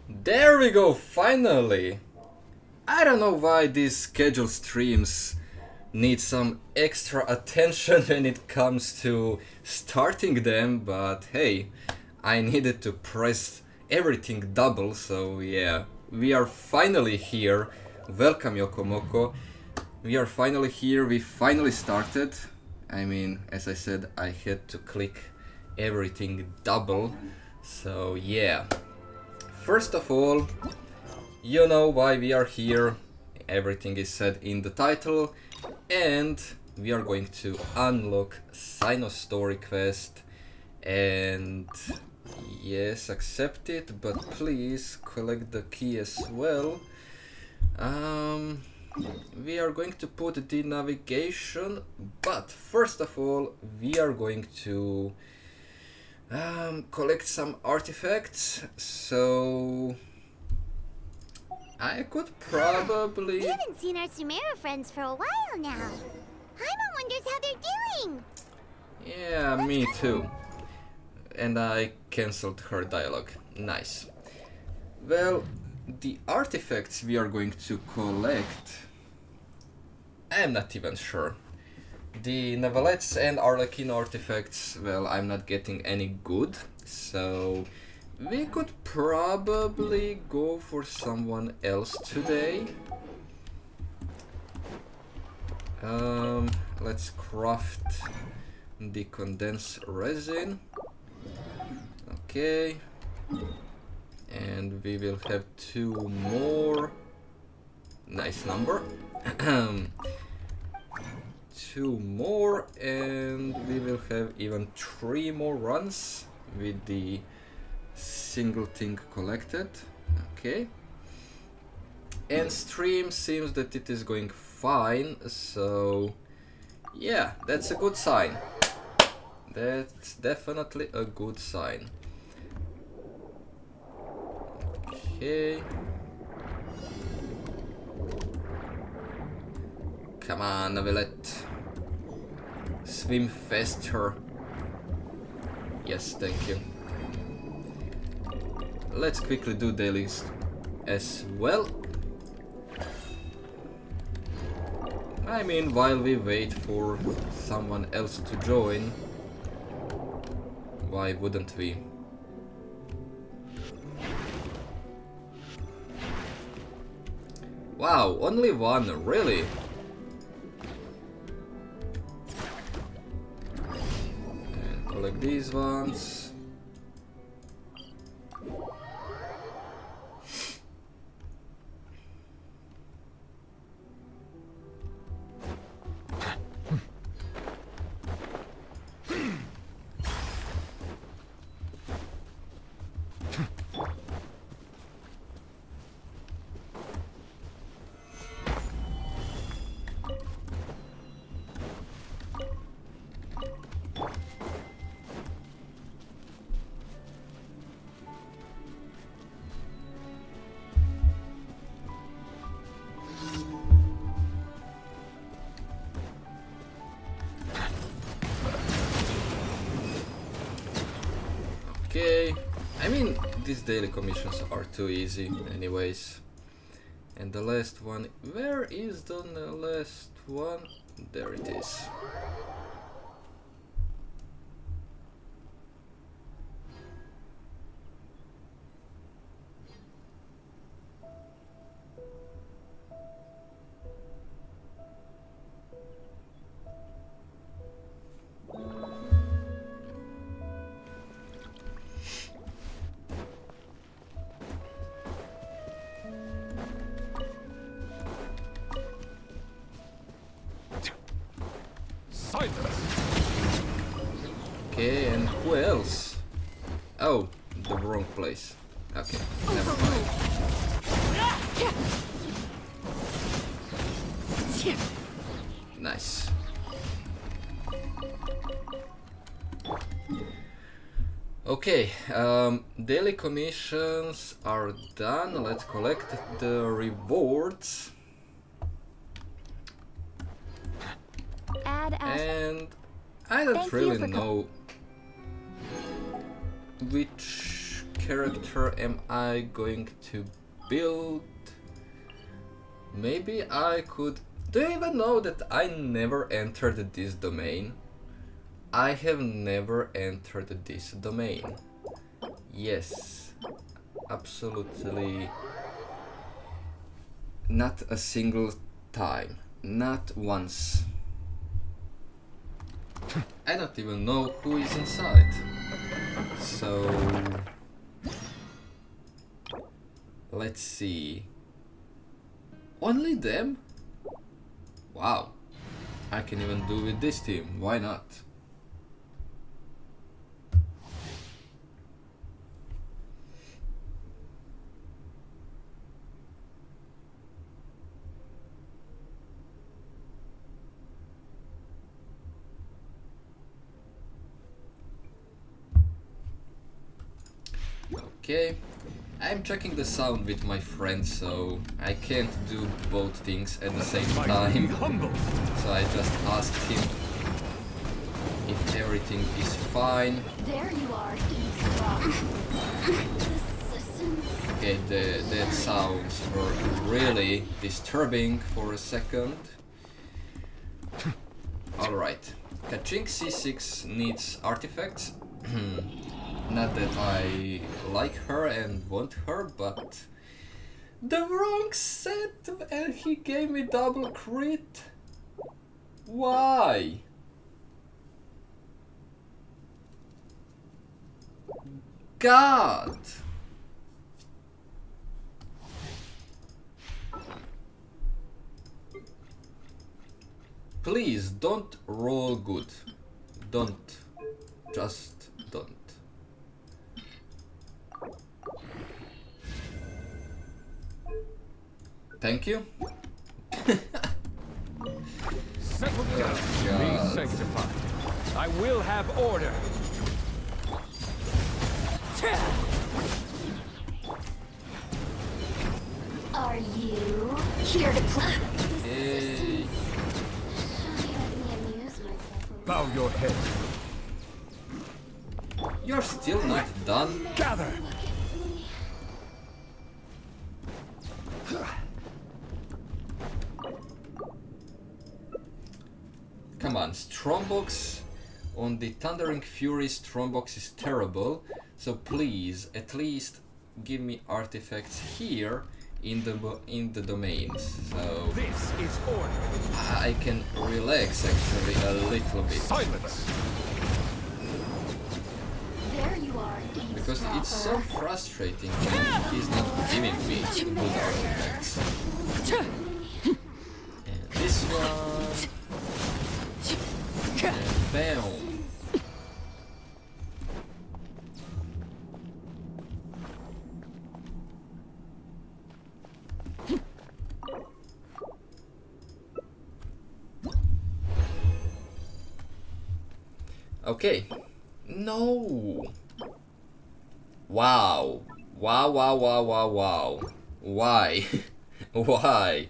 There we go, finally! I don't know why these scheduled streams need some extra attention when it comes to starting them, but hey, I needed to press everything double, so yeah, we are finally here. Welcome, Yokomoko. We are finally here, we finally started. I mean, as I said, I had to click everything double, so yeah. First of all, you know why we are here, everything is said in the title, and we are going to unlock Cyno story quest, and yes, accept it, but please collect the key as well. We are going to put the navigation, but first of all, we are going to collect some artifacts, so I could probably... We haven't seen our Sumera friends for a while now. Paimon wonders how they're doing. Yeah, me too. And I cancelled her dialogue. Nice. Well, the artifacts we are going to collect, I'm not even sure. The Nevalets and Arlequin artifacts, well, I'm not getting any good, so we could probably go for someone else today. Let's craft the condensed resin. Okay. And we will have 2 more. Nice number. 2 more, and we will have even 3 more runs with the single thing collected. Okay. And stream seems that it is going fine, so yeah, that's a good sign. That's definitely a good sign. Okay. Come on, Navilet. Swim faster. Yes, thank you. Let's quickly do dailies as well. I mean, while we wait for someone else to join, why wouldn't we? Wow, only one, really? And collect these ones. Okay, I mean, these daily commissions are too easy anyways. And the last one, where is the last one? There it is. Okay, and who else? Oh, the wrong place. Okay, never mind. Nice. Okay, daily commissions are done. Let's collect the rewards. And I don't really know which character am I going to build? Maybe I could... Do you even know that I never entered this domain? I have never entered this domain. Yes, absolutely not a single time, not once. I don't even know who is inside. So let's see. Only them? Wow, I can even do with this team, why not? Okay, I'm checking the sound with my friend, so I can't do both things at the same time. So I just asked him if everything is fine. There you are, eavesdropper. Okay, that sounds were really disturbing for a second. Alright, Kachink C6 needs artifacts. Not that I like her and want her, but the wrong set and he gave me double crit. Why? God! Please don't roll good. Don't. Just don't. Thank you. Settle down. Be sanctified. I will have order. Are you here to play? Hey. Bow your head. You're still not done? Gather. Come on, Strongbox on the Thundering Fury. Strongbox is terrible, so please at least give me artifacts here in the domains, so This is order. I can relax actually a little bit. Silence. There you are, Because it's so eavesdropper. frustrating when he's not giving me good artifacts. And this one. And bam. Okay. No. Wow. Wow, wow, wow, wow, wow. Why? Why?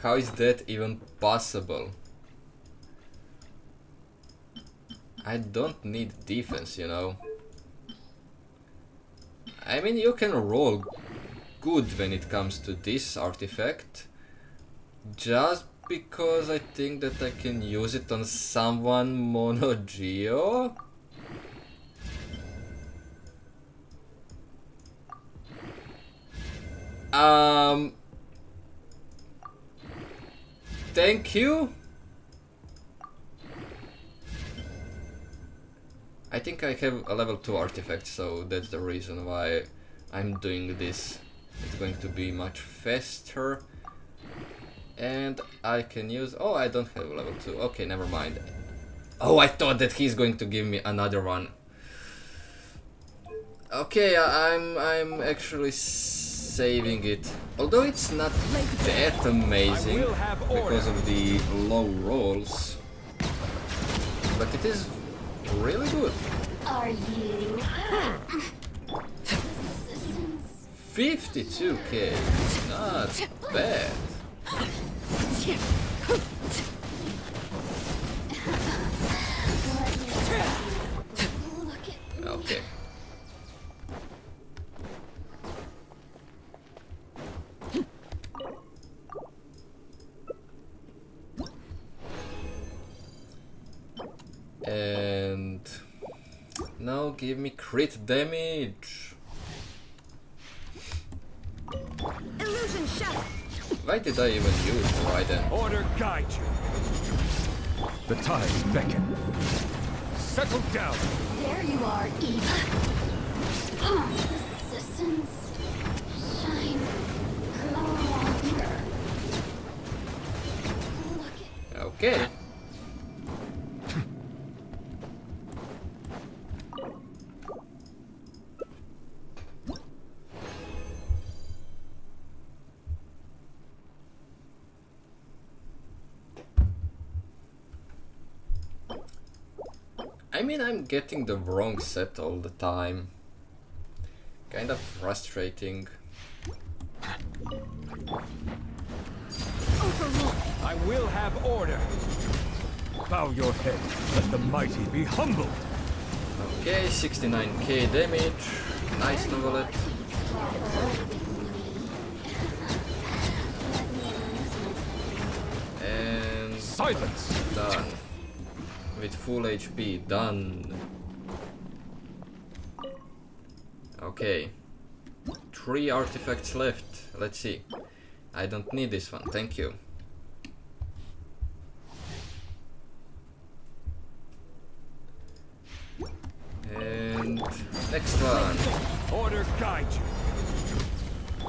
How is that even possible? I don't need defense, you know. I mean, you can roll good when it comes to this artifact. Just because I think that I can use it on someone mono geo. Thank you. I think I have a level 2 artifact, so that's the reason why I'm doing this. It's going to be much faster. And I can use... Oh, I don't have level 2. Okay, never mind. Oh, I thought that he's going to give me another one. Okay, I'm actually saving it. Although it's not that amazing because of the low rolls. But it is really good. Are you? 52k. Not bad. Okay. give me crit damage. Illusion shut. Why did I even use Raiden? Order guide you. The tides beckon. Settle down. There you are, Eva. The systems shine no longer. Look at Okay. I mean, I'm getting the wrong set all the time. Kind of frustrating. I will have order. Bow your head. Let the mighty be humbled. Okay, 69k damage. Nice novelet. And Silence. done. With full HP, done. Okay. 3 artifacts left. Let's see. I don't need this one, thank you. And next one. Order guide you.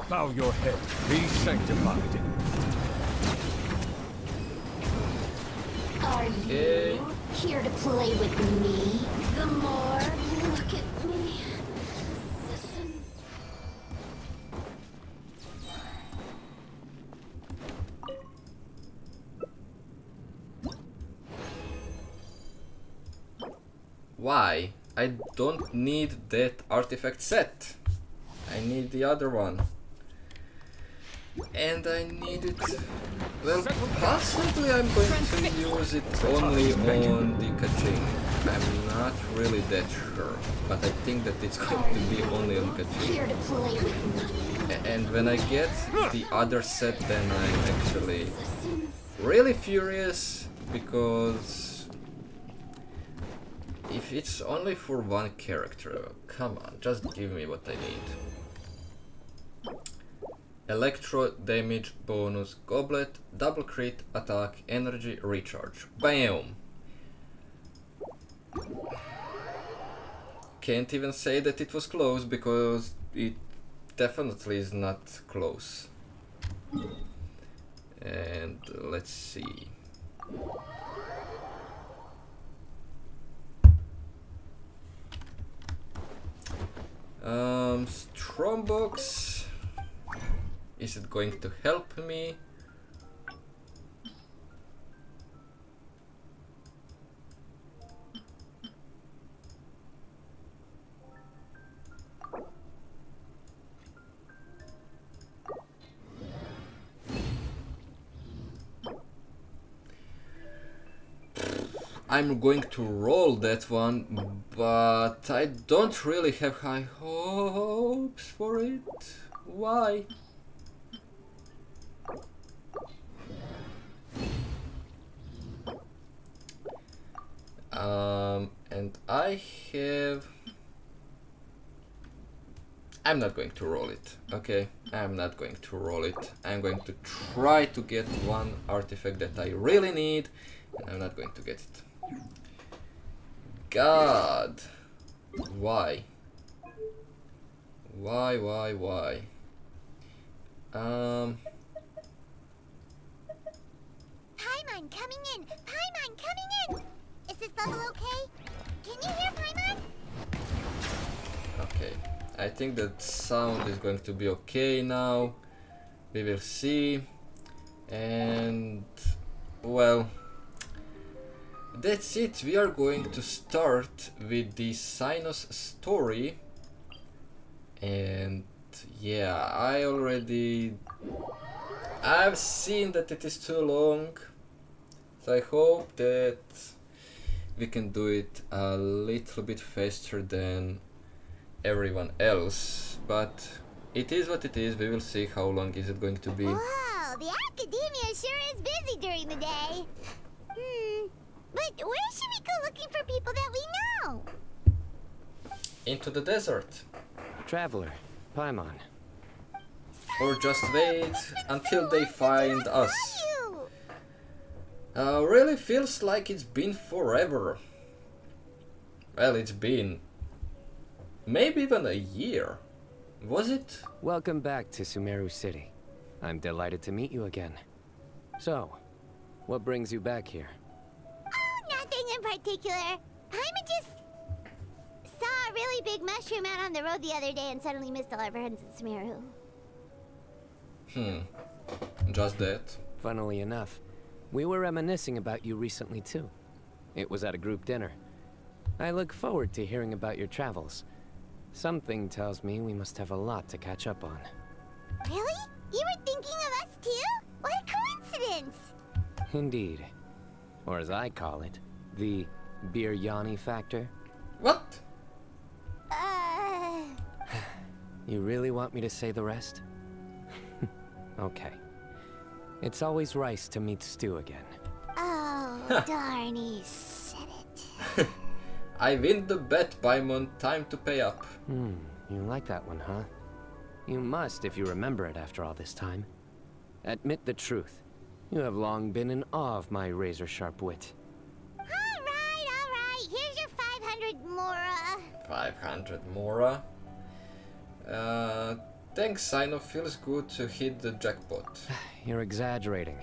Bow your head. Be sanctified. Are Okay. you here to play with me? The more you look at me, systems. Why? I don't need that artifact set. I need the other one. And I need it. Well, possibly I'm going to use it only on the Kaching. I'm not really that sure, but I think that it's going to be only on Here Kaching. to play with me. And when I get the other set, then I'm actually Systems. really furious, because if it's only for one character, come on, just give me what I need. Electro damage bonus, goblet, double crit, attack, energy, recharge. Bam! Can't even say that it was close, because it definitely is not close. And let's see. Strombox. Is it going to help me? I'm going to roll that one, but I don't really have high hopes for it. Why? And I have... I'm not going to roll it, okay? I'm not going to roll it. I'm going to try to get one artifact that I really need, and I'm not going to get it. God! Why? Why? Paimon coming in! Paimon coming in! Is this level okay? Can you hear Paimon? Okay. I think that sound is going to be okay now. We will see. And... well... that's it. We are going to start with the Cyno's story. And... yeah, I've seen that it is too long. So I hope that we can do it a little bit faster than everyone else, but it is what it is. We will see how long is it going to be. Wow, the academia sure is busy during the day. But where should we go looking for people that we know? into the desert. Traveler, Paimon. Or just wait until they find us. You. Really feels like it's been forever. Well, it's been maybe even a year. Was it? Welcome back to Sumeru City. I'm delighted to meet you again. So, what brings you back here? Oh, nothing in particular. Paimon just saw a really big mushroom out on the road the other day and suddenly missed all our friends in Sumeru. Just that. Funnily enough, we were reminiscing about you recently too. It was at a group dinner. I look forward to hearing about your travels. Something tells me we must have a lot to catch up on. Really? You were thinking of us too? What a coincidence! Indeed. Or as I call it, the Biryani factor. What? You really want me to say the rest? Okay. It's always rice to meet stew again. Oh, darn, he said it. I win the bet, Paimon. Time to pay up. You like that one, huh? You must if you remember it after all this time. Admit the truth. You have long been in awe of my razor-sharp wit. All right. Here's your 500 Mora. 500 Mora. Thanks, Cyno. Feels good to hit the jackpot. You're exaggerating.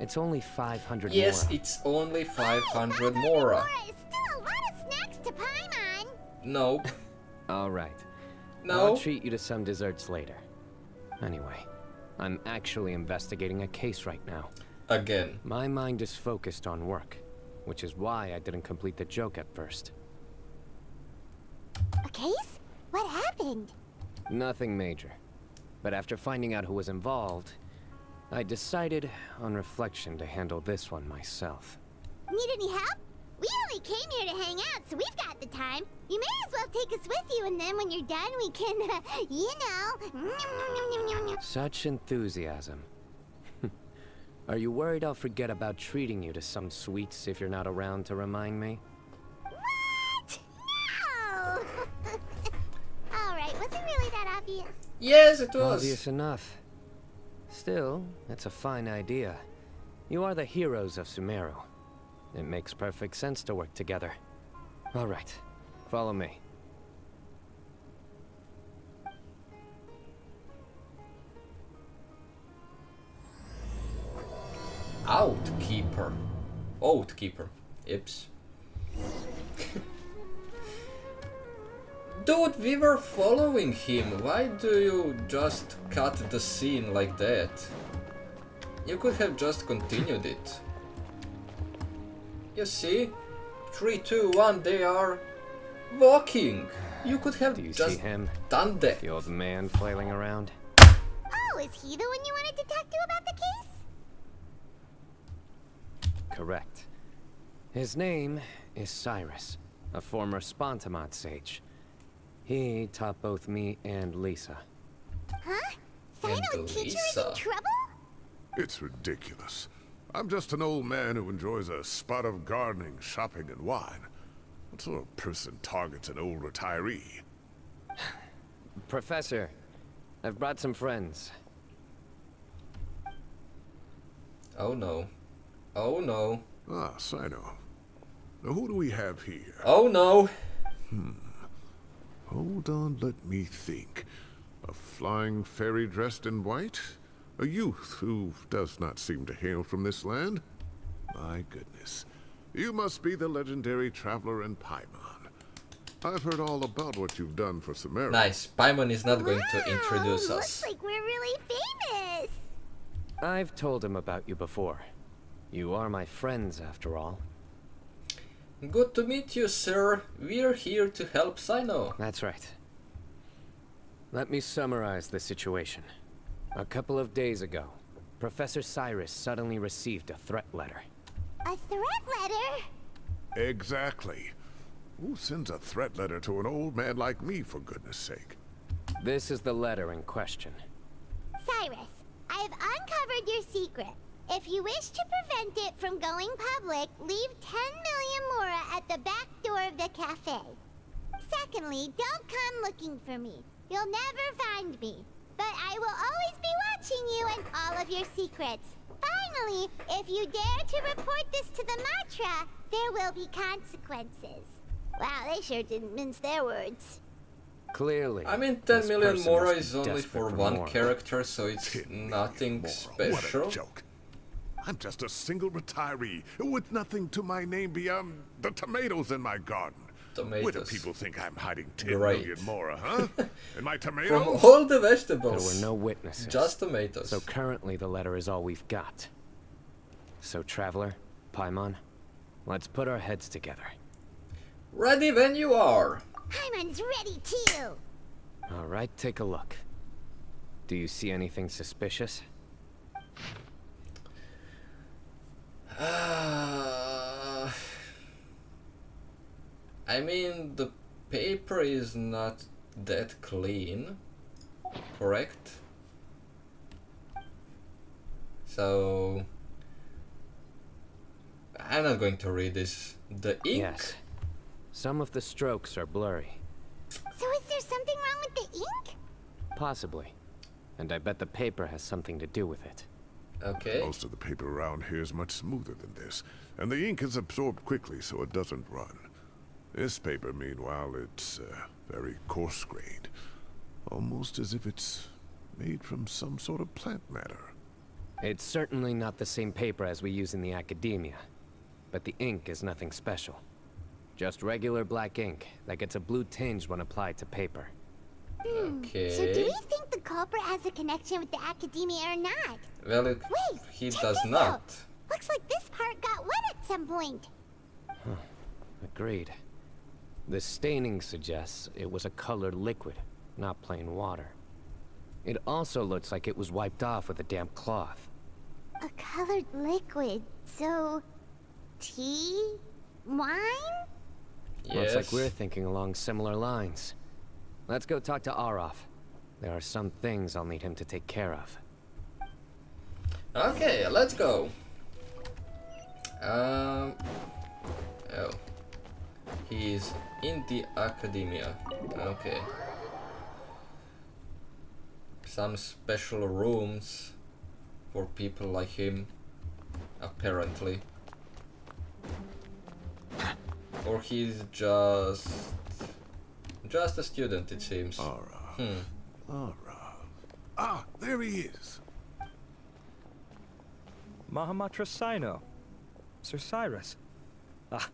It's only 500 Yes, Mora. it's only 500 500 Mora. is still a lot of snacks to Paimon. Nope. All right. No. I'll treat you to some desserts later. Anyway, I'm actually investigating a case right now. Again. My mind is focused on work, which is why I didn't complete the joke at first. A case? What happened? Nothing major. But after finding out who was involved, I decided, on reflection, to handle this one myself. Need any help? We only came here to hang out, so we've got the time. You may as well take us with you, and then when you're done, we can, you know. Such enthusiasm. Are you worried I'll forget about treating you to some sweets if you're not around to remind me? What? No! Alright, was it really that obvious? Yes, it was. Obvious enough. Still, it's a fine idea. You are the heroes of Sumeru. It makes perfect sense to work together. All right, follow me. Outkeeper. Oathkeeper. Ips. Dude, we were following him. Why do you just cut the scene like that? You could have just continued it. You see? 3, 2, 1, they are walking. You could have Do you just see him? done that. The old man flailing around? Oh, is he the one you wanted to talk to about the case? Correct. His name is Cyrus, a former Spontamot sage. He taught both me and Lisa. Huh? And Cyno's teacher is Lisa. in trouble? It's ridiculous. I'm just an old man who enjoys a spot of gardening, shopping, and wine. What sort of person targets an old retiree? Professor, I've brought some friends. Oh no. Oh no. Ah, Cyno. Now who do we have here? Oh no. Hold on, let me think. A flying fairy dressed in white? A youth who does not seem to hail from this land? My goodness. You must be the legendary traveler in Paimon. I've heard all about what you've done for Sumeru. Nice. Paimon is not going to introduce Looks us. like we're really famous. I've told him about you before. You are my friends, after all. Good to meet you, sir. We're here to help Cyno. That's right. Let me summarize the situation. A couple of days ago, Professor Cyrus suddenly received a threat letter. A threat letter? Exactly. Who sends a threat letter to an old man like me, for goodness sake? This is the letter in question. Cyrus, I have uncovered your secret. If you wish to prevent it from going public, leave 10 million Mora at the back door of the cafe. secondly, don't come looking for me. You'll never find me. But I will always be watching you and all of your secrets. Finally, if you dare to report this to the Matra, there will be consequences. Wow, they sure didn't mince their words. Clearly. I mean, 10 this million person Mora must be is only desperate for one more. character, so it's 10 million nothing more. special. What a joke. I'm just a single retiree with nothing to my name beyond the tomatoes in my garden. Tomatoes. Where do people think I'm hiding 10 Great. million more, huh? And my From tomatoes? all the There vegetables. were no witnesses. Just tomatoes. So currently the letter is all we've got. So Traveler, Paimon, let's put our heads together. Ready when you are. Paimon's ready too. All right, take a look. Do you see anything suspicious? I mean, the paper is not that clean, correct? So I'm not going to read this. The ink? Yes. Some of the strokes are blurry. So is there something wrong with the ink? Possibly. And I bet the paper has something to do with it. Okay. Most of the paper around here is much smoother than this, and the ink is absorbed quickly so it doesn't run. This paper, meanwhile, it's very coarse-grained, almost as if it's made from some sort of plant matter. It's certainly not the same paper as we use in the academia, but the ink is nothing special. Just regular black ink that gets a blue tinge when applied to paper. Okay. So do we think the culprit has a connection with the academia or not? Well, Wait, he check does this not. out. Looks like this part got wet at some point. Agreed. The staining suggests it was a colored liquid, not plain water. It also looks like it was wiped off with a damp cloth. A colored liquid. So, tea? Wine? Yes. Looks like we're thinking along similar lines. Let's go talk to Arof. There are some things I'll need him to take care of. Okay, let's go. Oh. He's in the academia. Okay. Some special rooms for people like him, apparently. Or he's just a student, it seems. Alright. Alright. Ah, there he is. Mahamatra Cyno. Sir Cyrus. Ah,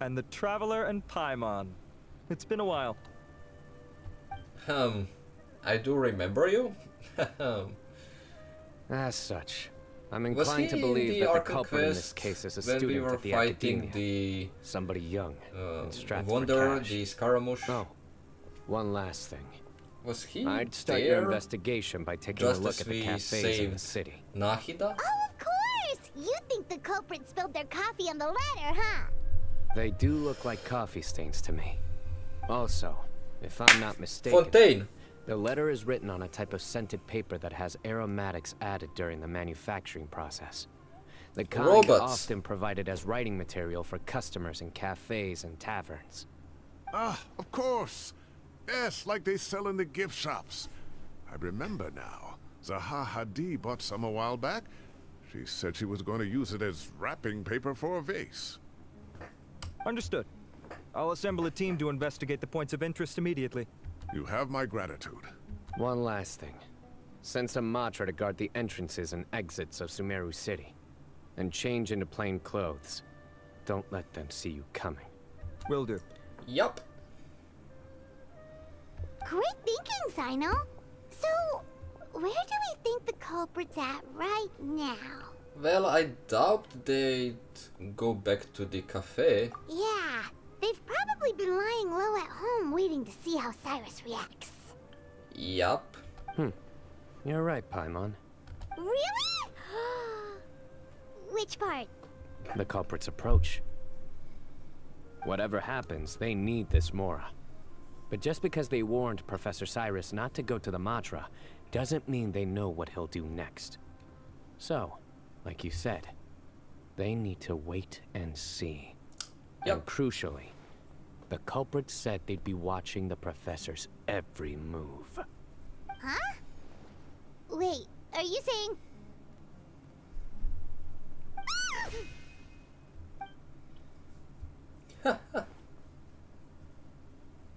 and the Traveler and Paimon. It's been a while. I do remember you. As such, I'm Was he inclined to in believe the that the Arkham culprit in this quest case is a when we student were at the fighting academia? the Somebody young and strapped for Wonder, cash. the Scaramouche? Oh, one last thing. Was he I'd start there? your investigation by taking a just look as at the we cafes in the saved city. Nahida? Oh, of course! You think the culprit spilled their coffee on the ladder, huh? They do look like coffee stains to me. Also, if I'm not mistaken, Fontaine! the letter is written on a type of scented paper that has aromatics added during the manufacturing process. The kind Robots. often provided as writing material for customers in cafes and taverns. Ah, of course. Yes, like they sell in the gift shops. I remember now. Zaha Hadid bought some a while back. She said she was going to use it as wrapping paper for a vase. Understood. I'll assemble a team to investigate the points of interest immediately. You have my gratitude. One last thing. Send some Matra to guard the entrances and exits of Sumeru City. And change into plain clothes. Don't let them see you coming. Will do. Yup. Great thinking, Cyno. So, where do we think the culprit's at right now? Well, I doubt they'd go back to the cafe. Yeah, they've probably been lying low at home waiting to see how Cyrus reacts. Yup. You're right, Paimon. Really? Which part? The culprit's approach. Whatever happens, they need this Mora. But just because they warned Professor Cyrus not to go to the Matra, doesn't mean they know what he'll do next. So, like you said, they need to wait and see. Yep. And crucially, The culprits said they'd be watching the professor's every move. Huh? Wait, are you saying...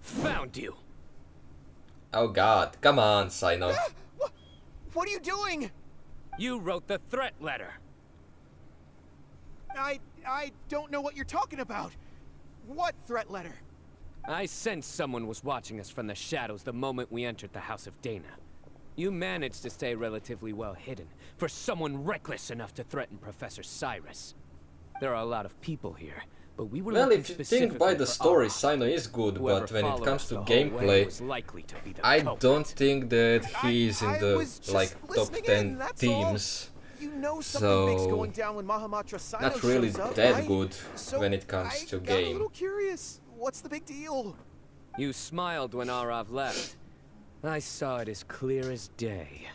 Found you! Oh god, come on, Cyno. What are you doing? You wrote the threat letter. I don't know what you're talking about. What threat letter? I sensed someone was watching us from the shadows the moment we entered the House of Dana. You managed to stay relatively well hidden for someone reckless enough to threaten Professor Cyrus. There are a lot of people here, but we were Well, looking if you think specifically by the for story, Ara. Cyno is good, Whoever but when it followed comes us to the whole way gameplay, was likely to be the I culprit. don't think that he's in I the was just like top listening 10 in, that's teams. You know something big's So going down when Mahamatra Cyno not really shows up, that right? good So when it comes to I got a game. little curious. What's the big deal? You smiled when Arav left. I saw it as clear as day.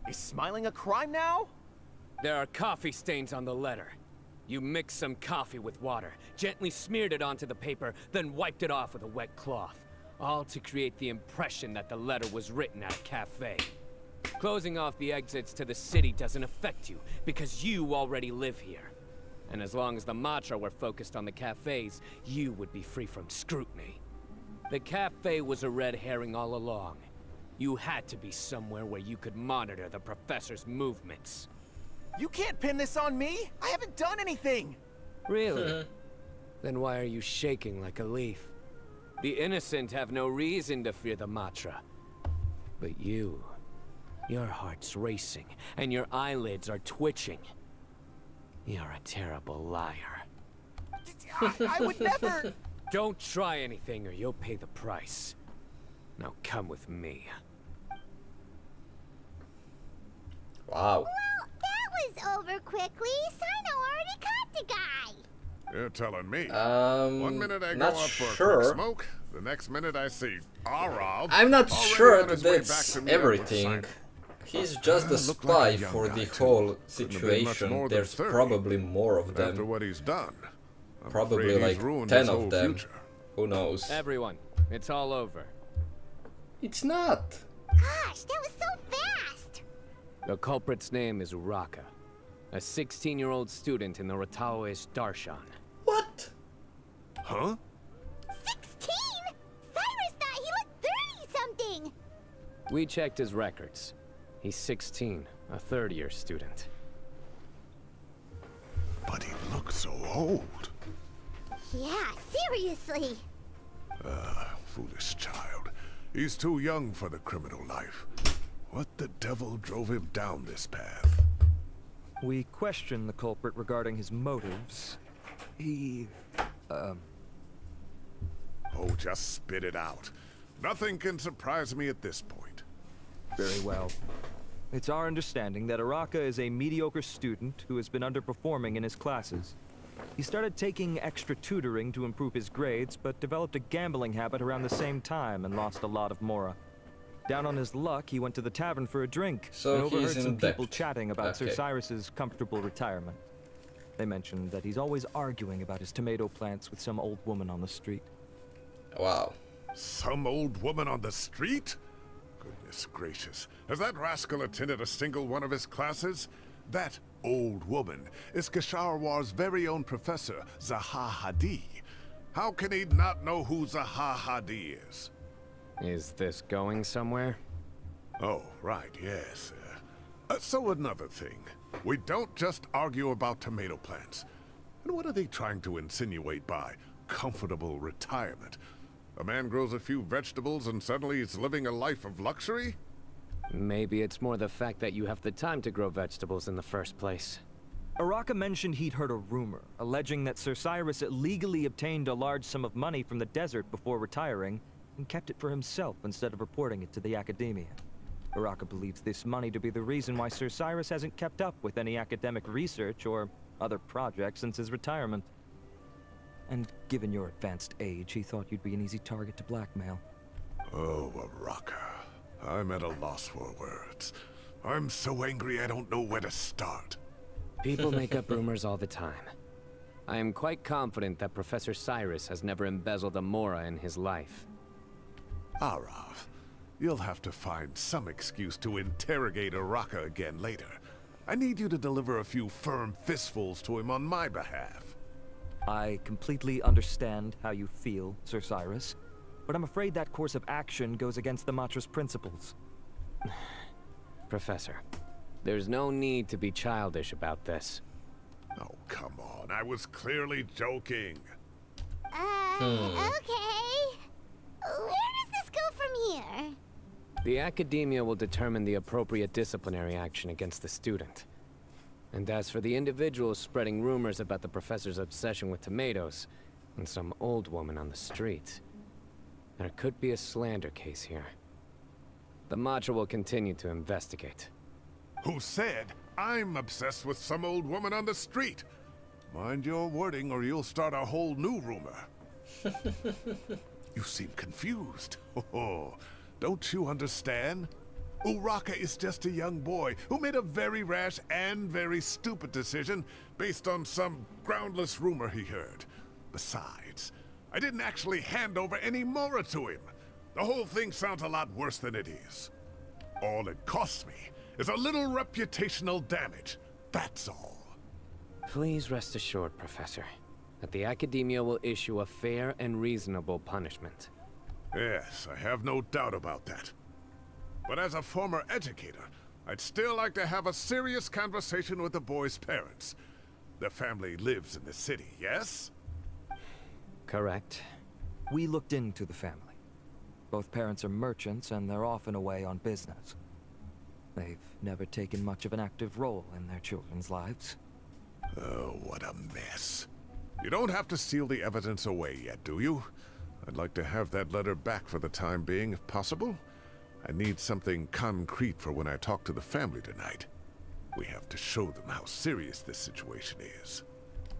Is smiling a crime now? There are coffee stains on the letter. You mixed some coffee with water, gently smeared it onto the paper, then wiped it off with a wet cloth. All to create the impression that the letter was written at a cafe. Closing off the exits to the city doesn't affect you, because you already live here. And as long as the Matra were focused on the cafes, you would be free from scrutiny. The cafe was a red herring all along. You had to be somewhere where you could monitor the professor's movements. You can't pin this on me. I haven't done anything. Really? Then why are you shaking like a leaf? The innocent have no reason to fear the Matra. But you, your heart's racing, and your eyelids are twitching. You're a terrible liar. I would never. Don't try anything or you'll pay the price. Now come with me. Wow. Well, that was over quickly. Cyno already caught the guy. You're telling me. One minute I go not out for a sure. quick smoke, the next minute I see Arav. I'm not already sure on his way back that's to meet up with everything. Cyno. He's just a Looked spy like a young for guy, the too. whole Couldn't have been much situation. more than There's 30. probably more of After them. what he's done, I'm Probably afraid like he's ruined 10 his of whole them. future. Who knows? Everyone, it's all over. It's not. Gosh, that was so fast. The culprit's name is Uraka, a 16-year-old student in the Rataoist Darshan. What? Huh? 16? Cyrus thought he looked 30-something. We checked his records. He's 16, a third-year student. But he looks so old. Yeah, seriously. Foolish child. He's too young for the criminal life. What the devil drove him down this path? We questioned the culprit regarding his motives. He, Oh, just spit it out. Nothing can surprise me at this point. very well. It's our understanding that Araka is a mediocre student who has been underperforming in his classes. He started taking extra tutoring to improve his grades, but developed a gambling habit around the same time and lost a lot of mora. Down on his luck, he went to the tavern for a drink So and he's overheard in some debt. people chatting about Sir Okay. Cyrus's comfortable retirement. They mentioned that he's always arguing about his tomato plants with some old woman on the street. Wow. Some old woman on the street? Goodness gracious. Has that rascal attended a single one of his classes? That old woman is Kasharwar's very own professor, Zaha Hadi. How can he not know who Zaha Hadi is? Is this going somewhere? Oh, right, yes. So another thing. We don't just argue about tomato plants. And what are they trying to insinuate by comfortable retirement? A man grows a few vegetables and suddenly he's living a life of luxury? Maybe it's more the fact that you have the time to grow vegetables in the first place. Araka mentioned he'd heard a rumor, alleging that Sir Cyrus illegally obtained a large sum of money from the desert before retiring, and kept it for himself instead of reporting it to the Academia. Araka believes this money to be the reason why Sir Cyrus hasn't kept up with any academic research or other projects since his retirement. And given your advanced age, he thought you'd be an easy target to blackmail. Oh, Araka. I'm at a loss for words. I'm so angry I don't know where to start. People make up rumors all the time. I am quite confident that Professor Cyrus has never embezzled a mora in his life. Arav, you'll have to find some excuse to interrogate Uraka again later. I need you to deliver a few firm fistfuls to him on my behalf. I completely understand how you feel, Sir Cyrus, but I'm afraid that course of action goes against the Matra's principles. Professor, there's no need to be childish about this. Oh, come on. I was clearly joking. Okay. Where does this go from here? The Academia will determine the appropriate disciplinary action against the student. And as for the individuals spreading rumors about the professor's obsession with tomatoes and some old woman on the street, there could be a slander case here. The Matra will continue to investigate. Who said I'm obsessed with some old woman on the street? Mind your wording or you'll start a whole new rumor. You seem confused. Oh, don't you understand? Uraka is just a young boy who made a very rash and very stupid decision based on some groundless rumor he heard. Besides, I didn't actually hand over any mora to him. The whole thing sounds a lot worse than it is. All it costs me is a little reputational damage. That's all. Please rest assured, Professor, that the Academia will issue a fair and reasonable punishment. Yes, I have no doubt about that. But as a former educator, I'd still like to have a serious conversation with the boy's parents. Their family lives in the city, yes? Correct. We looked into the family. Both parents are merchants and they're often away on business. They've never taken much of an active role in their children's lives. Oh, what a mess. You don't have to seal the evidence away yet, do you? I'd like to have that letter back for the time being, if possible. I need something concrete for when I talk to the family tonight. We have to show them how serious this situation is.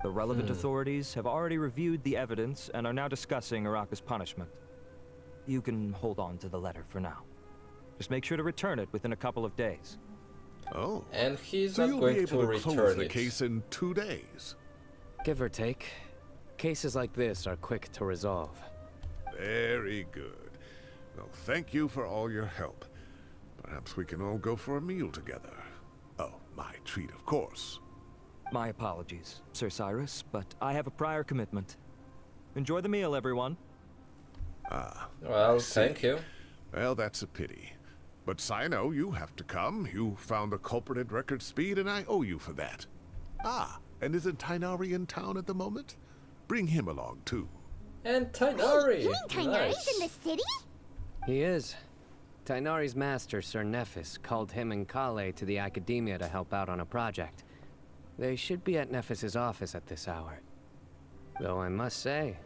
The relevant authorities have already reviewed the evidence and are now discussing Uraka's punishment. You can hold on to the letter for now. Just make sure to return it within a couple of days. Oh. And he's So not you'll going be able to to close return the it. case in 2 days. Give or take, cases like this are quick to resolve. Very good. Well, thank you for all your help. Perhaps we can all go for a meal together. Oh, my treat, of course. My apologies, Sir Cyrus, but I have a prior commitment. Enjoy the meal, everyone. Well, thank you. Well, that's a pity. But Cyno, you have to come. You found the culprit at record speed, and I owe you for that. Ah, and isn't Tighnari in town at the moment? Bring him along, too. And Tighnari! You mean Tighnari's Nice. in the city? He is. Tighnari's master, Sir Nephis, called him and Kale to the Academia to help out on a project. They should be at Nephis's office at this hour. Though I must say,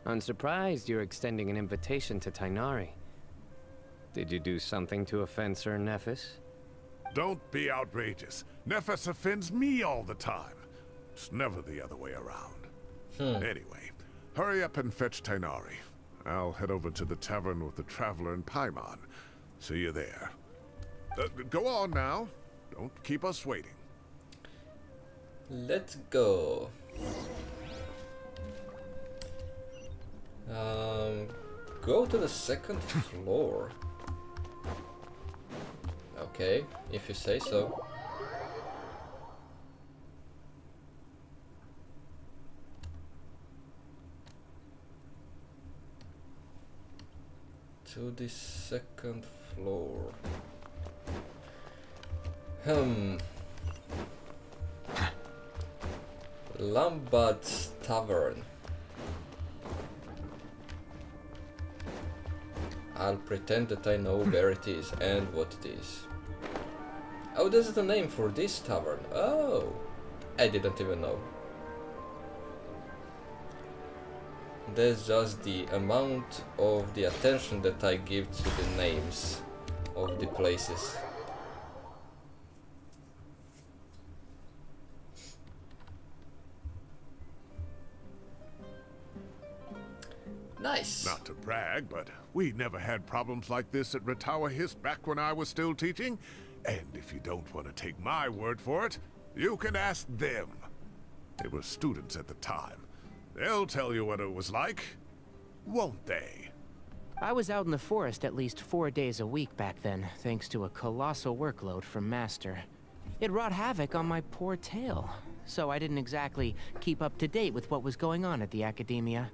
I'm surprised you're extending an invitation to Tighnari. Did you do something to offend Sir Nephis? Don't be outrageous. Nephis offends me all the time. It's never the other way around. Anyway, hurry up and fetch Tighnari. I'll head over to the tavern with the Traveler and Paimon. See you there. Go on now. Don't keep us waiting. Let's go. Go to the second floor. Okay, if you say so. To the second floor. Lambad's Tavern. I'll pretend that I know where it is and what it is. Oh, this is the name for this tavern. Oh, I didn't even know. That's just the amount of the attention that I give to the names of the places. Nice. Not to brag, but we never had problems like this at Ratawa Hiss back when I was still teaching. And if you don't want to take my word for it, you can ask them. They were students at the time. They'll tell you what it was like, won't they? I was out in the forest at least 4 days a week back then, thanks to a colossal workload from Master. It wrought havoc on my poor tail, so I didn't exactly keep up to date with what was going on at the Academia.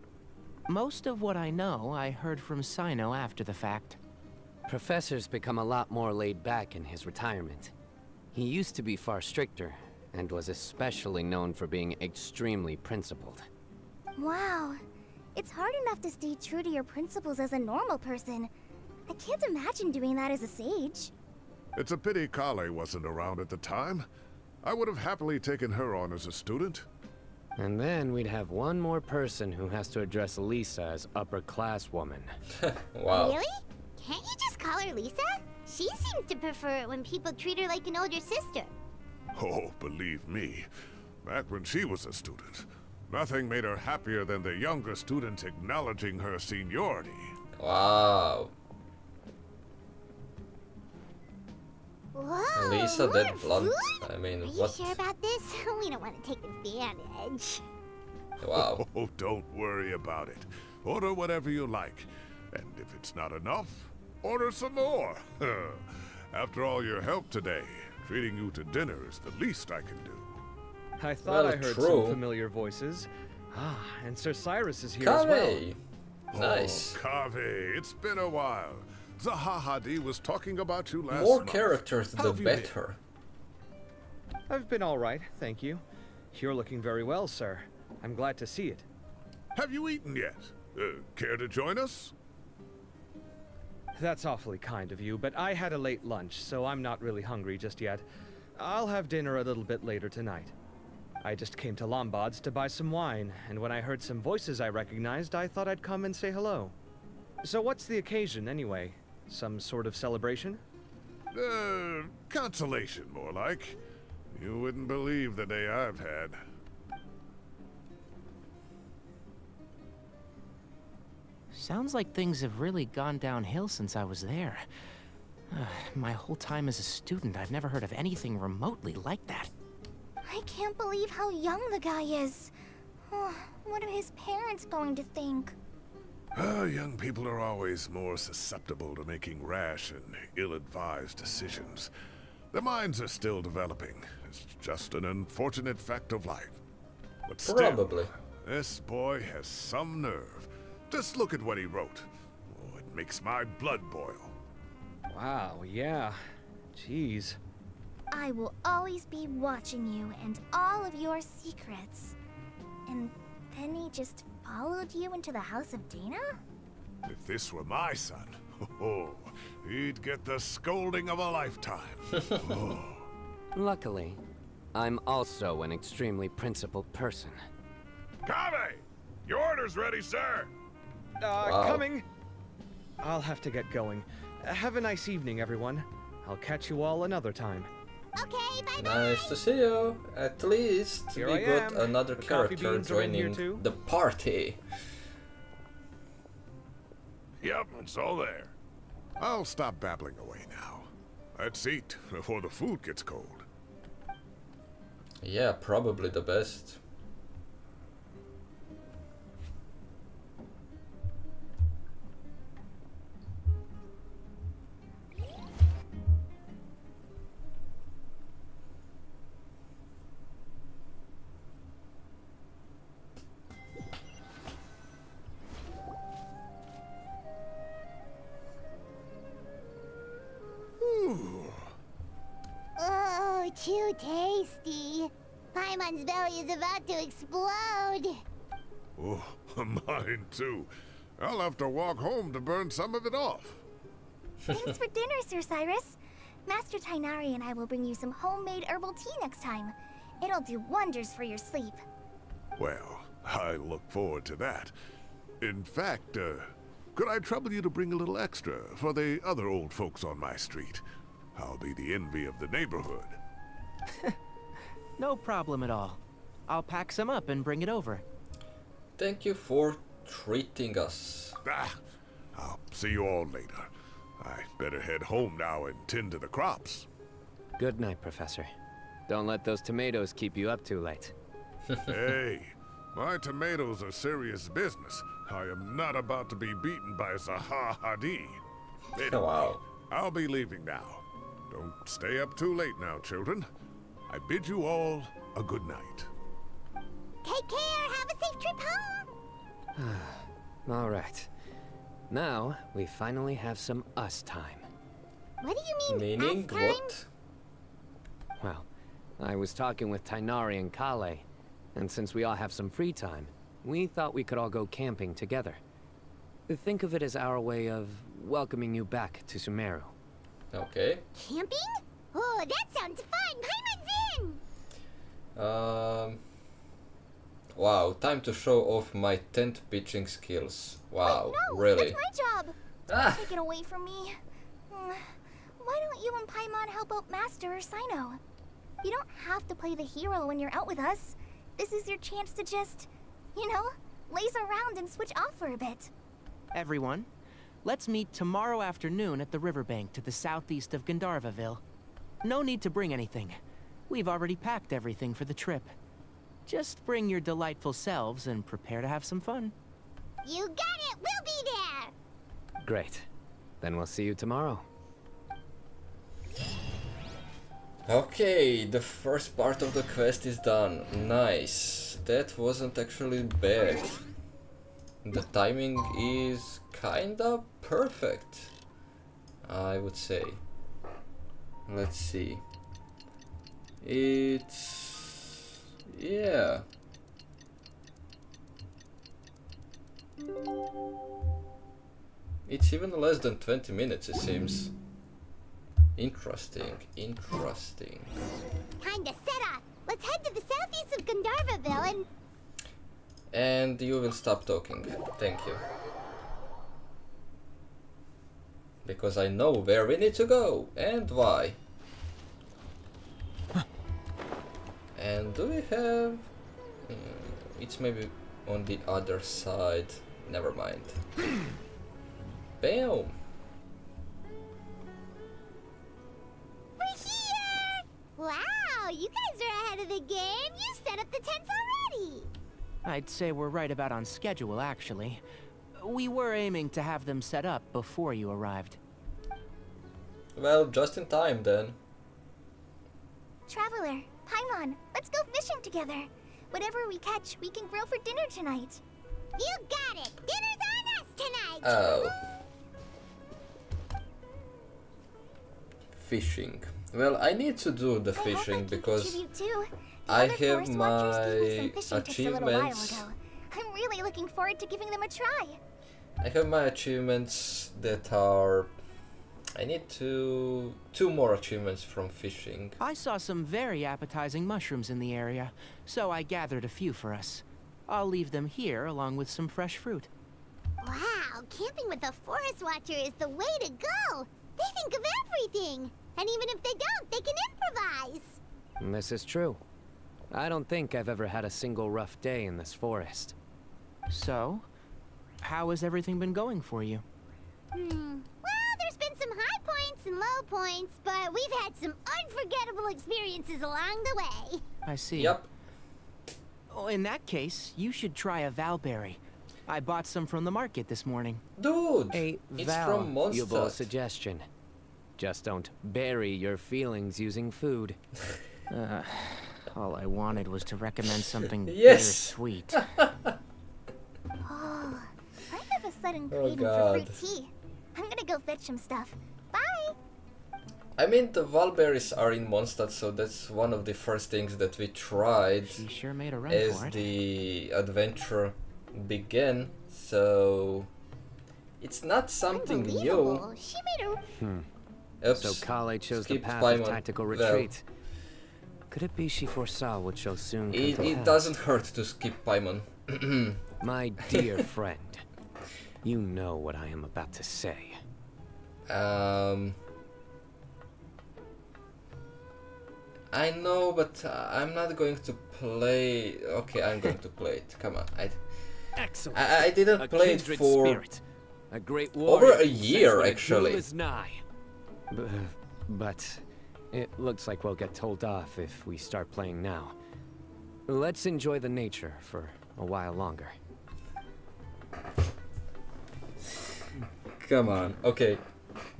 Most of what I know, I heard from Cyno after the fact. Professor's become a lot more laid back in his retirement. He used to be far stricter, and was especially known for being extremely principled. Wow. It's hard enough to stay true to your principles as a normal person. I can't imagine doing that as a sage. It's a pity Kale wasn't around at the time. I would have happily taken her on as a student. And then we'd have one more person who has to address Lisa as upper-class woman. Wow. Really? Can't you just call her Lisa? She seems to prefer it when people treat her like an older sister. Oh, believe me, back when she was a student, nothing made her happier than the younger students acknowledging her seniority. Wow. Whoa, Lisa more that blunt. food? I mean, Are you what? sure about this? We don't want to take advantage. Wow. Oh, don't worry about it. Order whatever you like. And if it's not enough, order some more. After all your help today, treating you to dinner is the least I can do. I thought Well, I heard true. some familiar voices. Ah, and Sir Cyrus is here as well. Kave. Nice. Oh, Kave, it's been a while. Zahahadi was talking about you last More month. characters, How the have you been? better. I've been all right, thank you. You're looking very well, sir. I'm glad to see it. Have you eaten yet? Care to join us? That's awfully kind of you, but I had a late lunch, so I'm not really hungry just yet. I'll have dinner a little bit later tonight. I just came to Lombard's to buy some wine, and when I heard some voices I recognized, I thought I'd come and say hello. So what's the occasion, anyway? Some sort of celebration? Consolation, more like. You wouldn't believe the day I've had. Sounds like things have really gone downhill since I was there. My whole time as a student, I've never heard of anything remotely like that. I can't believe how young the guy is. Oh, what are his parents going to think? Young people are always more susceptible to making rash and ill-advised decisions. Their minds are still developing. It's just an unfortunate fact of life. But still, Probably. this boy has some nerve. Just look at what he wrote. Oh, it makes my blood boil. Wow, yeah. Jeez. I will always be watching you and all of your secrets. And then he just followed you into the house of Dana? If this were my son, oh, he'd get the scolding of a lifetime. Oh. Luckily, I'm also an extremely principled person. Kave! Your order's ready, sir! Wow. Coming! I'll have to get going. Have a nice evening, everyone. I'll catch you all another time. Okay, bye-bye. Nice to see you. At least Here we I got am. another The coffee character beans are in here joining too. the party. Yep, it's all there. I'll stop babbling away now. Let's eat before the food gets cold. Yeah, probably the best. Oh, too tasty. Paimon's belly is about to explode. Oh, mine too. I'll have to walk home to burn some of it off. Thanks for dinner, Sir Cyrus. Master Tainari and I will bring you some homemade herbal tea next time. It'll do wonders for your sleep. Well, I look forward to that. In fact, could I trouble you to bring a little extra for the other old folks on my street? I'll be the envy of the neighborhood. No problem at all. I'll pack some up and bring it over. Thank you for treating us. I'll see you all later. I better head home now and tend to the crops. Good night, Professor. Don't let those tomatoes keep you up too late. Hey, my tomatoes are serious business. I am not about to be beaten by Zaha Hadid. Anyway, Wow. I'll be leaving now. Don't stay up too late now, children. I bid you all a good night. Take care. Have a safe trip home. All right. Now, we finally have some us time. What do you mean, Meaning us time? what? Well, I was talking with Tainari and Kale, and since we all have some free time, we thought we could all go camping together. Think of it as our way of welcoming you back to Sumeru. Okay. Camping? Oh, that sounds fun. Paimon's in. Wow, time to show off my tent pitching skills. Wow, Wait, no, really? That's my job. Ah, Take it away from me. Why don't you and Paimon help out Master or Cyno? You don't have to play the hero when you're out with us. This is your chance to just, you know, laze around and switch off for a bit. Everyone, let's meet tomorrow afternoon at the riverbank to the southeast of Gandharvaville. No need to bring anything. We've already packed everything for the trip. Just bring your delightful selves and prepare to have some fun. You got it. We'll be there. Great. Then we'll see you tomorrow. okay, the first part of the quest is done. Nice. That wasn't actually bad. The timing is kinda perfect, I would say. Let's see. Yeah. It's even less than 20 minutes, it seems. Interesting, interesting. Time to set off. Let's head to the southeast of Gandharvaville and... And you will stop talking. Thank you. Because I know where we need to go and why. And do we have... it's maybe on the other side. Never mind. Bam! We're here! Wow, you guys are ahead of the game. You set up the tents already. I'd say we're right about on schedule, actually. We were aiming to have them set up before you arrived. Well, just in time then. Traveler, Paimon, let's go fishing together. Whatever we catch, we can grill for dinner tonight. You got it! Dinner's on us tonight! Oh. Fishing. Well, I need to do the I hope I fishing can because contribute too. The I other have forest watchers gave me my some fishing tips a little while achievements. ago. I'm really looking forward to giving them a try. I have my achievements that are... I need two more achievements from fishing. I saw some very appetizing mushrooms in the area, so I gathered a few for us. I'll leave them here along with some fresh fruit. Wow, camping with a forest watcher is the way to go. They think of everything. And even if they don't, they can improvise. This is true. I don't think I've ever had a single rough day in this forest. So, how has everything been going for you? Well, there's been some high points and low points, but we've had some unforgettable experiences along the way. I see. Yep. Oh, in that case, you should try a valberry. I bought some from the market this morning. Dude! A it's from valuable Mondstadt. suggestion. Just don't bury your feelings using food. All I wanted was to recommend something Yes. bittersweet. Oh, I have a sudden Oh, craving for God. fruit tea. I'm gonna go fetch some stuff. Bye! I mean, the Valberries are in Mondstadt, so that's one of the first things that we tried She sure made a run as for it. the adventure began, so it's not something new. Unbelievable. She made a... Oops. So Kale chose the skipped path Paimon. of tactical Well, retreat. Could it be she foresaw what shall soon come it to pass? doesn't hurt to skip Paimon. My dear friend, you know what I am about to say. I know, but I'm not going to play. Okay, I'm going to play it. Come on, Excellent. I didn't A play it kindred for spirit. A great over warrior a who senses year, when actually. doom is nigh. But it looks like we'll get told off if we start playing now. Let's enjoy the nature for a while longer. Come on, okay.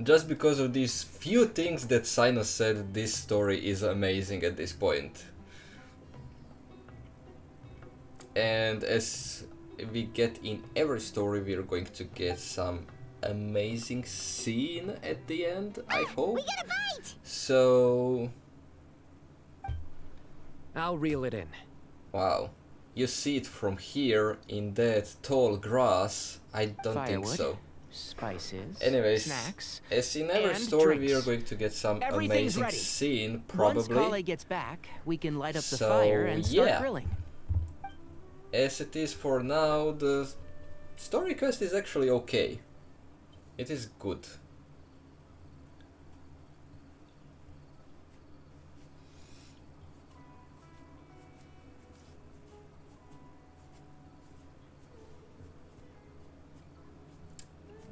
Just because of these few things that Cyno said, this story is amazing at this point. And as we get in every story, we are going to get some amazing scene at the end, I hope. We got a bite! So... I'll reel it in. wow. You see it from here in that tall grass? I don't think Firewood, so. spices, Anyways, snacks. as in every and story, we are drinks. going to get some Everything's amazing ready. scene, Once probably. Kale gets back, we can light up the So, fire and start yeah. grilling. As it is for now, the story quest is actually okay. It is good.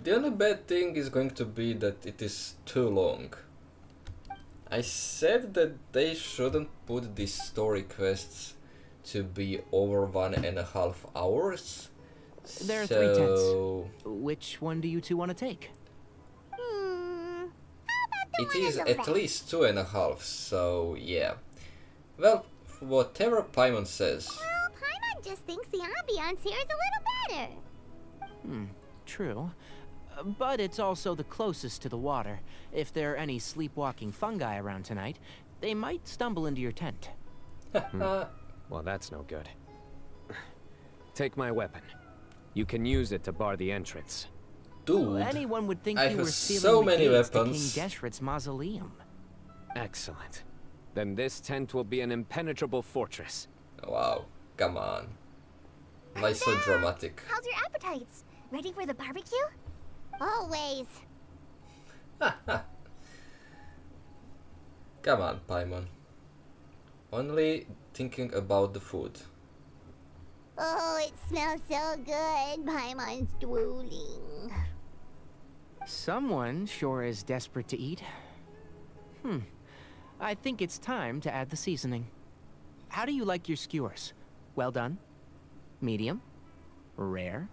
The only bad thing is going to be that it is too long. I said that they shouldn't put these story quests to be over 1.5 hours. There are so... 3 tents. Which one do you two want to take? How about the It one is in the at red? least 2.5, so yeah. Well, whatever Paimon says. Well, Paimon just thinks the ambiance here is a little better. True. But it's also the closest to the water. If there are any sleepwalking fungi around tonight, they might stumble into your tent. Well, that's no good. Take my weapon. You can use it to bar the entrance. Dude, Anyone would think I you have were sealing so the many gates weapons. to King Deshret's mausoleum. Excellent. Then this tent will be an impenetrable fortress. wow, come on. Why so dramatic? How's your appetites? Ready for the barbecue? Always. Come on, Paimon. Only thinking about the food. Oh, it smells so good. Paimon's drooling. Someone sure is desperate to eat. I think it's time to add the seasoning. How do you like your skewers? Well done? Medium? Rare?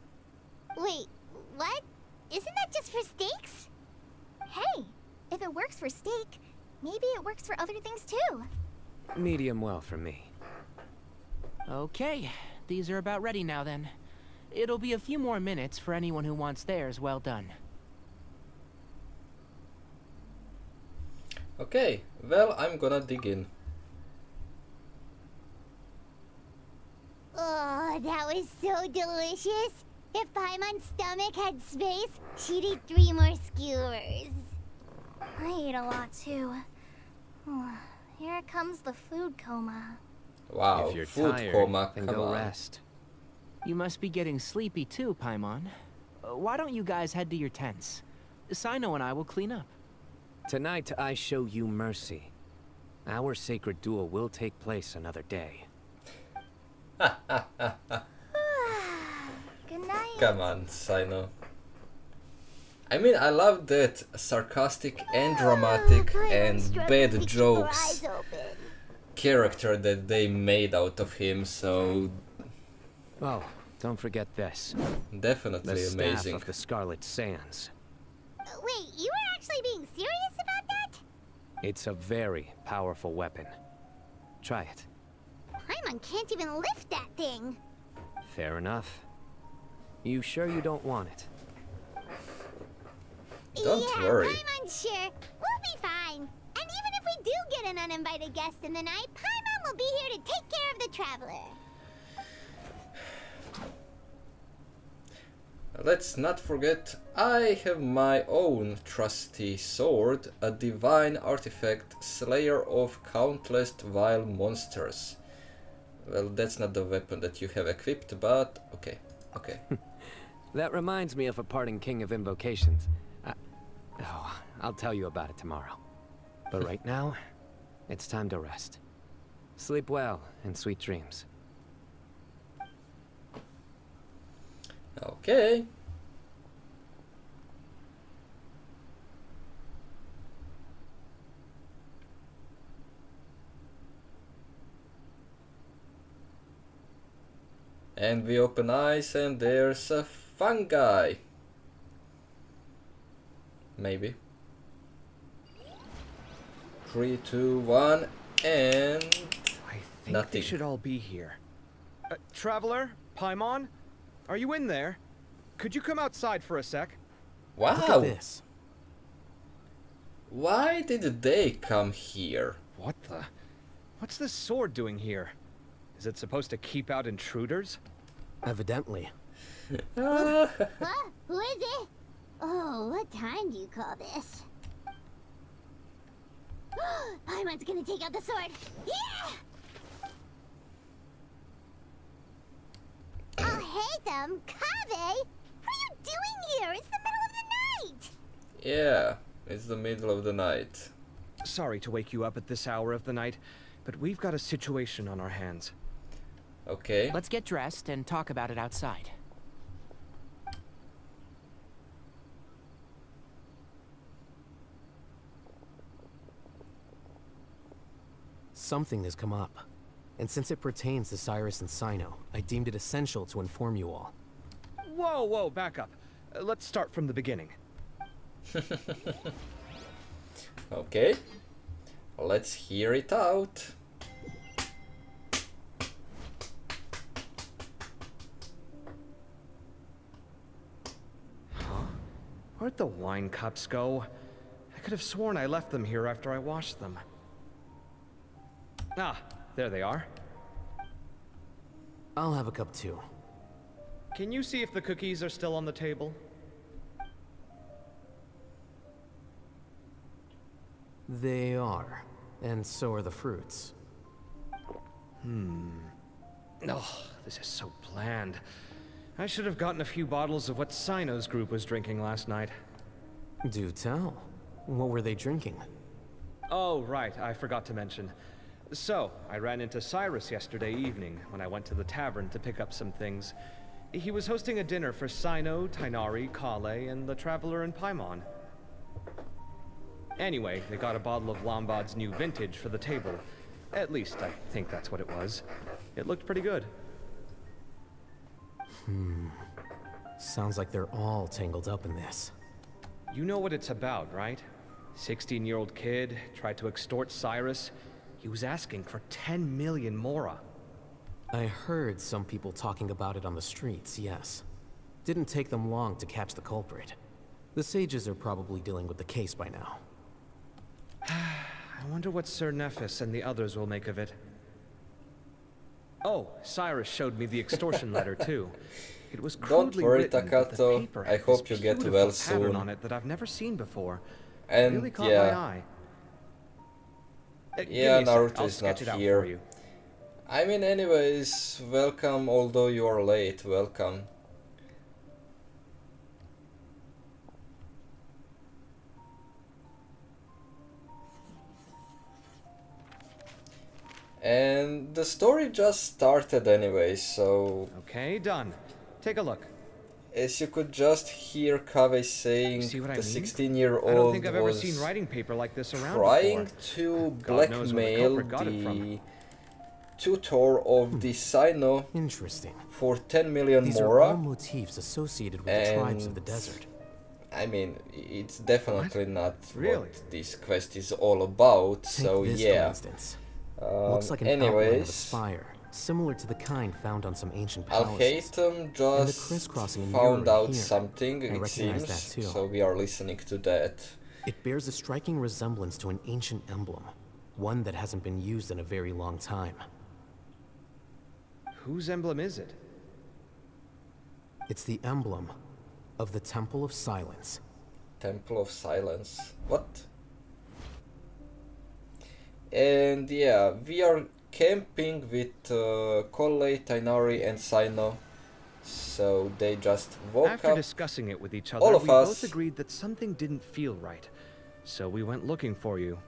Wait, what? Isn't that just for steaks? Hey, if it works for steak, maybe it works for other things too. Medium well for me. Okay, these are about ready now then. It'll be a few more minutes for anyone who wants theirs well done. Okay, well, I'm gonna dig in. Oh, that was so delicious. If Paimon's stomach had space, she'd eat 3 more skewers. I ate a lot too. Here comes the food coma. Wow, If you're food tired, coma, then come go on. rest. You must be getting sleepy too, Paimon. Why don't you guys head to your tents? Cyno and I will clean up. Tonight I show you mercy. Our sacred duel will take place another day. Good night. Come on, Cyno. I mean, I love that sarcastic and dramatic and bad jokes character that they made out of him, so Oh, don't forget this. The definitely staff amazing. of the Scarlet Sands. Wait, you were actually being serious about that? It's a very powerful weapon. Try it. Paimon can't even lift that thing. Fair enough. You sure you don't want it? Don't yeah, worry. Paimon's sure. We'll be fine. And even if we do get an uninvited guest in the night, Paimon will be here to take care of the traveler. Let's not forget, I have my own trusty sword, a divine artifact, slayer of countless vile monsters. Well, that's not the weapon that you have equipped, but okay, okay. That reminds me of a parting king of invocations. I'll tell you about it tomorrow. But right now, it's time to rest. Sleep well and sweet dreams. Okay. And we open eyes and there's a fungi. Maybe. 3, 2, 1, and I think nothing. they should all be here. Traveler, Paimon, are you in there? Could you come outside for a sec? Wow! Look at this. Why did they come here? What the? What's this sword doing here? Is it supposed to keep out intruders? Evidently. Huh? Who is it? Oh, what time do you call this? Paimon's gonna take out the sword. Yeah! Oh, hey them, Kave! What are you doing here? It's the middle of the night! Yeah, it's the middle of the night. Sorry to wake you up at this hour of the night, but we've got a situation on our hands. Okay. Let's get dressed and talk about it outside. Something has come up. And since it pertains to Cyrus and Cyno, I deemed it essential to inform you all. Whoa, back up. Let's start from the beginning. Okay. Let's hear it out. Where'd the wine cups go? I could have sworn I left them here after I washed them. Ah, there they are. I'll have a cup too. Can you see if the cookies are still on the table? They are. And so are the fruits. Oh, this is so bland. I should have gotten a few bottles of what Cyno's group was drinking last night. Do tell. What were they drinking? Oh, right, I forgot to mention. So, I ran into Cyrus yesterday evening when I went to the tavern to pick up some things. He was hosting a dinner for Cyno, Tighnari, Kale, and the Traveler and Paimon. Anyway, they got a bottle of Lombard's new vintage for the table. At least, I think that's what it was. It looked pretty good. Sounds like they're all tangled up in this. You know what it's about, right? 16-year-old kid tried to extort Cyrus. He was asking for 10 million mora. I heard some people talking about it on the streets, yes. Didn't take them long to catch the culprit. The sages are probably dealing with the case by now. I wonder what Sir Nephis and the others will make of it. Oh, Cyrus showed me the extortion letter too. It was Don't crudely worry, written, but the Takato. paper I had hope this you get beautiful well pattern soon. on it that I've never seen before. And Really caught yeah, my eye. Give yeah, me a sec, Naruto I'll is sketch not it out here. for you. I mean, anyways, welcome, although you are late, welcome. And the story just started anyway, so Okay, done. Take a look. as you could just hear Kaveh saying, See what I the mean? 16-year-old I don't think I've ever was seen writing paper like this around trying before. to God knows where the blackmail culprit got it from. the tutor of the Cyno Interesting. for 10 million These are all mora. motifs associated with the tribes of the And- desert. I mean, it's definitely not Really? what this quest is all about, Take so this, for yeah. instance. Looks like an outline of a Anyways, spire, similar to the kind found on some ancient Al palaces. Haytham the just crisscrossing found mirror out here. something, I it recognize seems, that too. so we are listening to that. It bears a striking resemblance to an ancient emblem, one that hasn't been used in a very long time. Whose emblem is it? It's the emblem of the Temple of Silence. Temple of Silence. What? And yeah, we are camping with Kolle, Tighnari and Cyno. So they just woke After up. discussing it with each all other, of we us. both agreed that something didn't feel right. So we went looking for you.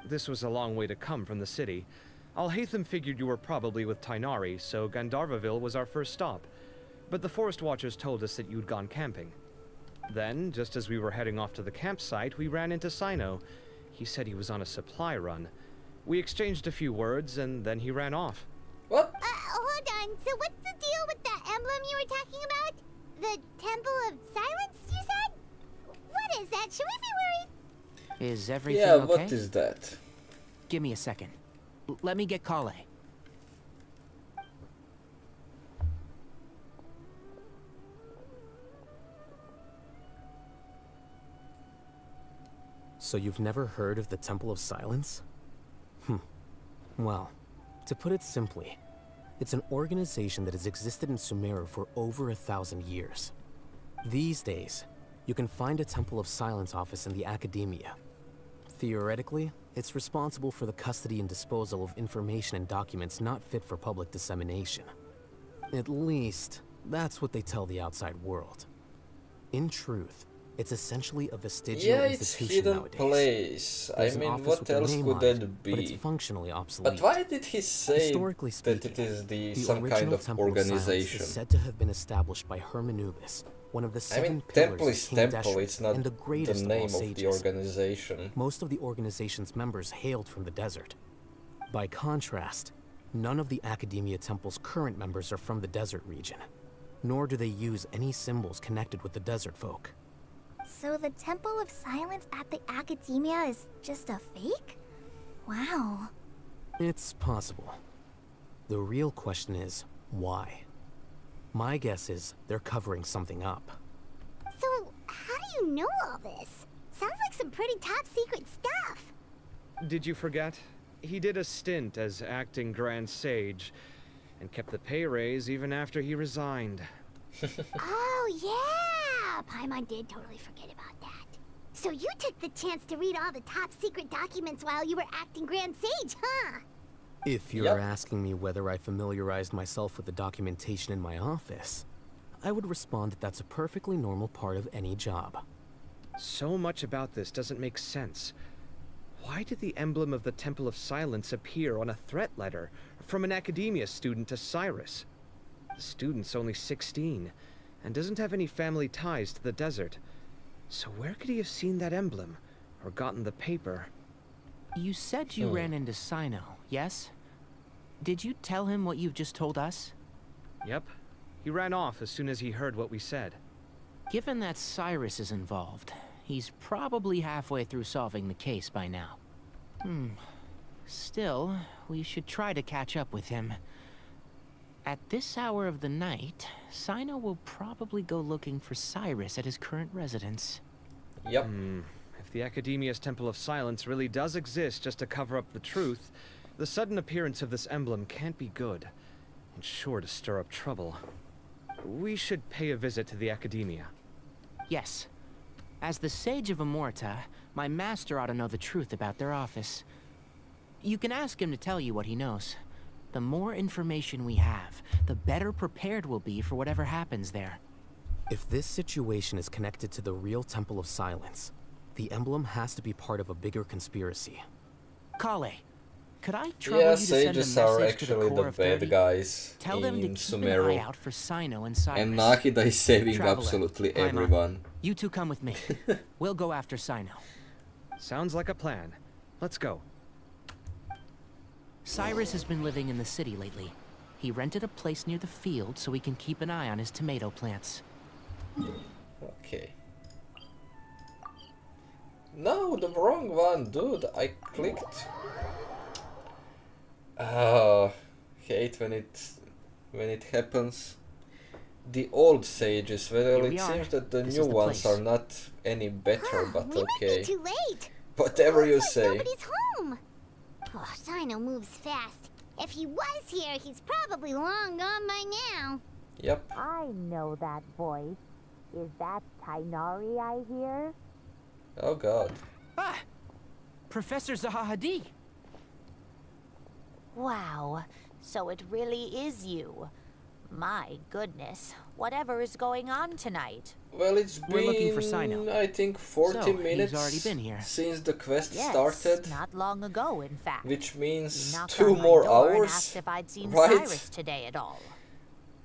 This was a long way to come from the city. Alhaitham figured you were probably with Tighnari, so Gandharvaville was our first stop. But the Forest Watchers told us that you'd gone camping. Then, just as we were heading off to the campsite, we ran into Cyno. He said he was on a supply run. We exchanged a few words, and then he ran off. What? Hold on. So what's the deal with emblem you were talking about? The Temple of Silence, you said? What is that? Should we be worried? Is everything Yeah, okay? what is that? Give me a second. Let me get Kale. So you've never heard of the Temple of Silence? Well, to put it simply, it's an organization that has existed in Sumeru for over 1,000 years. These days, you can find a Temple of Silence office in the academia. Theoretically, it's responsible for the custody and disposal of information and documents not fit for public dissemination. At least, that's what they tell the outside world. In truth, it's essentially a vestigial Yeah, it's institution hidden nowadays. place. I There's an mean, office what with their else name could on it, that but it's be? functionally obsolete. But why did he say Historically that speaking, it is the the some kind original of Temple of Silence organization? is said to have been established by Hermanubis, one of the I seven mean, pillars temple of is King temple, Deshret, it's not and the the greatest name of all of the sages. organization. Most of the organization's members hailed from the desert. By contrast, none of the Academia Temple's current members are from the desert region, nor do they use any symbols connected with the desert folk. So the Temple of Silence at the Academia is just a fake? Wow. It's possible. The real question is, why? My guess is they're covering something up. So, how do you know all this? Sounds like some pretty top secret stuff. Did you forget? He did a stint as acting Grand Sage, and kept the pay raise even after he resigned. Oh, yeah! Paimon did totally forget about that. So you took the chance to read all the top secret documents while you were acting Grand Sage, huh? If you're Yep. asking me whether I familiarized myself with the documentation in my office, I would respond that that's a perfectly normal part of any job. So much about this doesn't make sense. Why did the emblem of the Temple of Silence appear on a threat letter from an academia student to Cyrus? The student's only 16, and doesn't have any family ties to the desert. So where could he have seen that emblem, or gotten the paper? You said you ran into Cyno, yes? Did you tell him what you've just told us? Yep. He ran off as soon as he heard what we said. Given that Cyrus is involved, he's probably halfway through solving the case by now. Still, we should try to catch up with him. At this hour of the night, Cyno will probably go looking for Cyrus at his current residence. Yep. If the Academia's Temple of Silence really does exist just to cover up the truth, the sudden appearance of this emblem can't be good, and sure to stir up trouble. We should pay a visit to the Academia. Yes. As the Sage of Amorta, my master ought to know the truth about their office. You can ask him to tell you what he knows. The more information we have, the better prepared we'll be for whatever happens there. If this situation is connected to the real Temple of Silence, the emblem has to be part of a bigger conspiracy. Kale, could I trouble Yeah, you to send a sages are message to the actually core the of bad 30? guys Tell them to in keep an eye Sumeru. out for Cyno and Cyrus. And Nakida is saving Traveler, absolutely Paimon, everyone. You two come with me. We'll go after Cyno. Sounds like a plan. Let's go. Cyrus has been living in the city lately. He rented a place near the field so he can keep an eye on his tomato plants. Okay. No, the wrong one, dude. I clicked. Hate when it happens. The old sages. Well, Here it we are. seems that the This new is the ones place. are not any better, but we might okay. be too late. Whatever you Looks like say. nobody's home. Oh, Cyno moves fast. If he was here, he's probably long gone by now. Yep. I know that voice. Is that Tainari I hear? Oh god. Ah! Professor Zahahadi! Wow, so it really is you. My goodness, whatever is going on tonight? Well, it's We're been, looking for Cyno. I think, 40 So, he's minutes already been here. since the quest Yes, started, not long ago, in fact. which He means knocked 2 on my more door and hours, asked if I'd seen right? Cyrus today at all.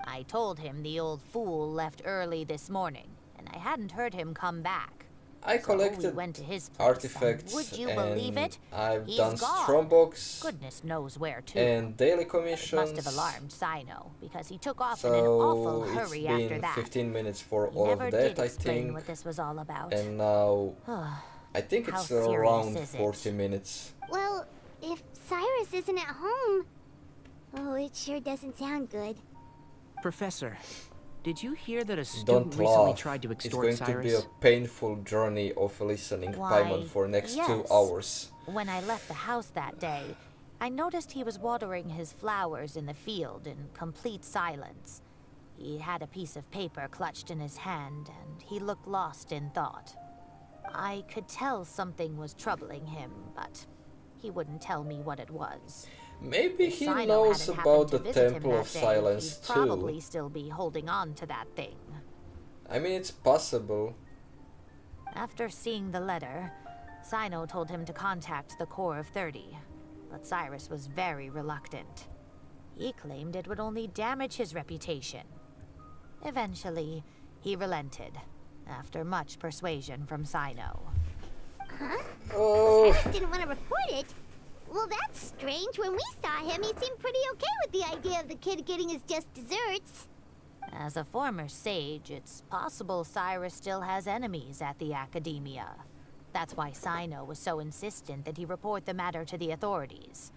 I told him the old fool left early this morning, and I hadn't heard him come back. I So we collected went to his place, artifacts, and would you and believe it? I've He's done gone. Strombox Goodness knows where to. and daily It commissions. must have alarmed Cyno, because he took off in an awful So it's hurry after been that. 15 minutes for He all never of that, did I explain think. what this was all about. And now I think How it's serious around is it? 40 minutes. Well, if Cyrus isn't at home... Oh, it sure doesn't sound good. Professor, did you hear that a student Don't recently laugh. tried to It's extort going Cyrus? to be a painful journey of listening Why, Paimon for next 2 yes. hours. When I left the house that day, I noticed he was watering his flowers in the field in complete silence. He had a piece of paper clutched in his hand, and he looked lost in thought. I could tell something was troubling him, but he wouldn't tell me what it was. Maybe If he Cyno knows hadn't about happened the to visit him Temple that of day, Silence he'd too. probably still be holding on to that thing. I mean, it's possible. After seeing the letter, Cyno told him to contact the Corps of 30, but Cyrus was very reluctant. He claimed it would only damage his reputation. Eventually, he relented, after much persuasion from Cyno. Huh? Oh, Cyrus didn't want to report it? Well, that's strange. When we saw him, he seemed pretty okay with the idea of the kid getting his just desserts. As a former sage, it's possible Cyrus still has enemies at the Academia. That's why Cyno was so insistent that he report the matter to the authorities.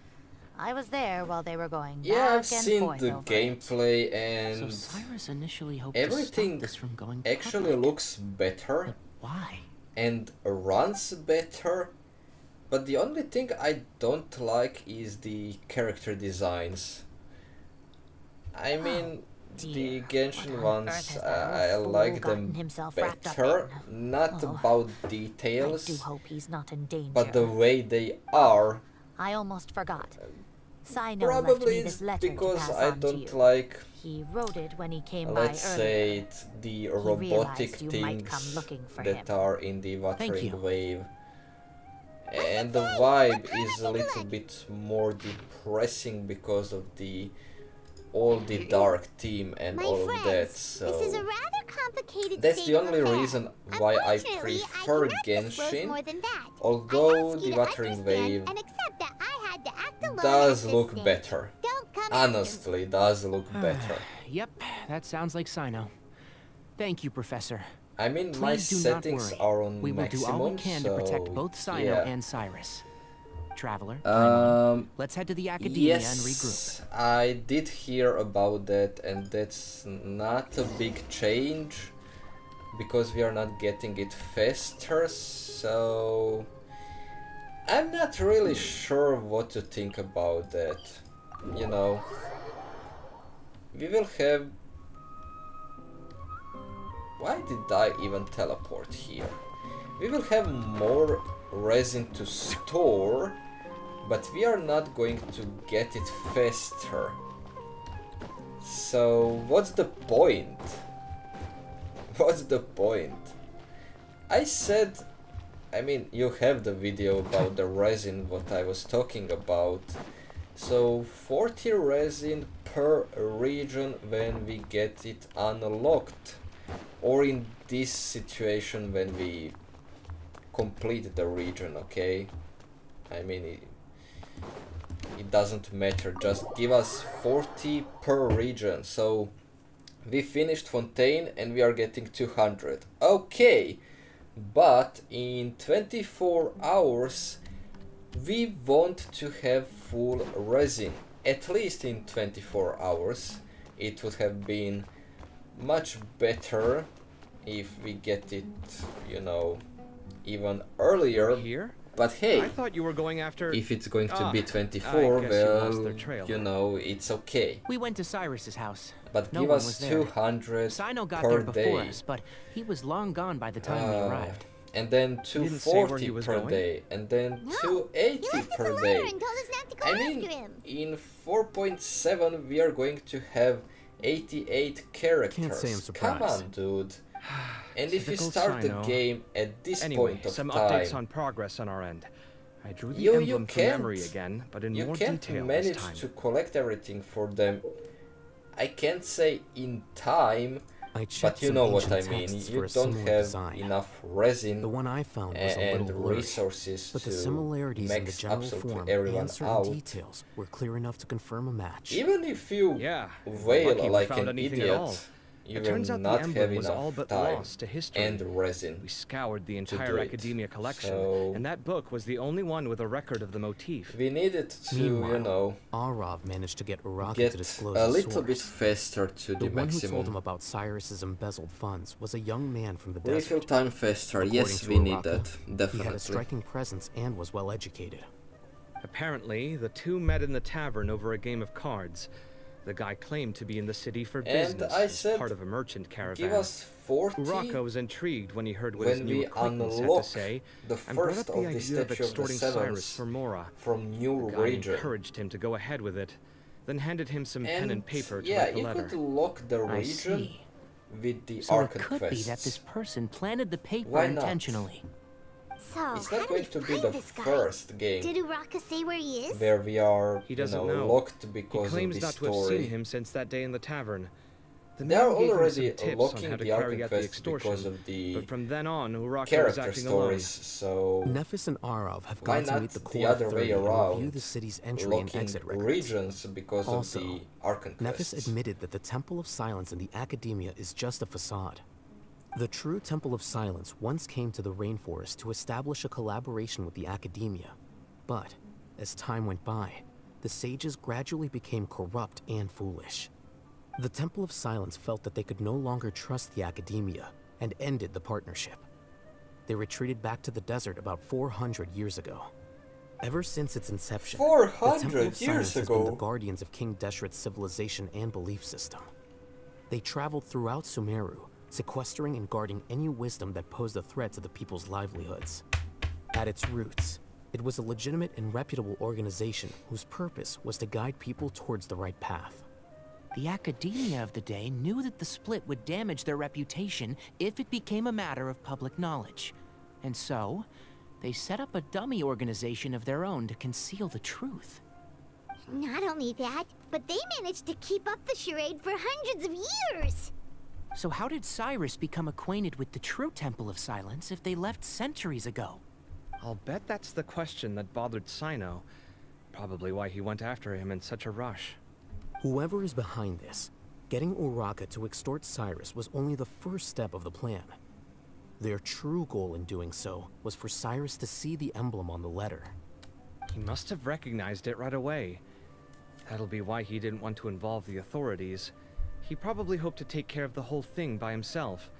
I was there while they were going yeah, back I've and seen forth the over it. gameplay So and Cyrus initially hoped to everything stop this from going actually public. looks better But why? and runs better. But the only thing I don't like is the character designs. I mean, the dear, Genshin what on earth ones, has that I old fool like gotten them himself wrapped up better. in? Not Oh, about I details, do hope he's not in danger. but the way they are. I almost forgot. Cyno left Probably me this it's letter because to pass I on to don't you. like, He wrote it when he came let's by earlier. say it, the robotic realized you might come things looking for that him. are in the Watering you. Wave. And the vibe is a little bit more depressing because of all the dark theme and My all friends, of that, this is a so rather complicated that's state the of only affairs. reason why I Unfortunately, prefer cannot disclose Genshin, more than that. although I ask the you to Watering understand Wave and accept that I had to act alone does at this look stage. better. Don't come Honestly, does look better. Yep, that sounds like Cyno. Thank you, Professor. I mean, my Please do not settings worry. are on We will do maximum, all we can to protect so, both Cyno yeah. and Cyrus. Traveler, Paimon, let's head to the Academia and regroup. Yes, I did hear about that, and that's not a big change because we are not getting it faster, so I'm not really sure what to think about that. You know, we will have... Why did I even teleport here? We will have more resin to store, but we are not going to get it faster. So what's the point? What's the point? I said, I mean, you have the video about the resin, what I was talking about. So 40 resin per region when we get it unlocked, or in this situation when we complete the region, okay? I mean, it doesn't matter, just give us 40 per region. So we finished Fontaine and we are getting 200. Okay, but in 24 hours we want to have full resin. At least in 24 hours. It would have been much better if we get it, you know, even earlier. Here? But hey, I thought you were going after... if it's going to be I 24, guess you lost well, their trail. you know, it's okay. We went to Cyrus's house. But No give one us was there. 200 Cyno got per there before day. us, but he was long gone by the time we arrived. And then didn't say where 240 he was per going? day, and then No, 280 he left us per a letter day. and told us not to go I mean, after him. in 4.7 we are going to have 88 characters. Can't say I'm Come surprised. on, dude. And if you Typical start the Cyno. game at this Anyway, point of some time, updates on progress on our end. I drew the you emblem from memory can't- again, but in you more can't detail manage this time. to collect everything for them. I can't say in time, I checked But you some know what ancient I mean. texts You for a don't similar have design. enough resin The one I found was a and little blurry, resources but the to similarities in the mix general absolutely form everyone and certain out. details were clear enough to confirm a match. Even if you Yeah, wail lucky we like found an anything at all. idiot, you It will turns out the not have emblem was all enough but time lost to history. and resin. We scoured the do entire it. academia collection, So- and that book was the only one with a record of the motif. We needed to, Meanwhile, you know, Arov managed to get Uraka get to disclose a his little bit source. faster to The the one who told him maximum. about Cyrus's embezzled funds was a young man from the Refill desert. time faster. According Yes, to we need Uraka, that. He had a Definitely. striking presence and was well educated. Apparently, the two met in the tavern over a game of cards. The guy claimed to be in the city for And business I as said, part of a merchant caravan. Give us 40 Uraka was intrigued when he heard what his when new we acquaintance had to unlock say, the and brought first up of the the idea of Statue of the extorting Cyrus Sevens for Mora. from New The guy Region. encouraged him to go ahead with it, then handed him some pen and paper to yeah, write the you letter. could lock the I region see. with the So it Arcane could be that quests. this person planted the paper Why not? intentionally. So, It's how not do we going to be find the this guy? first game Did Uraka say where he is? where we are, He you doesn't know, know. locked He because of claims the not to have story. seen him since that day in the tavern. The They are man gave him already some tips on locking how to the carry Arcane out the quests because extortion, of the but from then on, Uraka was character acting stories, so Nephis and Arov have why gone to not meet the the core other 30 way and review around? the city's entry and Locking exit records. regions because Also, of the Arcane Nephis quests. admitted that the Temple of Silence in the Academia is just a facade. The true Temple of Silence once came to the rainforest to establish a collaboration with the Academia. But, as time went by, the sages gradually became corrupt and foolish. The Temple of Silence felt that they could no longer trust the Academia and ended the partnership. They retreated back to the desert about 400 years ago. Ever since its inception, the 400 Temple of Silence years has been the ago. guardians of King Deshret's civilization and belief system. They traveled throughout Sumeru, sequestering and guarding any wisdom that posed a threat to the people's livelihoods. At its roots, it was a legitimate and reputable organization whose purpose was to guide people towards the right path. The academia of the day knew that the split would damage their reputation if it became a matter of public knowledge. And so, they set up a dummy organization of their own to conceal the truth. Not only that, but they managed to keep up the charade for hundreds of years. So how did Cyrus become acquainted with the true Temple of Silence if they left centuries ago? I'll bet that's the question that bothered Cyno. Probably why he went after him in such a rush. Whoever is behind this, getting Uraka to extort Cyrus was only the first step of the plan. Their true goal in doing so was for Cyrus to see the emblem on the letter. He must have recognized it right away. That'll be why he didn't want to involve the authorities. He probably hoped to take care of the whole thing by himself.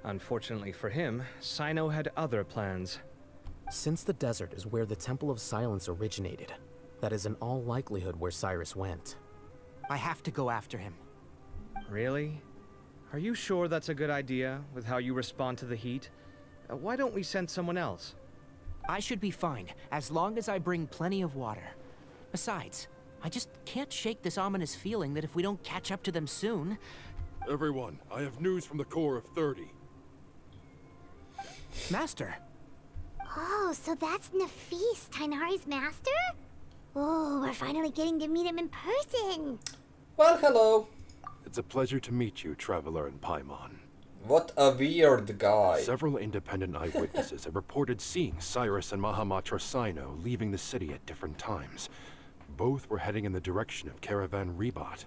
Unfortunately for him, Cyno had other plans. Since the desert is where the Temple of Silence originated, that is in all likelihood where Cyrus went. I have to go after him. Really? Are you sure that's a good idea, with how you respond to the heat? Why don't we send someone else? I should be fine, as long as I bring plenty of water. Besides, I just can't shake this ominous feeling that if we don't catch up to them soon... Everyone, I have news from the core of 30. Master! Oh, so that's Nafis, Tainari's master? Oh, we're finally getting to meet him in person. Well, hello. It's a pleasure to meet you, Traveler in Paimon. What a weird guy. Several independent eyewitnesses have reported seeing Cyrus and Mahamatra Cyno leaving the city at different times. Both were heading in the direction of Caravan Rebat.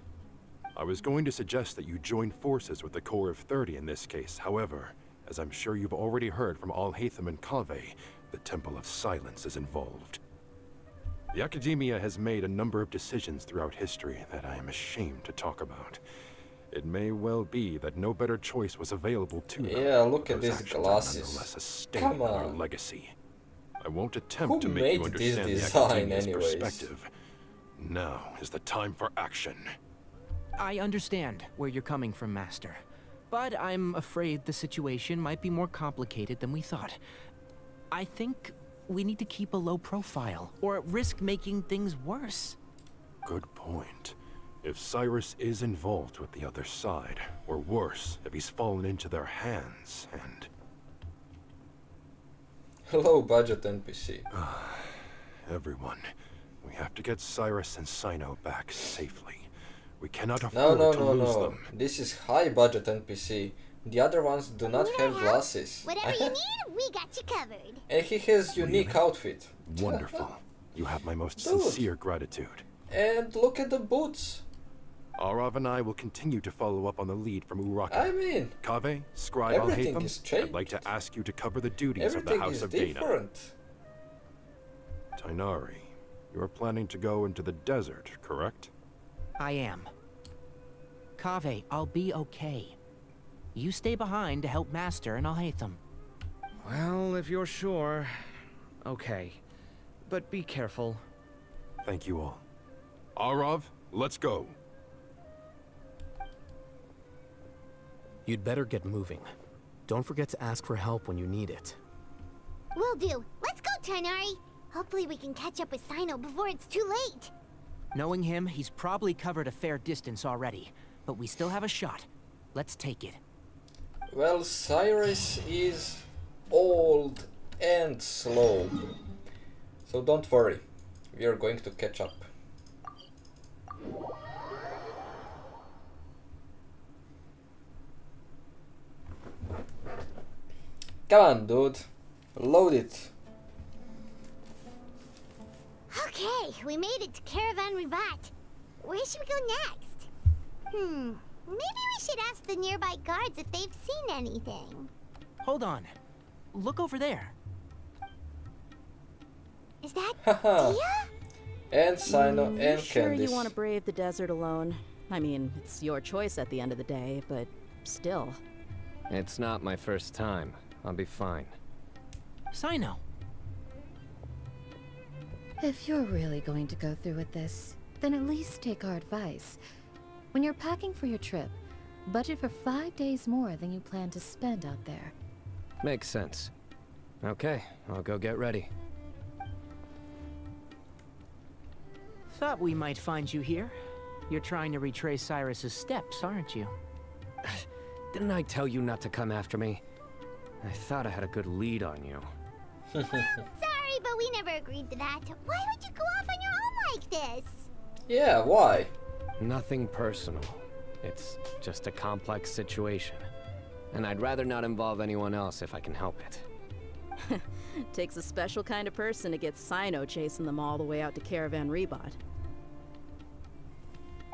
I was going to suggest that you join forces with the core of 30 in this case. However, as I'm sure you've already heard from Alhaitham and Kaveh, the Temple of Silence is involved. The Academia has made a number of decisions throughout history that I am ashamed to talk about. It may well be that no better choice was available to them. Yeah, look at Those these actions are glasses. nonetheless a stain Come on our on. legacy. I won't attempt Who to make made you this understand the design Academia's anyways? perspective. Now is the time for action. I understand where you're coming from, Master. But I'm afraid the situation might be more complicated than we thought. I think we need to keep a low profile, or risk making things worse. Good point. If Cyrus is involved with the other side, or worse, if he's fallen into their hands, and... Hello, budget NPC. Everyone, we have to get Cyrus and Cyno back safely. We cannot No, afford no, to no, lose no. them. This is high budget NPC. The other ones do not have glasses. Whatever you need, we got you covered. And he has unique outfit. Wonderful. You have my most Dude. sincere gratitude. And look at the boots. Arav and I will continue to follow up on the lead from Uraka. I mean, Kaveh, Scribe everything Alhaitham, is changed. I'd like to ask you to cover the duties of the everything House is of Dana. different. Tainari, you are planning to go into the desert, correct? I am. Kaveh, I'll be okay. You stay behind to help Master and Alhaitham. Well, if you're sure. Okay. But be careful. Thank you all. Arav, let's go. You'd better get moving. Don't forget to ask for help when you need it. Will do. Let's go, Tainari. Hopefully we can catch up with Cyno before it's too late. Knowing him, he's probably covered a fair distance already. But we still have a shot. Let's take it. Well, Cyrus is old and slow. So don't worry. We are going to catch up. Come on, dude. Load it. Okay, we made it to Caravan Ribat. Where should we go next? Maybe we should ask the nearby guards if they've seen anything. Hold on. Look over there. Is that Haha. Dia? And Cyno and Sure Candice. you want to brave the desert alone? I mean, it's your choice at the end of the day, but still. It's not my first time. I'll be fine. Cyno. If you're really going to go through with this, then at least take our advice. When you're packing for your trip, budget for 5 days more than you plan to spend out there. Makes sense. Okay, I'll go get ready. Thought we might find you here. You're trying to retrace Cyrus's steps, aren't you? Didn't I tell you not to come after me? I thought I had a good lead on you. Sorry, but we never agreed to that. Why would you go off on your own like this? Yeah, why? Nothing personal. It's just a complex situation. And I'd rather not involve anyone else if I can help it. Takes a special kind of person to get Cyno chasing them all the way out to Caravan Rebot.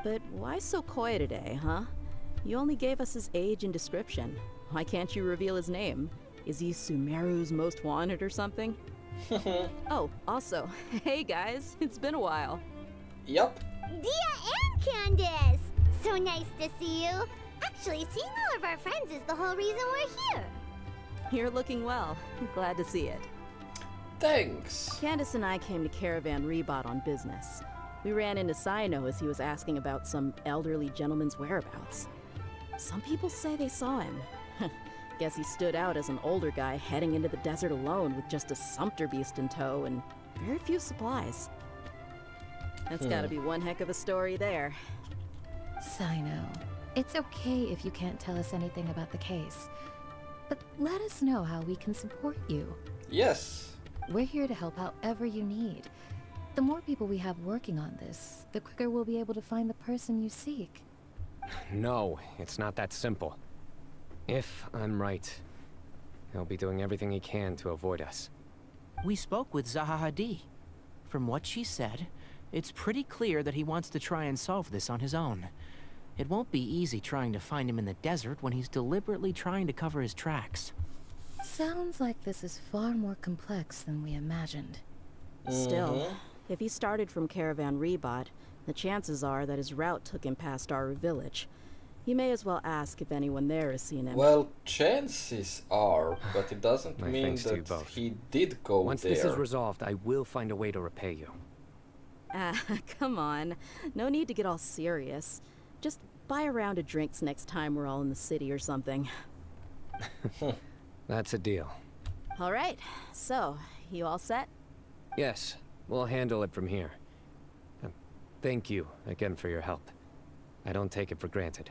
But why so coy today, huh? You only gave us his age and description. Why can't you reveal his name? Is he Sumeru's most wanted or something? Oh, also, hey guys, it's been a while. Yup. Dia and Candice! So nice to see you. Actually, seeing all of our friends is the whole reason we're here. You're looking well. Glad to see it. Thanks. Candice and I came to Caravan Rebot on business. We ran into Cyno as he was asking about some elderly gentleman's whereabouts. Some people say they saw him. Guess he stood out as an older guy heading into the desert alone with just a sumpter beast in tow and very few supplies. That's gotta be one heck of a story there. Cyno, it's okay if you can't tell us anything about the case. But let us know how we can support you. Yes. We're here to help however you need. The more people we have working on this, the quicker we'll be able to find the person you seek. No, it's not that simple. If I'm right, he'll be doing everything he can to avoid us. We spoke with Zaha Hadid. From what she said, it's pretty clear that he wants to try and solve this on his own. It won't be easy trying to find him in the desert when he's deliberately trying to cover his tracks. Sounds like this is far more complex than we imagined. Still, if he started from Caravan Rebot, the chances are that his route took him past our village. You may as well ask if anyone there has seen him. Well, chances are, but it doesn't My mean thanks to you that both. he did go Once there. this is resolved, I will find a way to repay you. Ah, come on. No need to get all serious. Just buy a round of drinks next time we're all in the city or something. That's a deal. All right, so, you all set? Yes, we'll handle it from here. Thank you again for your help. I don't take it for granted.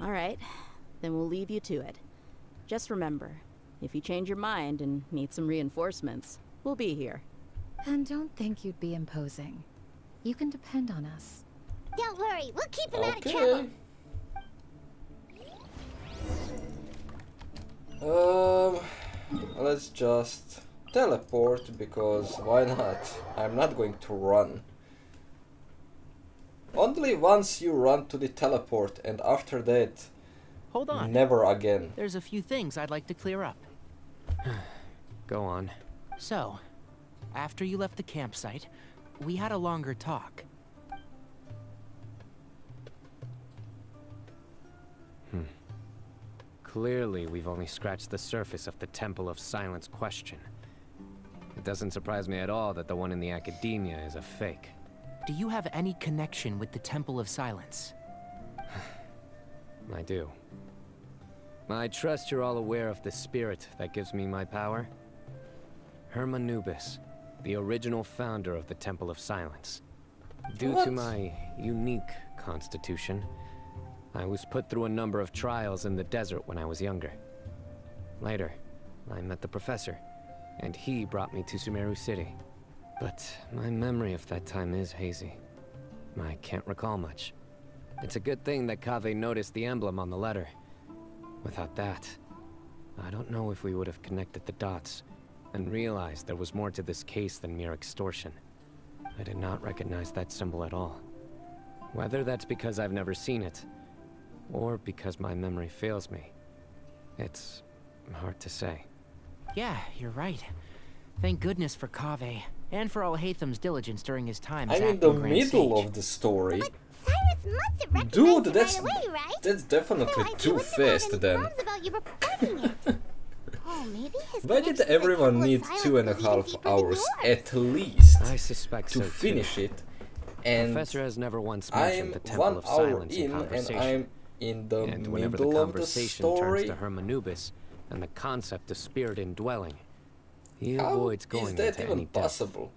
All right, then we'll leave you to it. Just remember, if you change your mind and need some reinforcements, we'll be here. And don't think you'd be imposing. You can depend on us. Don't worry, we'll keep him out of trouble. Let's just teleport, because why not? I'm not going to run. Only once you run to the teleport, and after that, Hold on. never again. There's a few things I'd like to clear up. Go on. So, after you left the campsite, we had a longer talk. Clearly, we've only scratched the surface of the Temple of Silence question. It doesn't surprise me at all that the one in the Academia is a fake. Do you have any connection with the Temple of Silence? I do. I trust you're all aware of the spirit that gives me my power. Hermanubis, the original founder of the Temple of Silence. Due to my unique constitution, I was put through a number of trials in the desert when I was younger. Later, I met the professor, and he brought me to Sumeru City. But my memory of that time is hazy. I can't recall much. It's a good thing that Kaveh noticed the emblem on the letter. Without that, I don't know if we would have connected the dots and realized there was more to this case than mere extortion. I did not recognize that symbol at all. Whether that's because I've never seen it, or because my memory fails me, it's hard to say. Yeah, you're right. Thank goodness for Kaveh, and for Al-Haytham's diligence during his time as I'm in acting the Grand middle Sage. of the story. But Cyrus must have recognized Dude, it that's right away, right? that's definitely Otherwise, he too wouldn't have fast any then. qualms about you reporting it. Oh, maybe his Why did connection to the everyone Temple of need Silence 2.5 goes even deeper than hours yours. at least I suspect to so too. finish it? And Professor has never once mentioned I'm the Temple 1 of hour Silence in in, and conversation. I'm in the And whenever middle the of the conversation story. turns to Hermanubis and the concept of spirit indwelling, he How avoids is going that into even any depth. possible?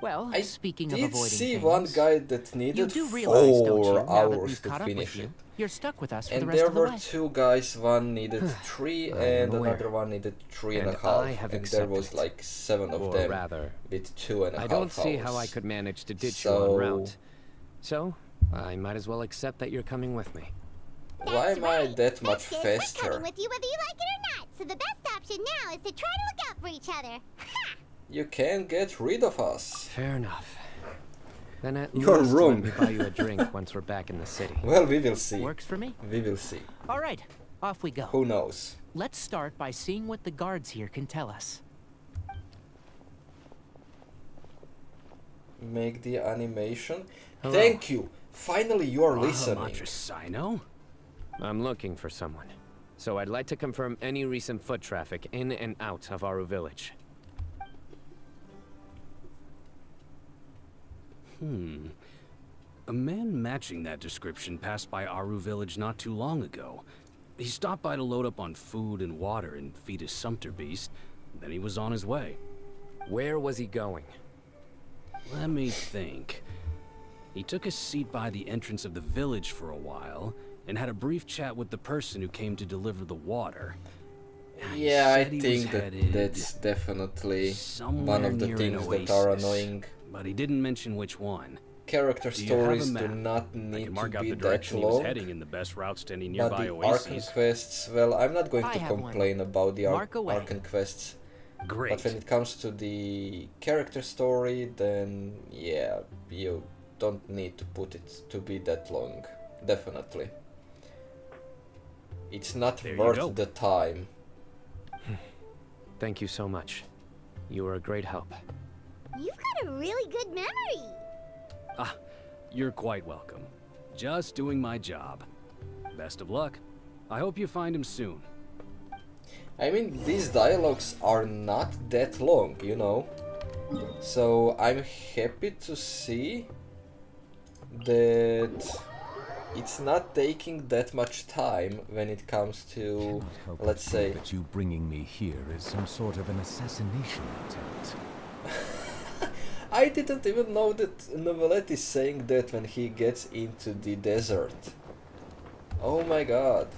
Well, I speaking of did avoiding see things, one guy that you needed do realize, don't you, 4 now that hours we've to caught up finish with you, it. you're stuck with us for the And rest there of the were way. 2 guys, one needed 3 I'm and aware. another one needed 3.5. I have And there was accepted like 7 of Or them rather, with 2.5 hours. I don't see how I could manage to ditch you en route. So, I might as well accept that you're coming with me. Why am I that much That's it, we're faster? coming with you whether you like it or not. So the best option now is to try to look out for each other. Ha! You can't get rid of us. Fair enough. Then at You're least wrong. let me buy you a drink once we're back in the city. Well, we will see. Works for me. We will see. All right, off we go. Who knows? Let's start by seeing what the guards here can tell us. Make the animation. Hello. Thank you. Finally, you are listening. Cyno? I'm looking for someone. So I'd like to confirm any recent foot traffic in and out of Aru village. A man matching that description passed by Aru village not too long ago. He stopped by to load up on food and water and feed his sumpter beast. Then he was on his way. Where was he going? Let me think. He took a seat by the entrance of the village for a while, and had a brief chat with the person who came to deliver the water. He Yeah, I said he was think that headed that's definitely one somewhere of the near things an that are oasis, annoying. but he didn't mention which one. Character Do you have a stories do map? not I need can to mark out be the that direction he was long. heading in the best routes to any But nearby the Arcan oases. quests, well, I'm not going I to have one. complain about the Mark away. Arcan quests. Great. But when it comes to the character story, then yeah, you don't need to put it to be that long. Definitely. It's not There you go. worth the time. Thank you so much. You were a great help. You've got a really good memory. You're quite welcome. Just doing my job. Best of luck. I hope you find him soon. I mean, these dialogues are not that long, you know. So I'm happy to see that it's not taking that much time when it comes to, let's say, that you bringing me here is some sort of an assassination attempt. I didn't even know that Novelette is saying that when he gets into the desert. Oh my god.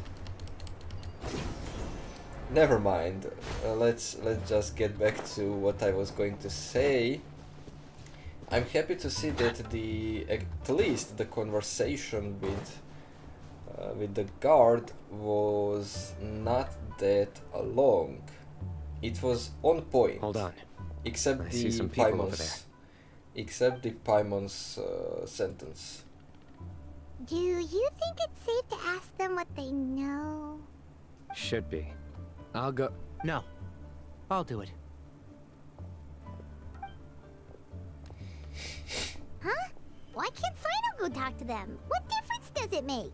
Never mind. Let's just get back to what I was going to say. I'm happy to see that at least the conversation with the guard was not that long. It was on point. Hold on. Except I see some people over there. Except the Paimon's sentence. Do you think it's safe to ask them what they know? Should be. I'll go. No. I'll do it. Huh? Why can't Cyno go talk to them? What difference does it make?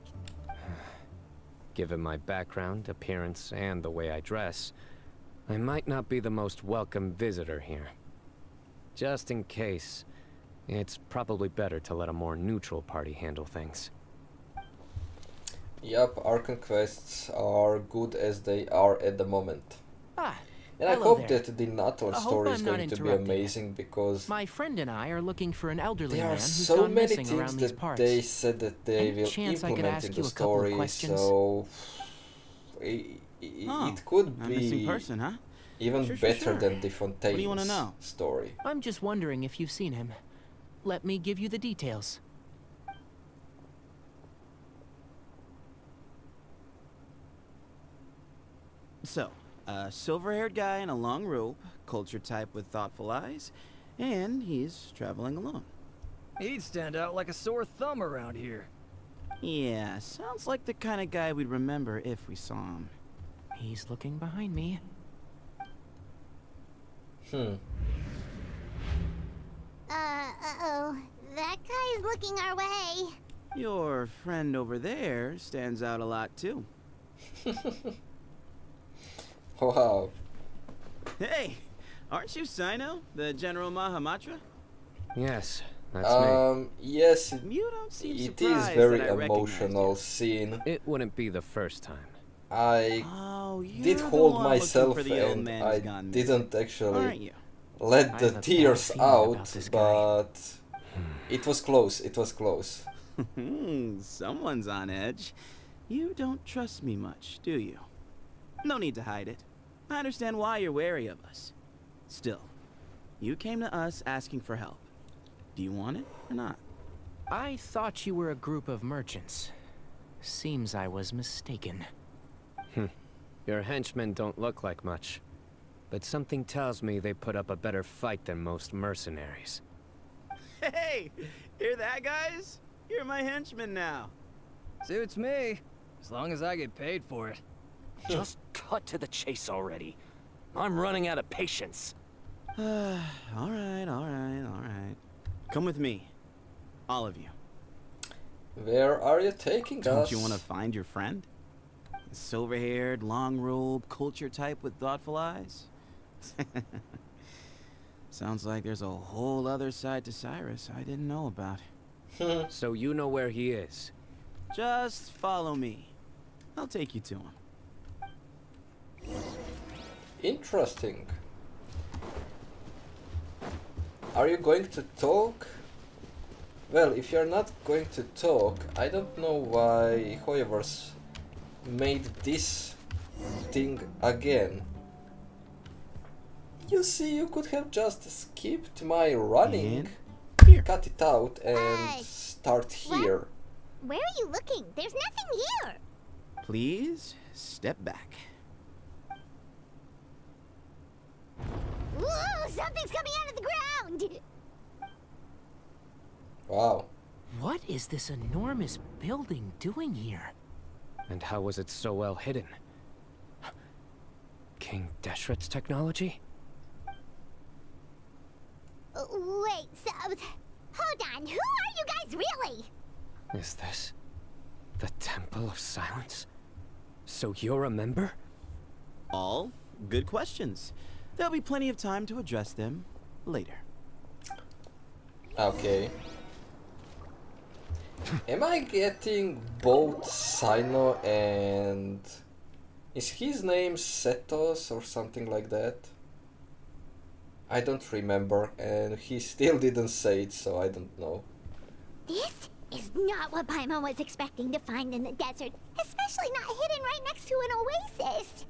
Given my background, appearance, and the way I dress, I might not be the most welcome visitor here. Just in case, it's probably better to let a more neutral party handle things. Yup, our conquests are good as they are at the moment. Ah, and I hello hope there. that the Natlan I hope story I'm is not going to be interrupting. amazing because My friend and I are looking for an elderly there man are who's so gone many missing things around these that parts. they said that they Any will chance I could implement ask in you the a couple of story, questions? so Oh, it could a missing be person, huh? even Sure, better than the What do you want to Fontaine's know? story. I'm just wondering if you've seen him. Let me give you the details. So, a silver-haired guy in a long robe, culture type with thoughtful eyes, and he's traveling alone. He'd stand out like a sore thumb around here. Yeah, sounds like the kind of guy we'd remember if we saw him. He's looking behind me. Uh-oh. That guy's looking our way. Your friend over there stands out a lot, too. Wow. Hey, aren't you Cyno, the General Mahamatra? Yes, that's me. Yes, You don't seem it is surprised very that I emotional scene. It wouldn't be the first time. I Oh, you're did the hold one looking myself for the old and man I who's gone didn't missing, actually aren't you? let I the have a bad tears feeling about out, this guy. but it was close, it was close. Someone's on edge. You don't trust me much, do you? No need to hide it. I understand why you're wary of us. Still, you came to us asking for help. Do you want it or not? I thought you were a group of merchants. Seems I was mistaken. Your henchmen don't look like much, but something tells me they put up a better fight than most mercenaries. Hey, hear that, guys? You're my henchman now. Suits me, as long as I get paid for it. Just cut to the chase already. I'm running out of patience. all right. Come with me. All of you. Where are you taking us? Don't you want to find your friend? Silver-haired, long-robe, culture type with thoughtful eyes? Sounds like there's a whole other side to Cyrus I didn't know about. So you know where he is? Just follow me. I'll take you to him. Interesting. Are you going to talk? Well, if you're not going to talk, I don't know why Hoyevers made this thing again. You see, you could have just skipped my running, cut it out, and start here. Where are you looking? There's nothing here. Please, step back. Ooh, something's coming out of the ground. Wow. What is this enormous building doing here? And how was it so well hidden? King Deshret's technology? Wait, so... Hold on, who are you guys really? Is this the Temple of Silence? So you're a member? All good questions. There'll be plenty of time to address them later. Okay. Am I getting both Cyno and... Is his name Setos or something like that? I don't remember, and he still didn't say it, so I don't know. This is not what Paimon was expecting to find in the desert, especially not hidden right next to an oasis.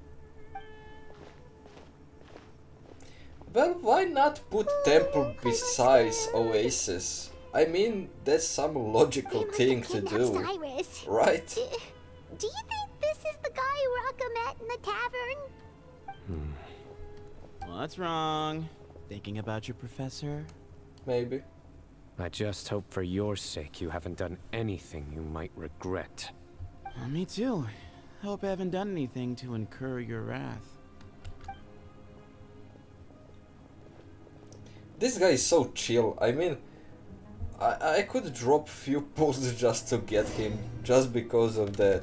Well, why not put temple besides oasis? I mean, that's some logical thing to do, Cyrus. right? Do you think this is the guy Rocco met in the tavern? What's wrong? Thinking about your professor? Maybe. I just hope for your sake you haven't done anything you might regret. Me too. I hope I haven't done anything to incur your wrath. This guy is so chill. I mean, I could drop few pulls just to get him, just because of that.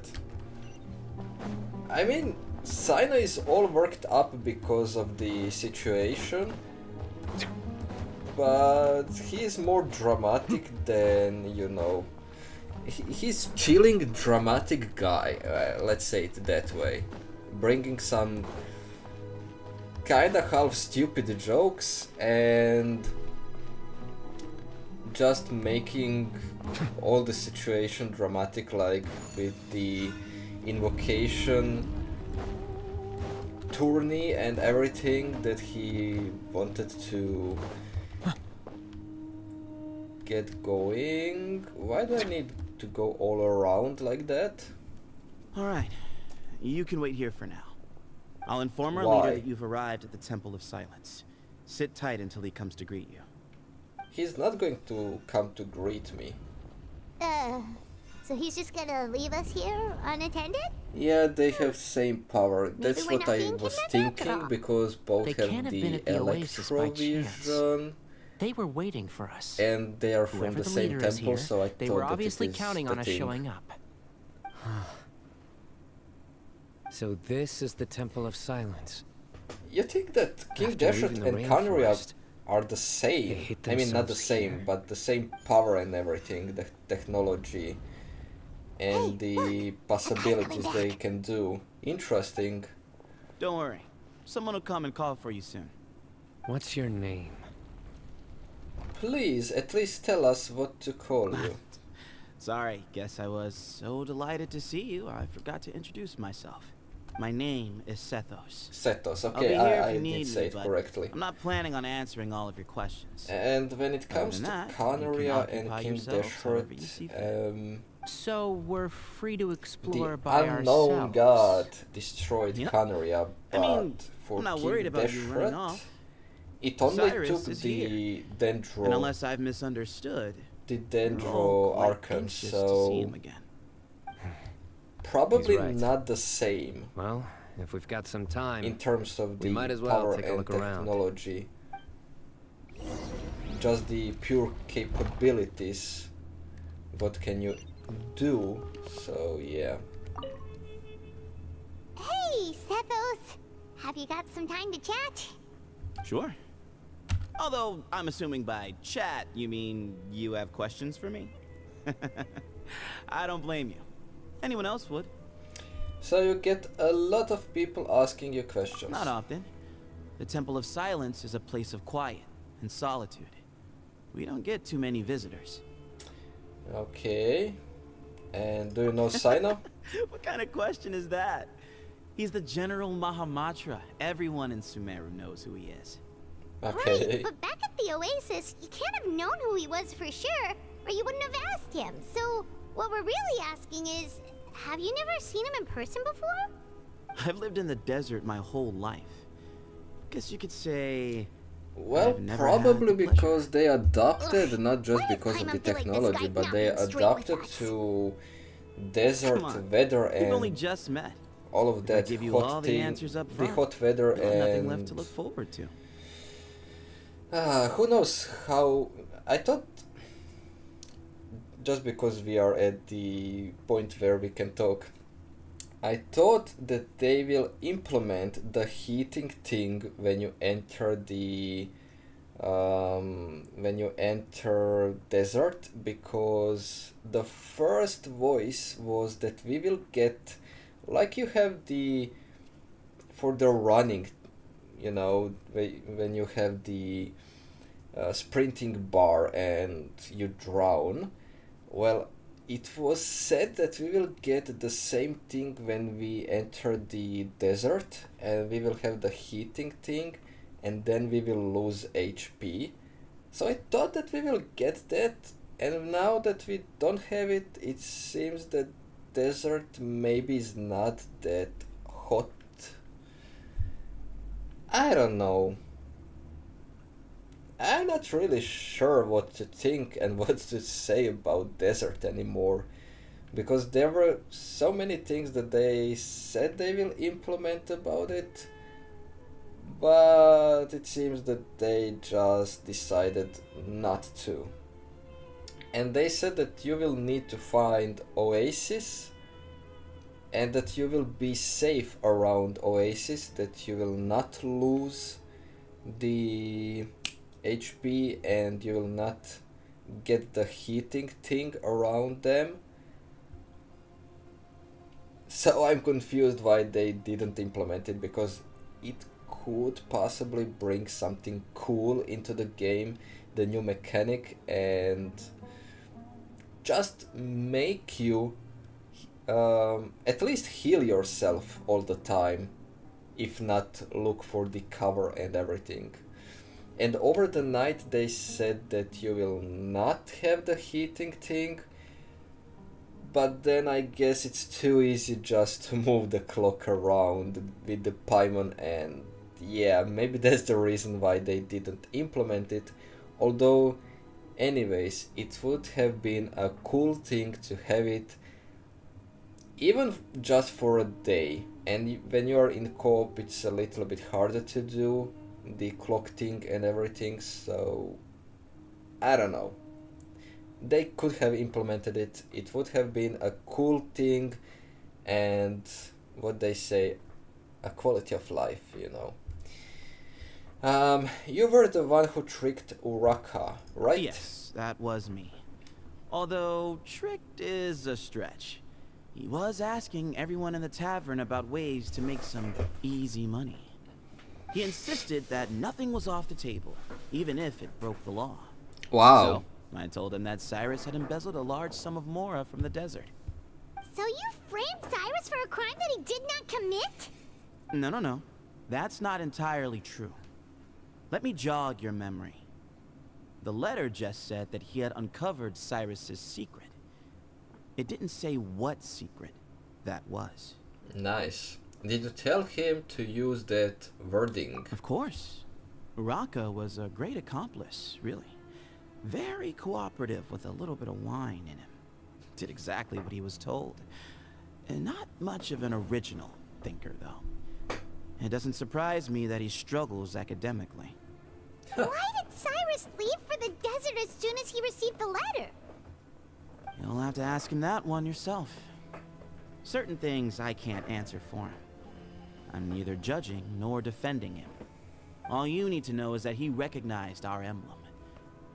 I mean, Cyno is all worked up because of the situation, but he is more dramatic than, you know, he's chilling dramatic guy, let's say it that way, bringing some kinda half stupid jokes and just making all the situation dramatic, like with the invocation tourney and everything that he wanted to get going. Why do I need to go all around like that? Alright, you can wait here for now. I'll inform our Why? leader that you've arrived at the Temple of Silence. Sit tight until he comes to greet you. He's not going to come to greet me. So he's just gonna leave us here unattended? Yeah, they have same power. That's we're what not I being was kidnapped after thinking, all. because both They can't have have been the at the Oasis by chance. electrovision, They were waiting for us. and they are from Whoever the the same leader is temple, here, so I they thought were that it obviously is counting the on us thing. showing up. So this is the Temple of Silence. You think that King After Dashert leaving the and Khaenri'ah rainforest, are the same? hid I mean, not the themselves same, here. but the same power and everything, the technology and the possibilities they can do. Interesting. Don't worry. Someone will come and call for you soon. What's your name? Please, at least tell us what to call you. Sorry, guess I was so delighted to see you, I forgot to introduce myself. My name is Sethos. Sethos, I'll okay, be here if I you did need say me, it but correctly. I'm not planning on answering all of your questions. And when it comes to than that, you can Khaenri'ah and occupy King yourselves however you see Dashert, So we're free to the explore by unknown ourselves. god destroyed Yep. Khaenri'ah, but I mean, for I'm not King worried about you running Dashert, off. it only Cyrus took is the here. Dendro, And unless I've misunderstood, the you're all Dendro quite Archon, anxious to see him so again. probably He's right. not the same Well, if we've got some time, in terms of we the might as well power take a and look around. technology. Just the pure capabilities. What can you do? So yeah. Hey, Sethos! Have you got some time to chat? Sure. Although, I'm assuming by chat, you mean you have questions for me? I don't blame you. Anyone else would. So you get a lot of people asking you questions. Not often. The Temple of Silence is a place of quiet and solitude. We don't get too many visitors. Okay. And do you know Cyno? What kind of question is that? He's the General Mahamatra. Everyone in Sumeru knows who he is. Okay. Right, but back at the Oasis, you can't have known who he was for sure, or you wouldn't have asked him. So, what we're really asking is, have you never seen him in person before? I've lived in the desert my whole life. Guess you could say... Well, I've never had probably the because they adapted, not just Why does because of Paimon the feel like this technology, guy's but not they being straight with adapted us? to desert Come on, weather We've only and just met. all of If I that give you hot all the thing, answers up the front, hot weather you'll have nothing and left to look forward to. who knows how. I thought, just because we are at the point where we can talk, I thought that they will implement the heating thing when you enter the desert, because the first voice was that we will get, like you have the for the running, you know, when you have the sprinting bar and you drown. Well, it was said that we will get the same thing when we enter the desert, and we will have the heating thing, and then we will lose HP. So I thought that we will get that, and now that we don't have it, it seems that desert maybe is not that hot. I don't know. I'm not really sure what to think and what to say about desert anymore, because there were so many things that they said they will implement about it, but it seems that they just decided not to. And they said that you will need to find oasis, and that you will be safe around oasis, that you will not lose the HP and you will not get the heating thing around them. So I'm confused why they didn't implement it, because it could possibly bring something cool into the game, the new mechanic, and just make you at least heal yourself all the time, if not look for the cover and everything. And over the night they said that you will not have the heating thing, but then I guess it's too easy just to move the clock around with the Paimon, and yeah, maybe that's the reason why they didn't implement it. Although, anyways, it would have been a cool thing to have it, even just for a day. And when you are in co-op, it's a little bit harder to do the clock thing and everything, so I don't know. They could have implemented it. It would have been a cool thing, and what they say, a quality of life, you know. You were the one who tricked Uraka, right? Yes, that was me. Although tricked is a stretch. He was asking everyone in the tavern about ways to make some easy money. He insisted that nothing was off the table, even if it broke the law. Wow. So, I told him that Cyrus had embezzled a large sum of mora from the desert. So you framed Cyrus for a crime that he did not commit? No. That's not entirely true. Let me jog your memory. The letter just said that he had uncovered Cyrus's secret. It didn't say what secret that was. Nice. Did you tell him to use that wording? Of course. Uraka was a great accomplice, really. Very cooperative with a little bit of wine in him. Did exactly what he was told. And not much of an original thinker, though. It doesn't surprise me that he struggles academically. Why did Cyrus leave for the desert as soon as he received the letter? You'll have to ask him that one yourself. Certain things I can't answer for him. I'm neither judging nor defending him. All you need to know is that he recognized our emblem,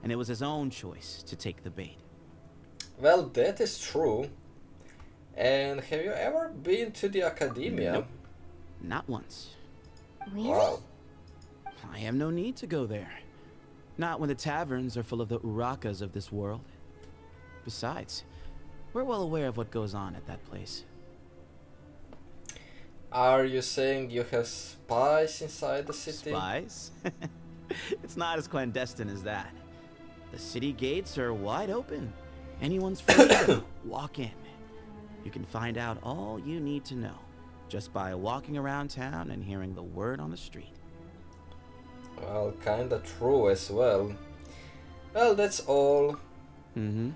and it was his own choice to take the bait. Well, that is true. And have you ever been to the academia? Nope. Not once. Really? Wow. I have no need to go there. Not when the taverns are full of the Urakas of this world. Besides, we're well aware of what goes on at that place. Are you saying you have spies inside the city? Spies? It's not as clandestine as that. The city gates are wide open. Anyone's free to walk in. You can find out all you need to know just by walking around town and hearing the word on the street. Well, kinda true as well. Well, that's all. Mm-hmm.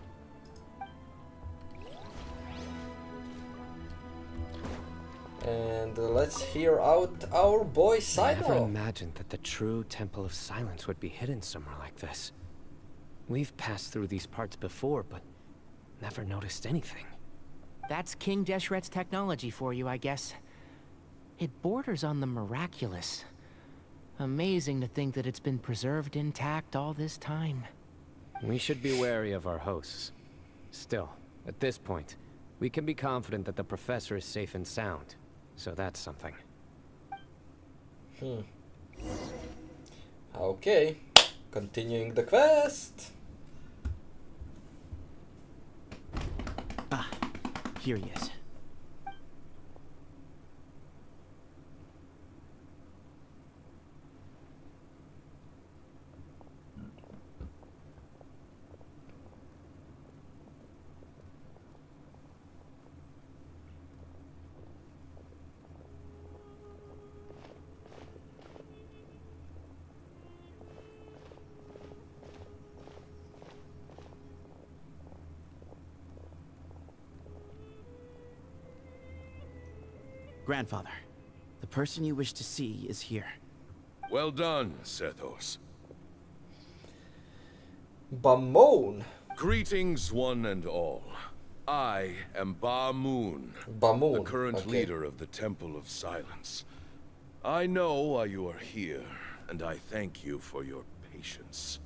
And let's hear out our boy I never Cyno. imagined that the true Temple of Silence would be hidden somewhere like this. We've passed through these parts before, but never noticed anything. That's King Deshret's technology for you, I guess. It borders on the miraculous. Amazing to think that it's been preserved intact all this time. We should be wary of our hosts. Still, at this point, we can be confident that the professor is safe and sound. So that's something. Okay, continuing the quest. Ah, here he is. Grandfather, the person you wish to see is here. Well done, Sethos. Bamon. Greetings, one and all. I am Ba-Moon, Ba-Moon, the current okay. leader of the Temple of Silence. I know why you are here, and I thank you for your patience.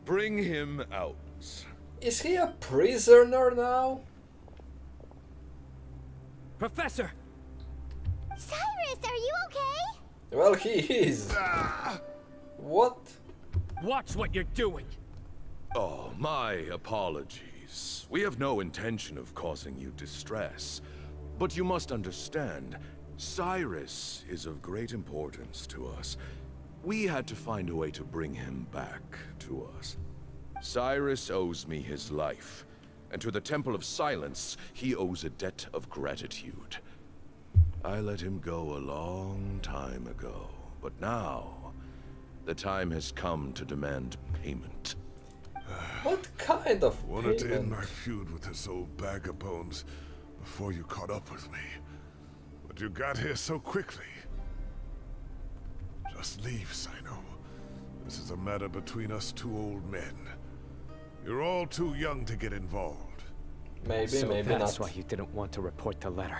Bring him out. Is he a prisoner now? Professor! Cyrus, are you okay? Well, he is. What? Watch what you're doing! Oh, my apologies. We have no intention of causing you distress. But you must understand, Cyrus is of great importance to us. We had to find a way to bring him back to us. Cyrus owes me his life, and to the Temple of Silence, he owes a debt of gratitude. I let him go a long time ago, but now, the time has come to demand payment. What kind of Wanted to end payment? my feud with this old bag of bones before you caught up with me. But you got here so quickly. Just leave, Cyno. This is a matter between us two old men. You're all too young to get involved. Maybe, So maybe that's not. why you didn't want to report the letter.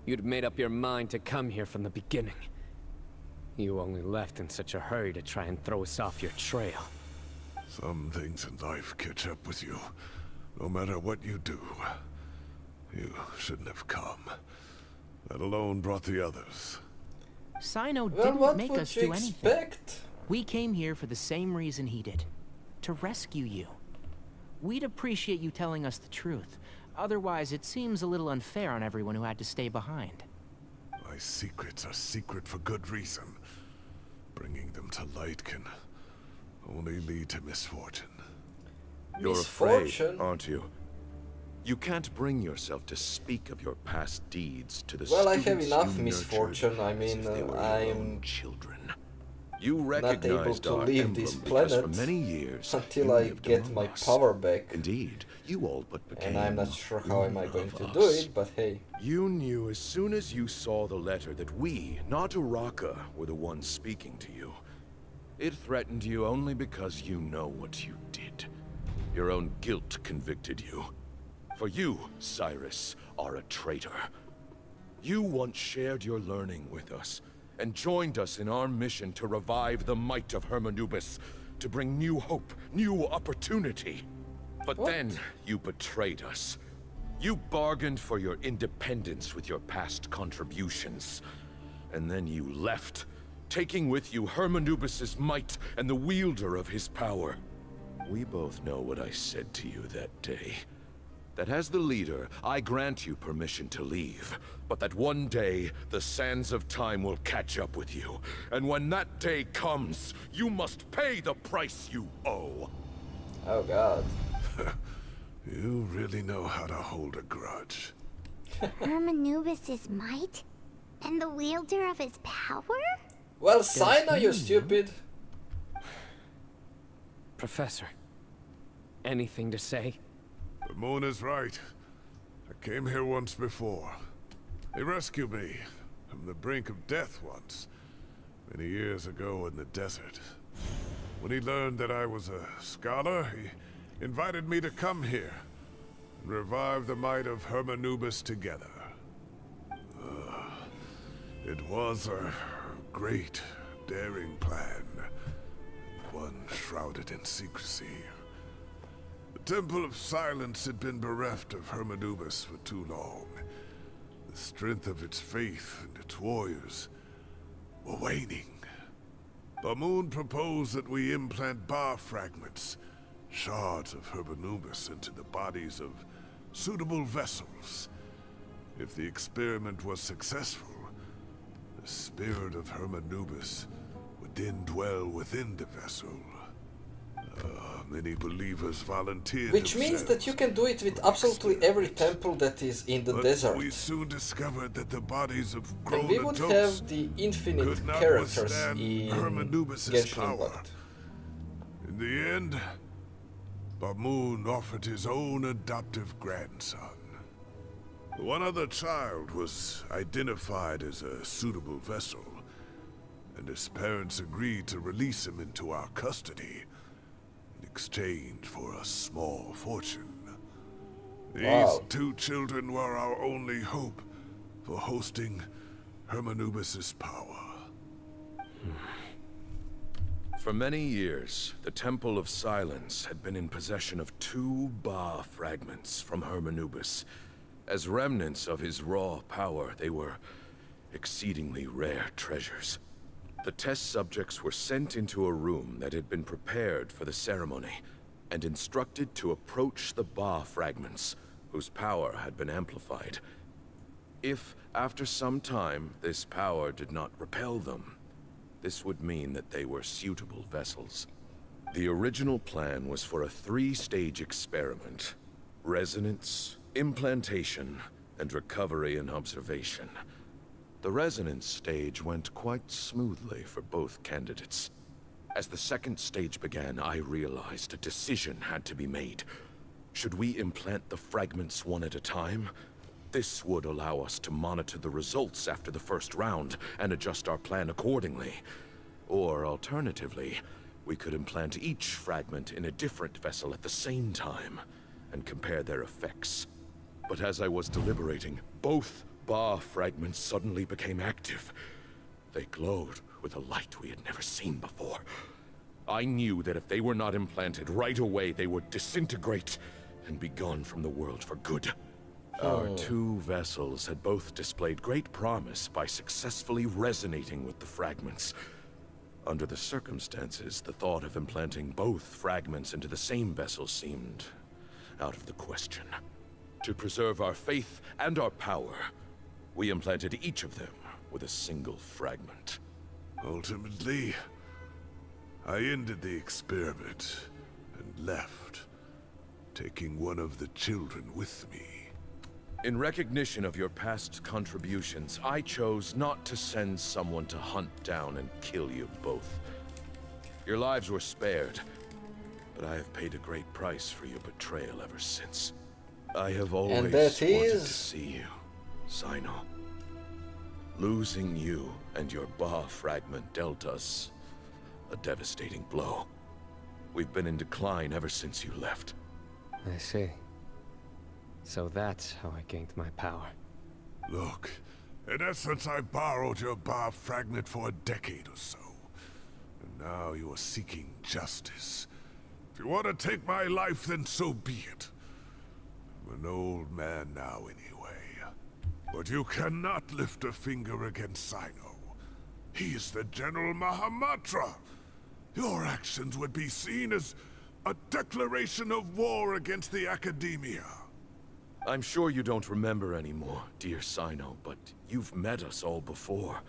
You'd made up your mind to come here from the beginning. You only left in such a hurry to try and throw us off your trail. Some things in life catch up with you, no matter what you do. You shouldn't have come. That alone brought the others. Cyno Well, didn't what make would us you do anything. expect? We came here for the same reason he did. To rescue you. We'd appreciate you telling us the truth. Otherwise, it seems a little unfair on everyone who had to stay behind. My secrets are secret for good reason. Bringing them to light can only lead to misfortune. You're Misfortune? afraid, aren't you? You can't bring yourself to speak of your past deeds to the Well, I have students enough you misfortune. nurtured I as mean, if they were your I'm own children. You not able recognized to our leave emblem this because planet for many years until you I lived get among my us. power back. Indeed, you all but became And I'm not sure how am I one going of to do us. it, but hey. You knew as soon as you saw the letter that we, not Uraka, were the ones speaking to you. It threatened you only because you know what you did. Your own guilt convicted you. For you, Cyrus, are a traitor. You once shared your learning with us, and joined us in our mission to revive the might of Hermanubis, to bring new hope, new opportunity. But then, you betrayed us. You bargained for your independence with your past contributions. And then you left, taking with you Hermanubis' might and the wielder of his power. We both know what I said to you that day. That as the leader, I grant you permission to leave, but that one day, the sands of time will catch up with you. And when that day comes, you must pay the price you owe. Oh god. You really know how to hold a grudge. Hermanubis' might? And the wielder of his power? Well, Cyno, you stupid. Professor, anything to say? The moon is right. I came here once before. He rescued me from the brink of death once, many years ago in the desert. When he learned that I was a scholar, he invited me to come here and revive the might of Hermanubis together. It was a great, daring plan, one shrouded in secrecy. The Temple of Silence had been bereft of Hermanubis for too long. The strength of its faith and its warriors were waning. Ba-Moon proposed that we implant bar fragments, shards of Hermanubis, into the bodies of suitable vessels. If the experiment was successful, the spirit of Hermanubis would then dwell within the vessel. Many believers volunteered Which means that you can do it with absolutely every temple that is in the desert. We soon discovered that the bodies of And grown we would adults have the infinite could not characters withstand in Hermanubis' Genshin power. Impact. In the end, Ba-Moon offered his own adoptive grandson. One other child was identified as a suitable vessel, and his parents agreed to release him into our custody in exchange for a small fortune. These two children were our only hope for hosting Hermanubis' power. For many years, the Temple of Silence had been in possession of 2 Ba fragments from Hermanubis. As remnants of his raw power, they were exceedingly rare treasures. The test subjects were sent into a room that had been prepared for the ceremony, and instructed to approach the Ba fragments, whose power had been amplified. If, after some time, this power did not repel them, this would mean that they were suitable vessels. The original plan was for a 3-stage experiment: resonance, implantation, and recovery and observation. The resonance stage went quite smoothly for both candidates. As the 2nd stage began, I realized a decision had to be made. Should we implant the fragments one at a time? This would allow us to monitor the results after the first round and adjust our plan accordingly. Or alternatively, we could implant each fragment in a different vessel at the same time and compare their effects. But as I was deliberating, both Ba fragments suddenly became active. They glowed with a light we had never seen before. I knew that if they were not implanted right away, they would disintegrate and be gone from the world for good. Our 2 vessels had both displayed great promise by successfully resonating with the fragments. Under the circumstances, the thought of implanting both fragments into the same vessel seemed out of the question. To preserve our faith and our power, we implanted each of them with a single fragment. Ultimately, I ended the experiment and left, taking one of the children with me. In recognition of your past contributions, I chose not to send someone to hunt down and kill you both. Your lives were spared, but I have paid a great price for your betrayal ever since. I have always wanted to see you, Cyno. Losing you and your Ba fragment dealt us a devastating blow. We've been in decline ever since you left. I see. So that's how I gained my power. Look, in essence, I borrowed your Ba fragment for a decade or so. And now you are seeking justice. If you want to take my life, then so be it. I'm an old man now anyway. But you cannot lift a finger against Cyno. He is the General Mahamatra. Your actions would be seen as a declaration of war against the Academia. I'm sure you don't remember anymore, dear Cyno, but you've met us all before.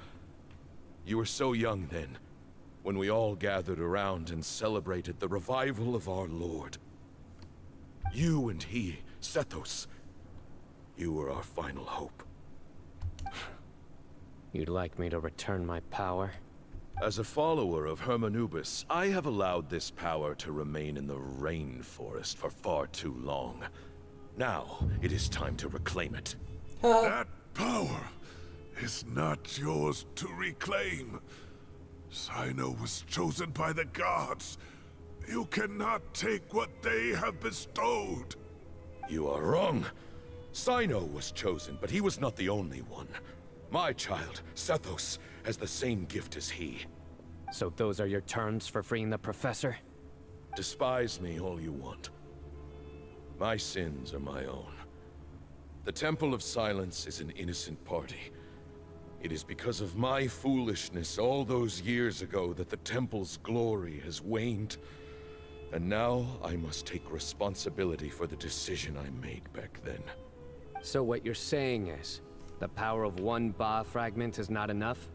You were so young then, when we all gathered around and celebrated the revival of our Lord. You and he, Sethos, you were our final hope. You'd like me to return my power? As a follower of Hermanubis, I have allowed this power to remain in the rainforest for far too long. Now, it is time to reclaim it. That power is not yours to reclaim. Cyno was chosen by the gods. You cannot take what they have bestowed. You are wrong. Cyno was chosen, but he was not the only one. My child, Sethos, has the same gift as he. So those are your terms for freeing the Professor? Despise me all you want. My sins are my own. The Temple of Silence is an innocent party. It is because of my foolishness all those years ago that the Temple's glory has waned. And now I must take responsibility for the decision I made back then. So what you're saying is, the power of one Ba fragment is not enough?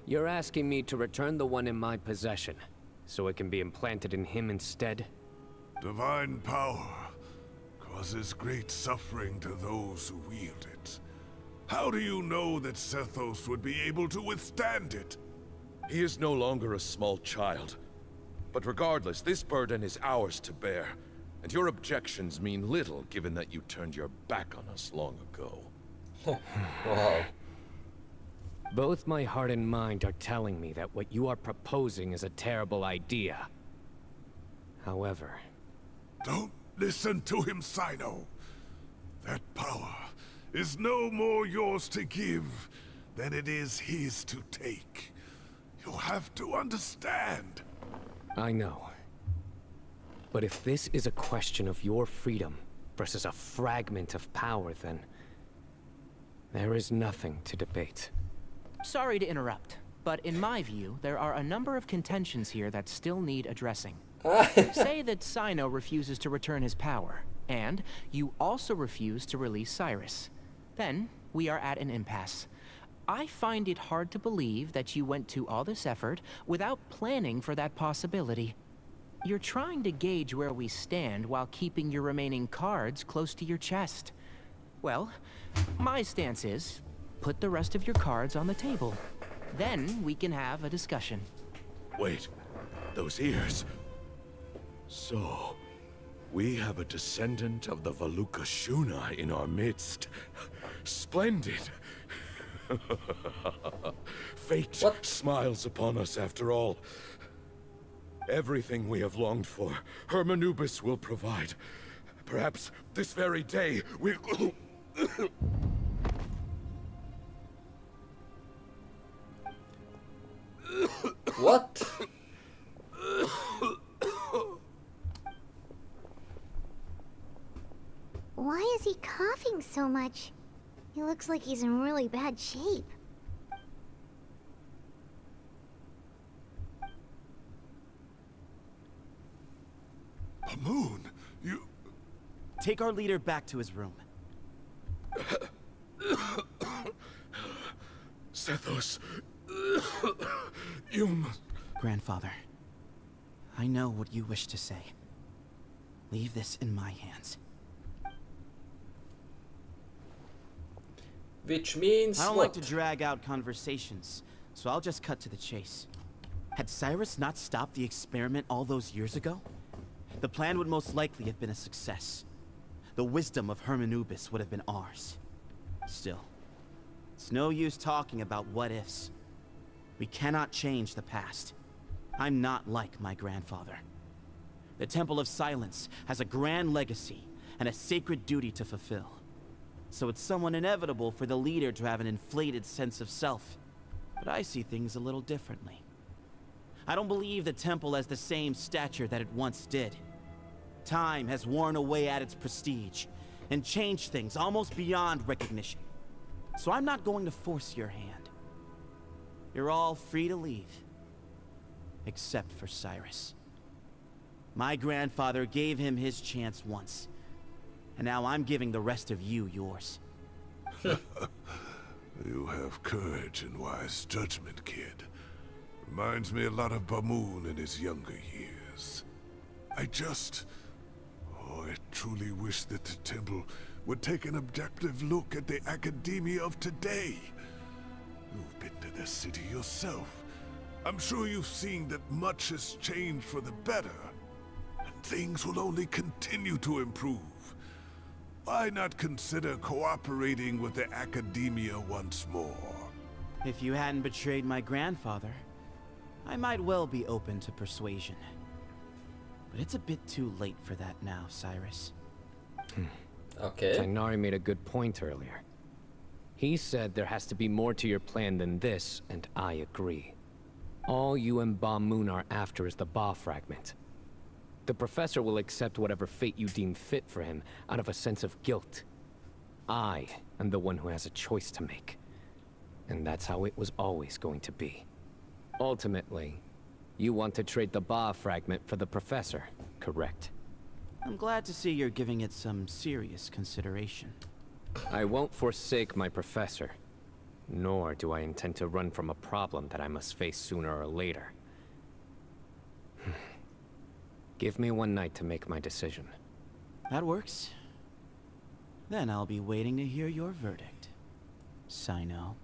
You're asking me to return the one in my possession, so it can be implanted in him instead? Divine power causes great suffering to those who wield it. How do you know that Sethos would be able to withstand it? He is no longer a small child. But regardless, this burden is ours to bear. And your objections mean little, given that you turned your back on us long ago. Wow. Both my heart and mind are telling me that what you are proposing is a terrible idea. However... Don't listen to him, Cyno. That power is no more yours to give than it is his to take. You have to understand. I know. But if this is a question of your freedom versus a fragment of power, then... there is nothing to debate. Sorry to interrupt, but in my view, there are a number of contentions here that still need addressing. Say that Cyno refuses to return his power, and you also refuse to release Cyrus. Then, we are at an impasse. I find it hard to believe that you went to all this effort without planning for that possibility. You're trying to gauge where we stand while keeping your remaining cards close to your chest. Well, my stance is, put the rest of your cards on the table. Then we can have a discussion. Wait, those ears. So, we have a descendant of the Valuka Shuna in our midst. Splendid. Fate smiles upon us after all. Everything we have longed for, Hermanubis will provide. Perhaps this very day we'll... What? Why is he coughing so much? He looks like he's in really bad shape. Moon, you... Take our leader back to his room. Sethos, you must... Grandfather, I know what you wish to say. Leave this in my hands. Which means I don't what? like to drag out conversations, so I'll just cut to the chase. Had Cyrus not stopped the experiment all those years ago, the plan would most likely have been a success. The wisdom of Hermanubis would have been ours. Still, it's no use talking about what-ifs. We cannot change the past. I'm not like my grandfather. The Temple of Silence has a grand legacy and a sacred duty to fulfill. So it's somewhat inevitable for the leader to have an inflated sense of self. But I see things a little differently. I don't believe the temple has the same stature that it once did. Time has worn away at its prestige and changed things almost beyond recognition. So I'm not going to force your hand. You're all free to leave. Except for Cyrus. My grandfather gave him his chance once. And now I'm giving the rest of you yours. You have courage and wise judgment, kid. Reminds me a lot of Bamoon in his younger years. I truly wish that the temple would take an objective look at the academia of today. You've been to the city yourself. I'm sure you've seen that much has changed for the better. And things will only continue to improve. Why not consider cooperating with the academia once more? If you hadn't betrayed my grandfather, I might well be open to persuasion. But it's a bit too late for that now, Cyrus. Okay. Tighnari made a good point earlier. He said there has to be more to your plan than this, and I agree. All you and Ba Moon are after is the Ba fragment. The professor will accept whatever fate you deem fit for him out of a sense of guilt. I am the one who has a choice to make. And that's how it was always going to be. Ultimately, you want to trade the Ba fragment for the professor, correct? I'm glad to see you're giving it some serious consideration. I won't forsake my professor. Nor do I intend to run from a problem that I must face sooner or later. Give me one night to make my decision. That works. Then I'll be waiting to hear your verdict. Cyno.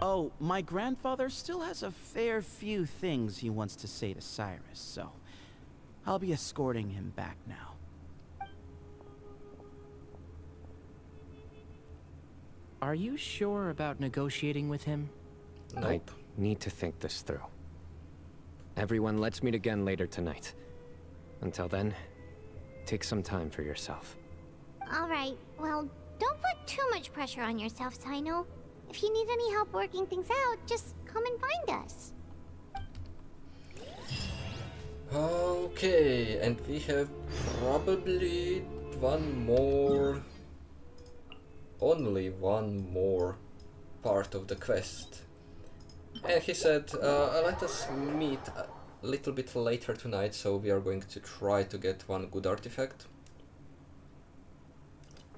Oh, my grandfather still has a fair few things he wants to say to Cyrus, so I'll be escorting him back now. Are you sure about negotiating with him? Nope. I need to think this through. Everyone, let's meet again later tonight. Until then, take some time for yourself. Alright, well, don't put too much pressure on yourself, Cyno. If you need any help working things out, just come and find us. Okay, and we have probably one more... only one more part of the quest. And he said, let us meet a little bit later tonight, so we are going to try to get one good artifact.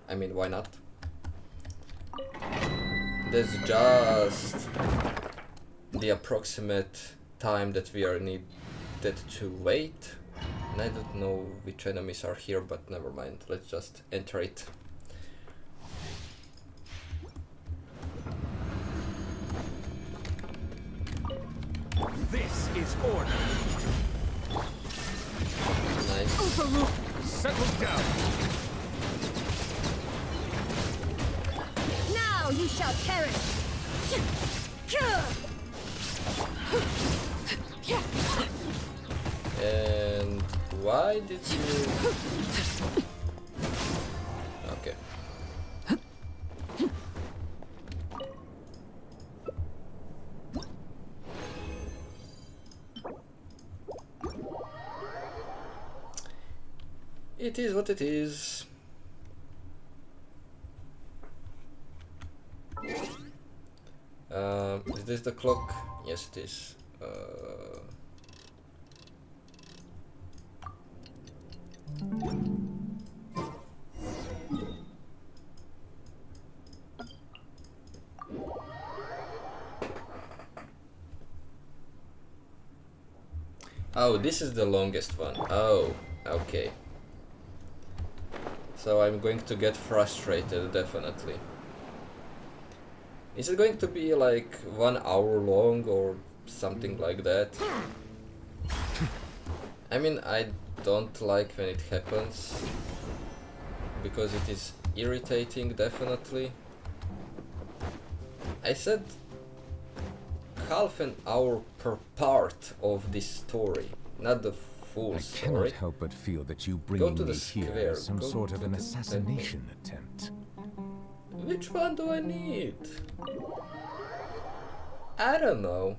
I mean, why not? That's just the approximate time that we are needed to wait. And I don't know which enemies are here, but never mind. Let's just enter it. This is order. Nice. Overrule. Settle down. Now you shall perish! And why did you... Okay. It is what it is. Is this the clock? Yes, it is. Oh, this is the longest one. Oh, okay. So I'm going to get frustrated, definitely. Is it going to be like 1 hour long or something like that? I mean, I don't like when it happens, because it is irritating, definitely. I said half an hour per part of this story, not the full I story. cannot help but feel that you bringing me here is some sort of an assassination attempt. Which one do I need? I don't know.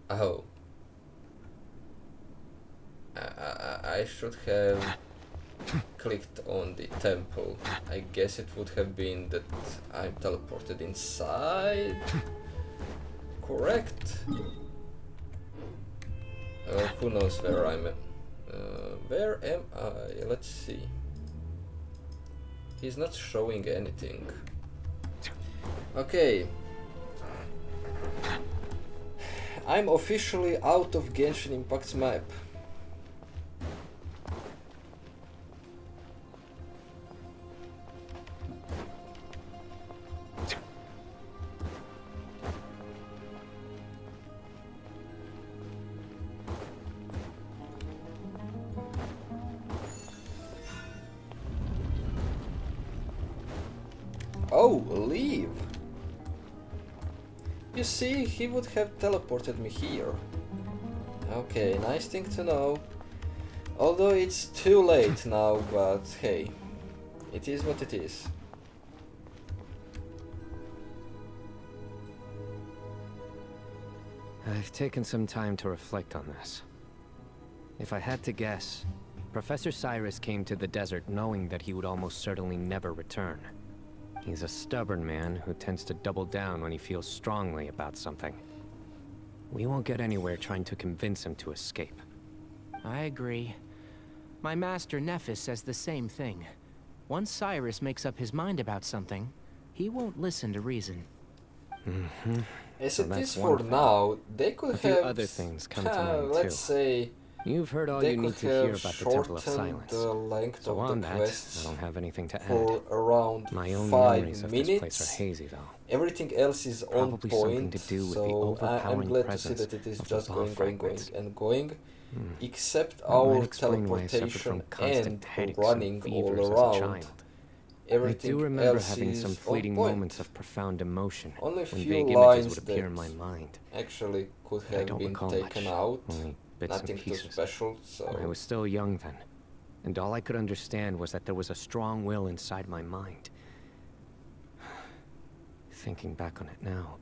Oh. I should have clicked on the temple. I guess it would have been that I'm teleported inside. Correct? Who knows where I'm at? Where am I? Let's see. He's not showing anything. Okay. I'm officially out of Genshin Impact's map. Oh, leave! You see, he would have teleported me here. Okay, nice thing to know. Although it's too late now, but hey, it is what it is. I've taken some time to reflect on this. If I had to guess, Professor Cyrus came to the desert knowing that he would almost certainly never return. He's a stubborn man who tends to double down when he feels strongly about something. We won't get anywhere trying to convince him to escape. I agree. My master Nephis says the same thing. Once Cyrus makes up his mind about something, he won't listen to reason. As it is for now, they could have other things come to mind let's too. say You've heard all they you could need to hear have about the Temple of shortened Silence. the length So of on the that, quests I don't have anything to add. for around My own 5 memories of this place are hazy, minutes. though. Everything else is on Probably something point, to do with the so I'm overpowering glad to see presence that it is of the just ball going, fragments. and going. Except That might our explain why I suffered teleportation from constant and headaches running and all fevers as a around. child. I Everything do remember else having is some on fleeting point. moments of profound emotion Only a when few vague lines images would appear in that my mind. actually could But I have don't been recall taken much, out. only bits and Nothing too pieces. special, so I was still young then, and all I could understand was that there was a strong will inside my mind. Thinking back on it now,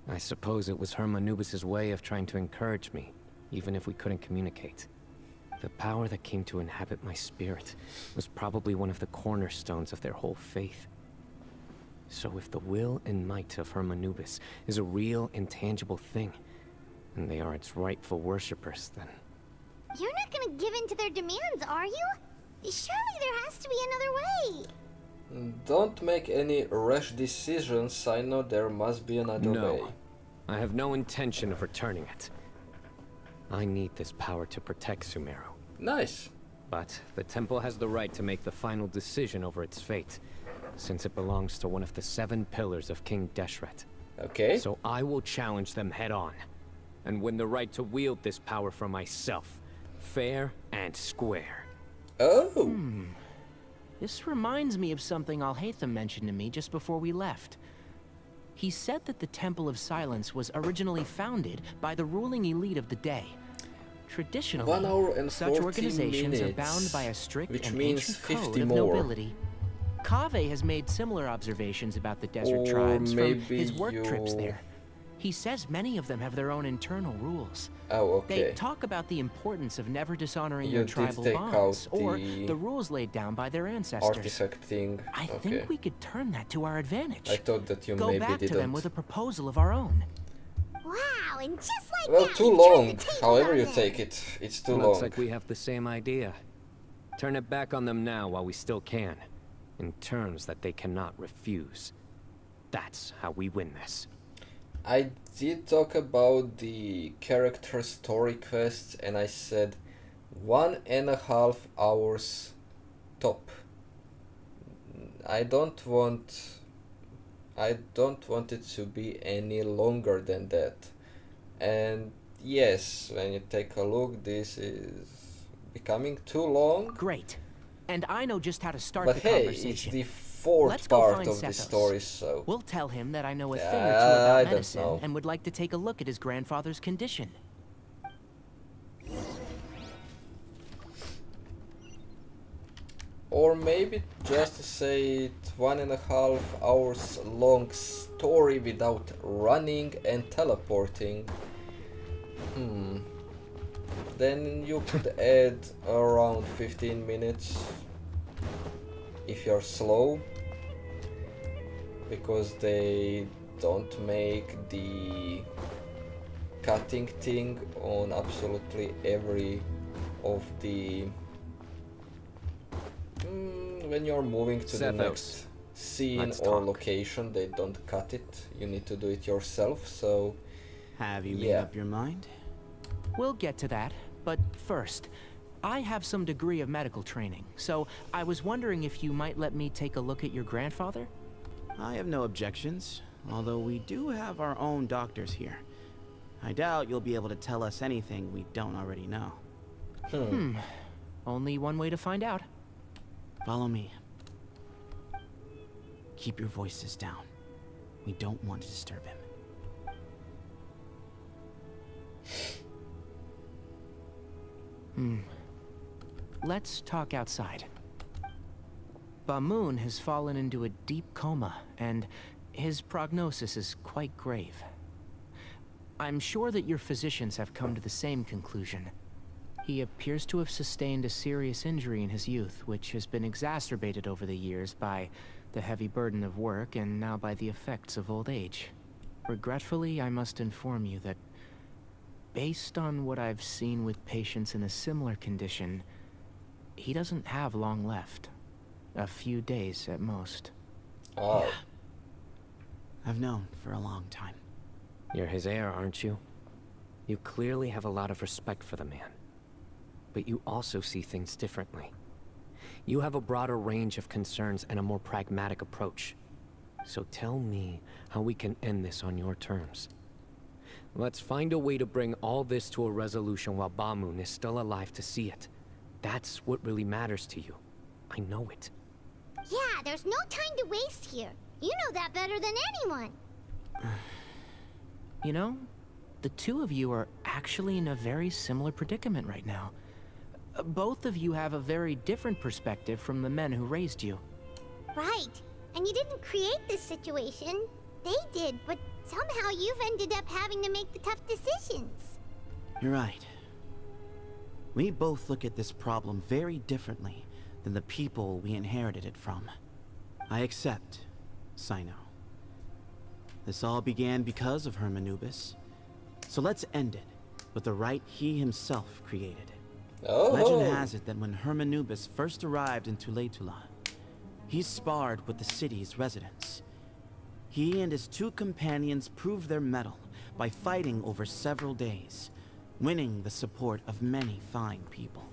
I suppose it was Herm Anubis' way of trying to encourage me, even if we couldn't communicate. The power that came to inhabit my spirit was probably one of the cornerstones of their whole faith. So if the will and might of Herm Anubis is a real, intangible thing, and they are its rightful worshippers, then... You're not gonna give in to their demands, are you? Surely there has to be another way. don't make any rash decisions. I know there must be another way. No, I have no intention of returning it. I need this power to protect Sumeru. Nice. But the temple has the right to make the final decision over its fate, since it belongs to one of the 7 pillars of King Deshret. Okay. So I will challenge them head on, and win the right to wield this power for myself, fair and square. Oh. This reminds me of something Alhaitham mentioned to me just before we left. He said that the Temple of Silence was originally founded by the ruling elite of the day. Traditionally, 1 hour and such 40 organizations are minutes, bound by a strict which and means ancient 50 code of more. nobility. Kaveh has made similar observations about the desert Or tribes from maybe his work trips you- there. He says many of them have their own internal rules. Oh, okay. They talk about the importance of never dishonoring You their did tribal take bonds, out or the the rules laid down by their ancestors. Artifact thing. I Okay. think we could turn that to our advantage. I thought that you Go maybe back didn't. to them with a proposal of our own. Wow, and just like Well, that, too you've turned long. the tables However on you them. take it, it's too Looks long. like we have the same idea. Turn it back on them now while we still can, in terms that they cannot refuse. That's how we win this. I did talk about the character story quests, and I said 1.5 hours top. I don't want it to be any longer than that. And yes, when you take a look, this is becoming too long. Great. And I know just how to start But the hey, conversation. it's the 4th Let's go part find of the Sethos. story, so We'll tell him that I know a thing or two I about don't medicine know. and would like to take a look at his grandfather's condition. Or maybe just say it 1.5 hours long story without running and teleporting. Then you could add around 15 minutes if you're slow, because they don't make the cutting thing on absolutely every of the when you're moving to the Sethos, next scene let's or talk. location, they don't cut it. You need to do it yourself, so Have you made yeah. up your mind? We'll get to that, but first, I have some degree of medical training, so I was wondering if you might let me take a look at your grandfather? I have no objections, although we do have our own doctors here. I doubt you'll be able to tell us anything we don't already know. Only one way to find out. Follow me. Keep your voices down. We don't want to disturb him. Let's talk outside. Bamoon has fallen into a deep coma, and his prognosis is quite grave. I'm sure that your physicians have come to the same conclusion. He appears to have sustained a serious injury in his youth, which has been exacerbated over the years by the heavy burden of work and now by the effects of old age. Regretfully, I must inform you that, based on what I've seen with patients in a similar condition, he doesn't have long left. A few days at most. Oh. I've known for a long time. You're his heir, aren't you? You clearly have a lot of respect for the man. but you also see things differently. You have a broader range of concerns and a more pragmatic approach. So tell me how we can end this on your terms. Let's find a way to bring all this to a resolution while Bamoon is still alive to see it. That's what really matters to you. I know it. Yeah, there's no time to waste here. You know that better than anyone. You know, the two of you are actually in a very similar predicament right now. Both of you have a very different perspective from the men who raised you. Right. And you didn't create this situation. They did, but somehow you've ended up having to make the tough decisions. You're right. We both look at this problem very differently than the people we inherited it from. I accept, Cyno. This all began because of Hermanubis. So let's end it with the rite he himself created. Oh. Legend has it that when Hermanubis first arrived in Tuletula, he sparred with the city's residents. He and his two companions proved their mettle by fighting over several days, winning the support of many fine people.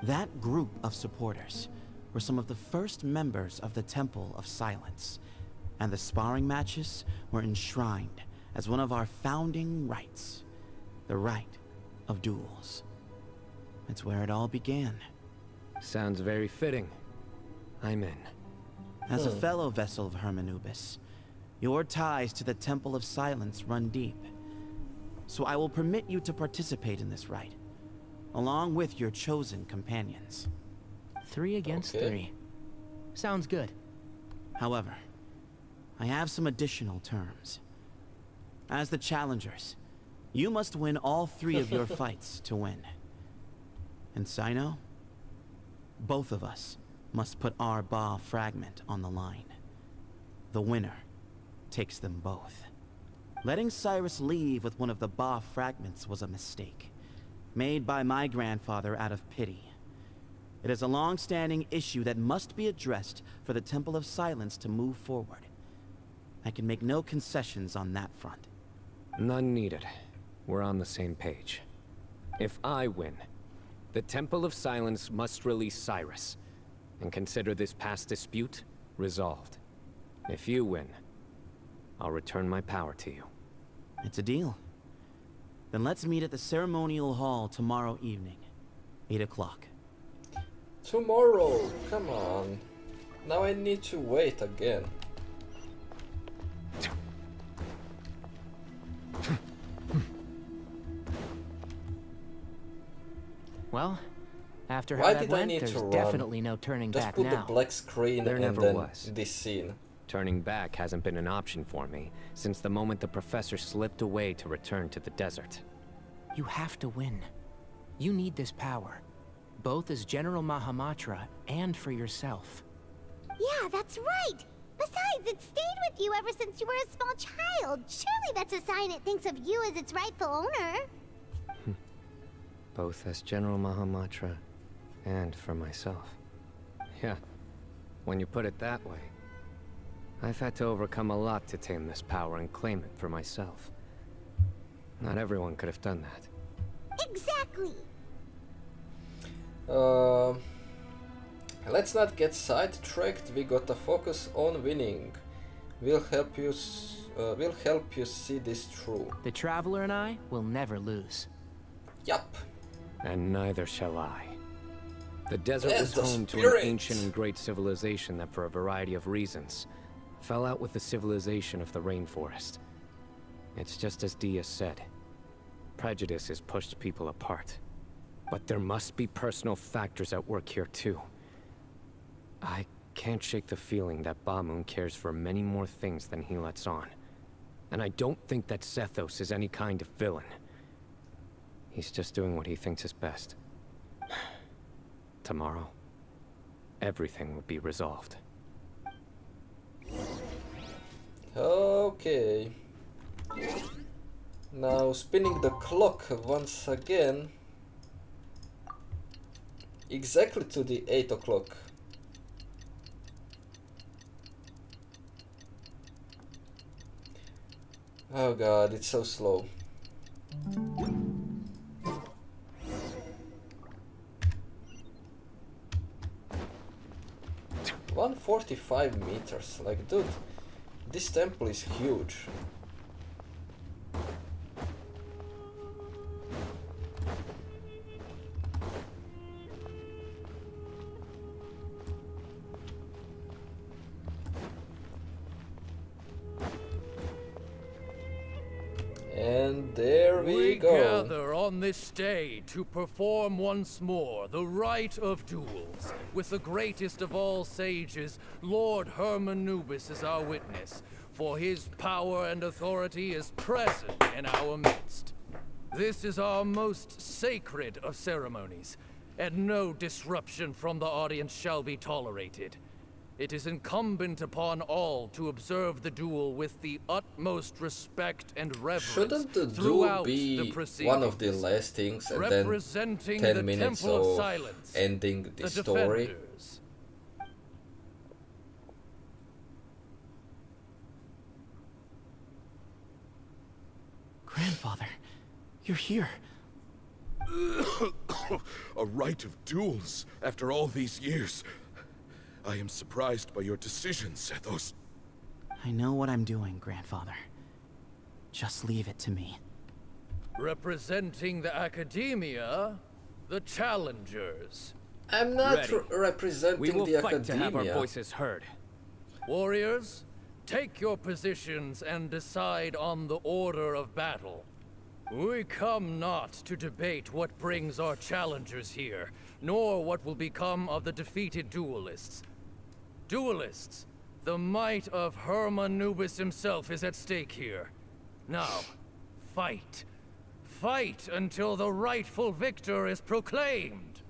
That group of supporters were some of the first members of the Temple of Silence, and the sparring matches were enshrined as one of our founding rites, the rite of duels. It's where it all began. Sounds very fitting. I'm in. As a fellow vessel of Hermanubis, your ties to the Temple of Silence run deep. So I will permit you to participate in this rite, along with your chosen companions. 3 against 3. Sounds good. However, I have some additional terms. As the challengers, you must win all 3 of your fights to win. And Cyno, both of us must put our Ba fragment on the line. The winner takes them both. Letting Cyrus leave with one of the Ba fragments was a mistake, made by my grandfather out of pity. It is a long-standing issue that must be addressed for the Temple of Silence to move forward. I can make no concessions on that front. None needed. We're on the same page. If I win, the Temple of Silence must release Cyrus, and consider this past dispute resolved. If you win, I'll return my power to you. It's a deal. Then let's meet at the ceremonial hall tomorrow evening, 8 o'clock. Tomorrow? Come on. Now I need to wait again. Well, after Why how did that I went, need there's to run? definitely no turning Just back put now. the black screen There and never then was. this scene. Turning back hasn't been an option for me since the moment the professor slipped away to return to the desert. You have to win. You need this power, both as General Mahamatra and for yourself. Yeah, that's right. Besides, it stayed with you ever since you were a small child. Surely that's a sign it thinks of you as its rightful owner. Both as General Mahamatra and for myself. Yeah, when you put it that way. I've had to overcome a lot to tame this power and claim it for myself. Not everyone could have done that. Exactly. Let's not get sidetracked. We gotta focus on winning. We'll help you see this through. The Traveler and I will never lose. Yup. And neither shall I. The desert Yes, was the home to an spirit. ancient and great civilization that, for a variety of reasons, fell out with the civilization of the rainforest. It's just as Dia said. Prejudice has pushed people apart. But there must be personal factors at work here too. I can't shake the feeling that Bamoon cares for many more things than he lets on. And I don't think that Sethos is any kind of villain. He's just doing what he thinks is best. Tomorrow, everything will be resolved. Okay. Now spinning the clock once again. Exactly to the 8 o'clock. Oh god, it's so slow. 145 meters. Like, dude, this temple is huge. And there we go. We gather on this day to perform once more the rite of duels, with the greatest of all sages, Lord Hermanubis, as our witness, for his power and authority is present in our midst. This is our most sacred of ceremonies, and no disruption from the audience shall be tolerated. It is incumbent upon all to observe the duel with the utmost respect and reverence. Shouldn't the duel throughout be the proceedings, one of the last things and representing then 10 the minutes Temple of Silence, ending the story? defenders. Grandfather, you're here. A rite of duels after all these years. I am surprised by your decision, Sethos. I know what I'm doing, Grandfather. Just leave it to me. Representing the Academia, the Challengers. I'm not Ready. representing We will the fight to have our Academia. voices heard. Warriors, take your positions and decide on the order of battle. We come not to debate what brings our challengers here, nor what will become of the defeated duelists. Duelists, the might of Hermanubis himself is at stake here. Now, fight. Fight until the rightful victor is proclaimed.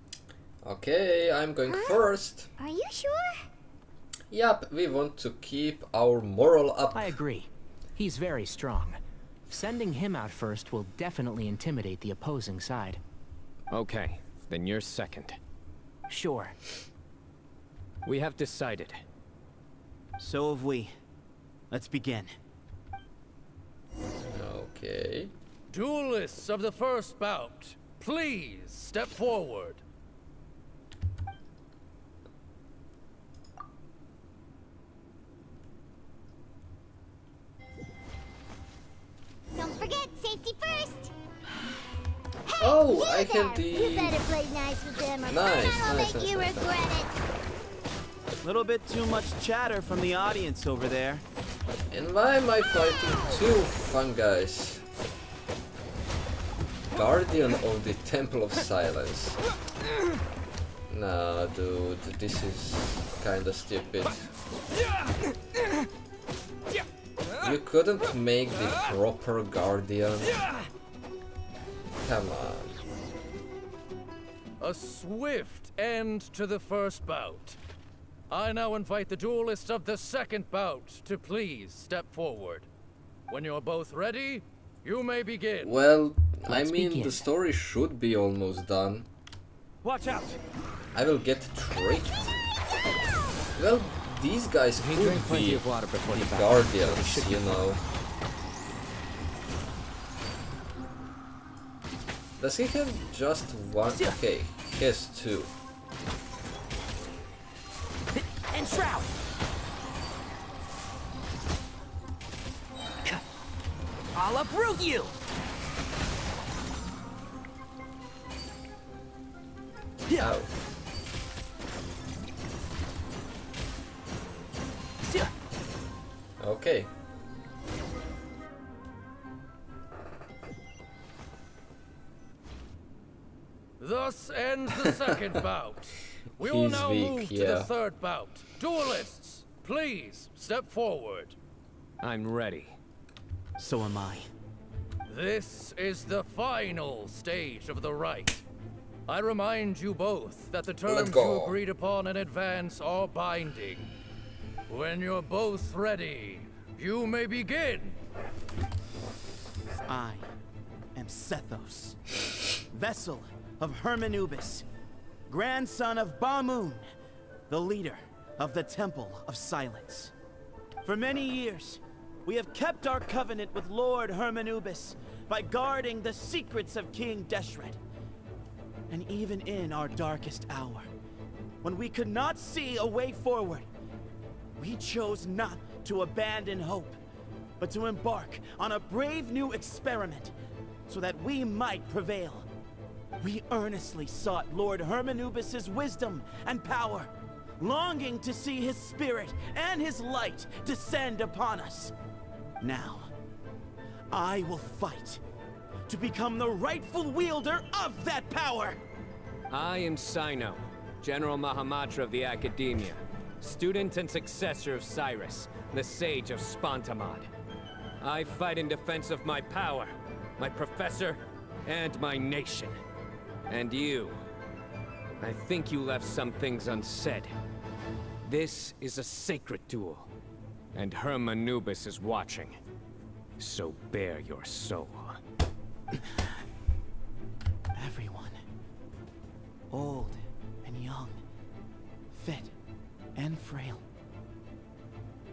Okay, I'm going first. Are you sure? Yup, we want to keep our morale up. I agree. He's very strong. Sending him out first will definitely intimidate the opposing side. Okay, then you're second. Sure. We have decided. So have we. Let's begin. Okay. Duelists of the first bout, please step forward. Don't forget, safety first. Hey, Oh, you I there. have the... You better play nice with them, or Nice, I'll nice, make nice, you nice, regret it. Little bit too much chatter from the audience over there. And why am I fighting two fungi? Guardian of the Temple of Silence. Nah, dude, this is kinda stupid. You couldn't make the proper Guardian? Come on. A swift end to the first bout. I now invite the duelists of the second bout to please step forward. When you're both ready, you may begin. Well, I Let's mean, begin. the story should be almost done. Watch out! I will get tricked. Well, these guys He could drank plenty be of water before the the battle, so he Guardians, should be you know. Does he have just one? Okay, he has two. And Shroud! I'll uproot you! Ow. Okay. Thus ends the second bout. We will He's now weak, move to yeah. the third bout. Duelists, please step forward. I'm ready. So am I. This is the final stage of the rite. I remind you both that the terms you go. agreed upon in advance are binding. When you're both ready, you may begin. I am Sethos, vessel of Hermanubis, grandson of Bamun, the leader of the Temple of Silence. For many years, we have kept our covenant with Lord Hermanubis by guarding the secrets of King Deshret. And even in our darkest hour, when we could not see a way forward we chose not to abandon hope, but to embark on a brave new experiment so that we might prevail. We earnestly sought Lord Hermanubis' wisdom and power, longing to see his spirit and his light descend upon us. Now, I will fight to become the rightful wielder of that power! I am Cyno, General Mahamatra of the Academia, student and successor of Cyrus, the Sage of Spontamod. I fight in defense of my power, my professor, and my nation. And you, I think you left some things unsaid. This is a sacred duel, and Hermanubis is watching. So bare your soul. Everyone, old and young, fit and frail,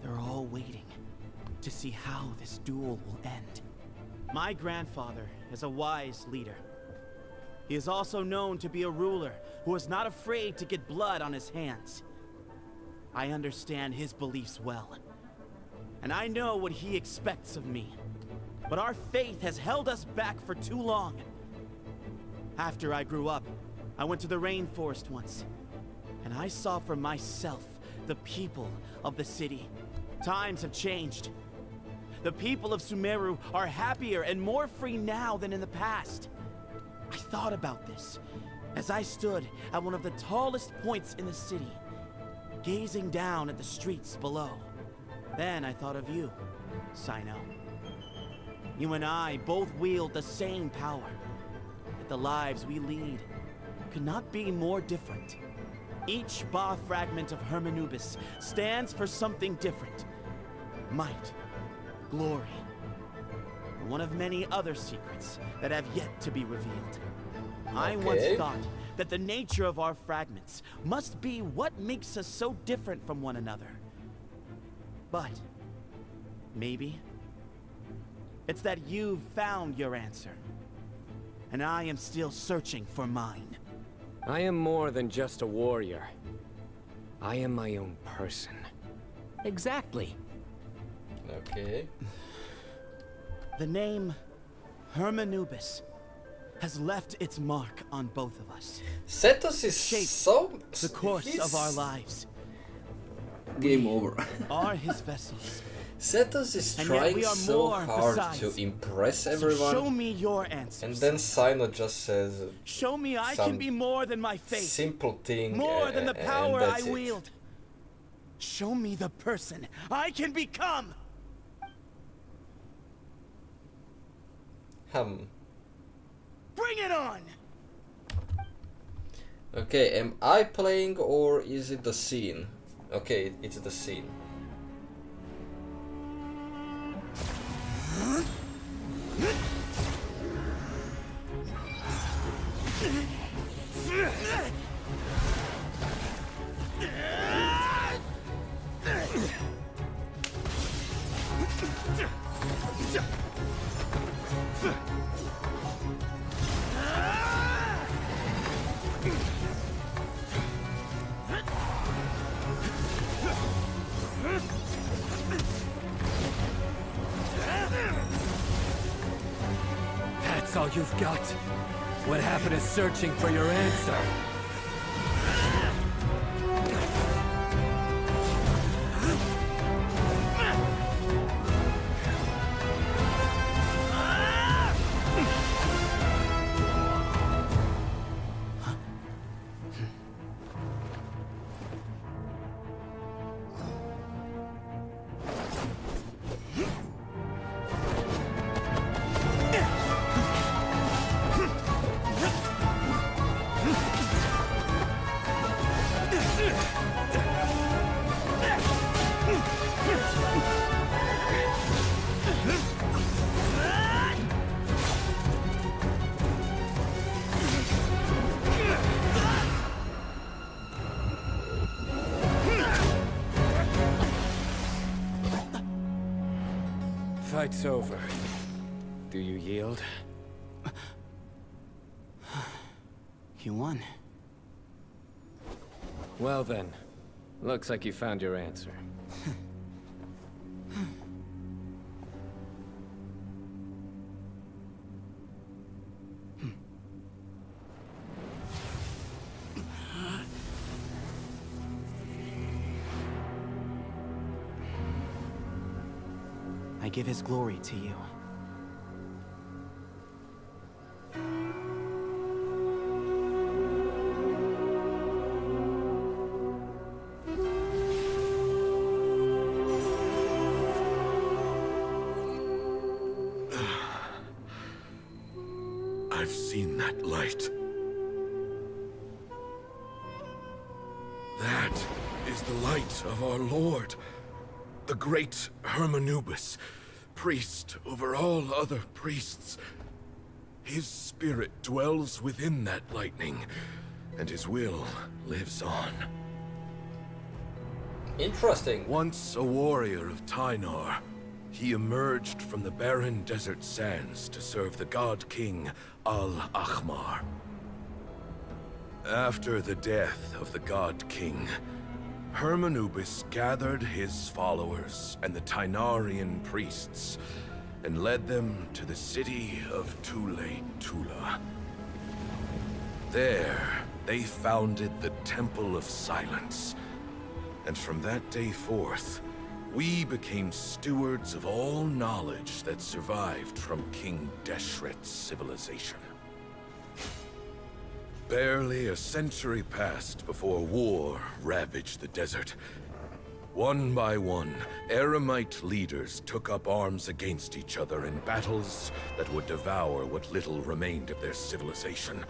they're all waiting to see how this duel will end. My grandfather is a wise leader. He is also known to be a ruler who is not afraid to get blood on his hands. I understand his beliefs well, and I know what he expects of me. But our faith has held us back for too long. After I grew up, I went to the rainforest once, and I saw for myself the people of the city. Times have changed. The people of Sumeru are happier and more free now than in the past. I thought about this as I stood at one of the tallest points in the city, gazing down at the streets below. Then I thought of you, Cyno. You and I both wield the same power, yet the lives we lead could not be more different. Each Ba fragment of Hermanubis stands for something different. Might, glory, and one of many other secrets that have yet to be revealed. I once thought that the nature of our fragments must be what makes us so different from one another. But maybe it's that you've found your answer, and I am still searching for mine. I am more than just a warrior. I am my own person. Exactly. Okay. The name Hermanubis has left its mark on both of us. Setos is so... the course of our lives. Game over. Are his vessels. Setos is trying so hard to impress everyone. So show me your answers. And then Cyno just says... show me I can be more than my faith. Simple thing. More than the power I it. wield. Show me the person I can become. Bring it on! Okay, am I playing or is it the scene? Okay, it's the scene. That's all you've got? What happened is searching for your answer. Fight's over. Do you yield? You won. Well then, looks like you found your answer. give his glory to you. I've seen that light. That is the light of our Lord, the great Hermanubis, priest over all other priests. His spirit dwells within that lightning, and his will lives on. Interesting. Once a warrior of Tynar, he emerged from the barren desert sands to serve the god king Al-Ahmar. After the death of the god king, Hermanubis gathered his followers and the Tynarian priests and led them to the city of Tule-Tula. There, they founded the Temple of Silence, and from that day forth, we became stewards of all knowledge that survived from King Deshret's civilization. Barely a century passed before war ravaged the desert. One by one, Eremite leaders took up arms against each other in battles that would devour what little remained of their civilization.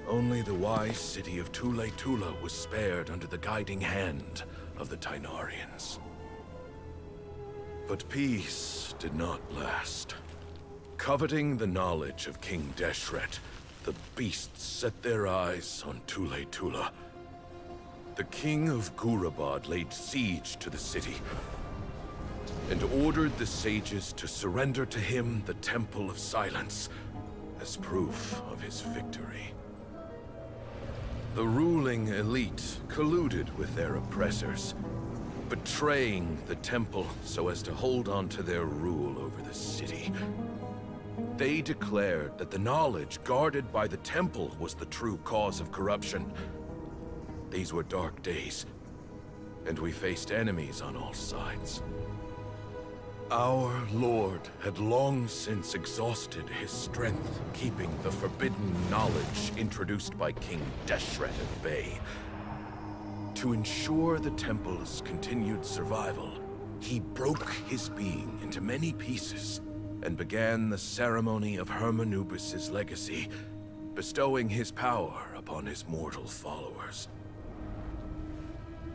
Only the wise city of Tule-Tula was spared under the guiding hand of the Tynarians. But peace did not last. Coveting the knowledge of King Deshret, the beasts set their eyes on Tule-Tula. The king of Gurabad laid siege to the city and ordered the sages to surrender to him the Temple of Silence as proof of his victory. The ruling elite colluded with their oppressors, betraying the temple so as to hold on to their rule over the city. They declared that the knowledge guarded by the temple was the true cause of corruption. These were dark days, and we faced enemies on all sides. Our Lord had long since exhausted his strength, keeping the forbidden knowledge introduced by King Deshret at bay. To ensure the temple's continued survival, he broke his being into many pieces and began the ceremony of Hermanubis' legacy, bestowing his power upon his mortal followers.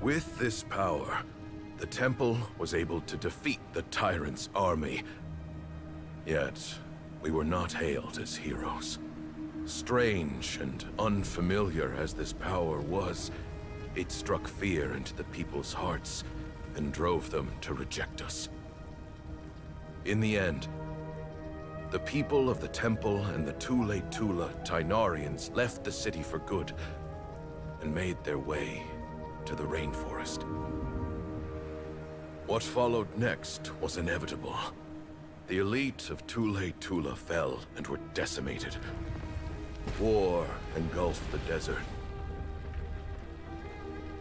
With this power, the temple was able to defeat the tyrant's army. Yet, we were not hailed as heroes. Strange and unfamiliar as this power was, it struck fear into the people's hearts and drove them to reject us. In the end, the people of the temple and the Tule-Tula Tynarians left the city for good and made their way to the rainforest. What followed next was inevitable. The elite of Tule-Tula fell and were decimated. War engulfed the desert.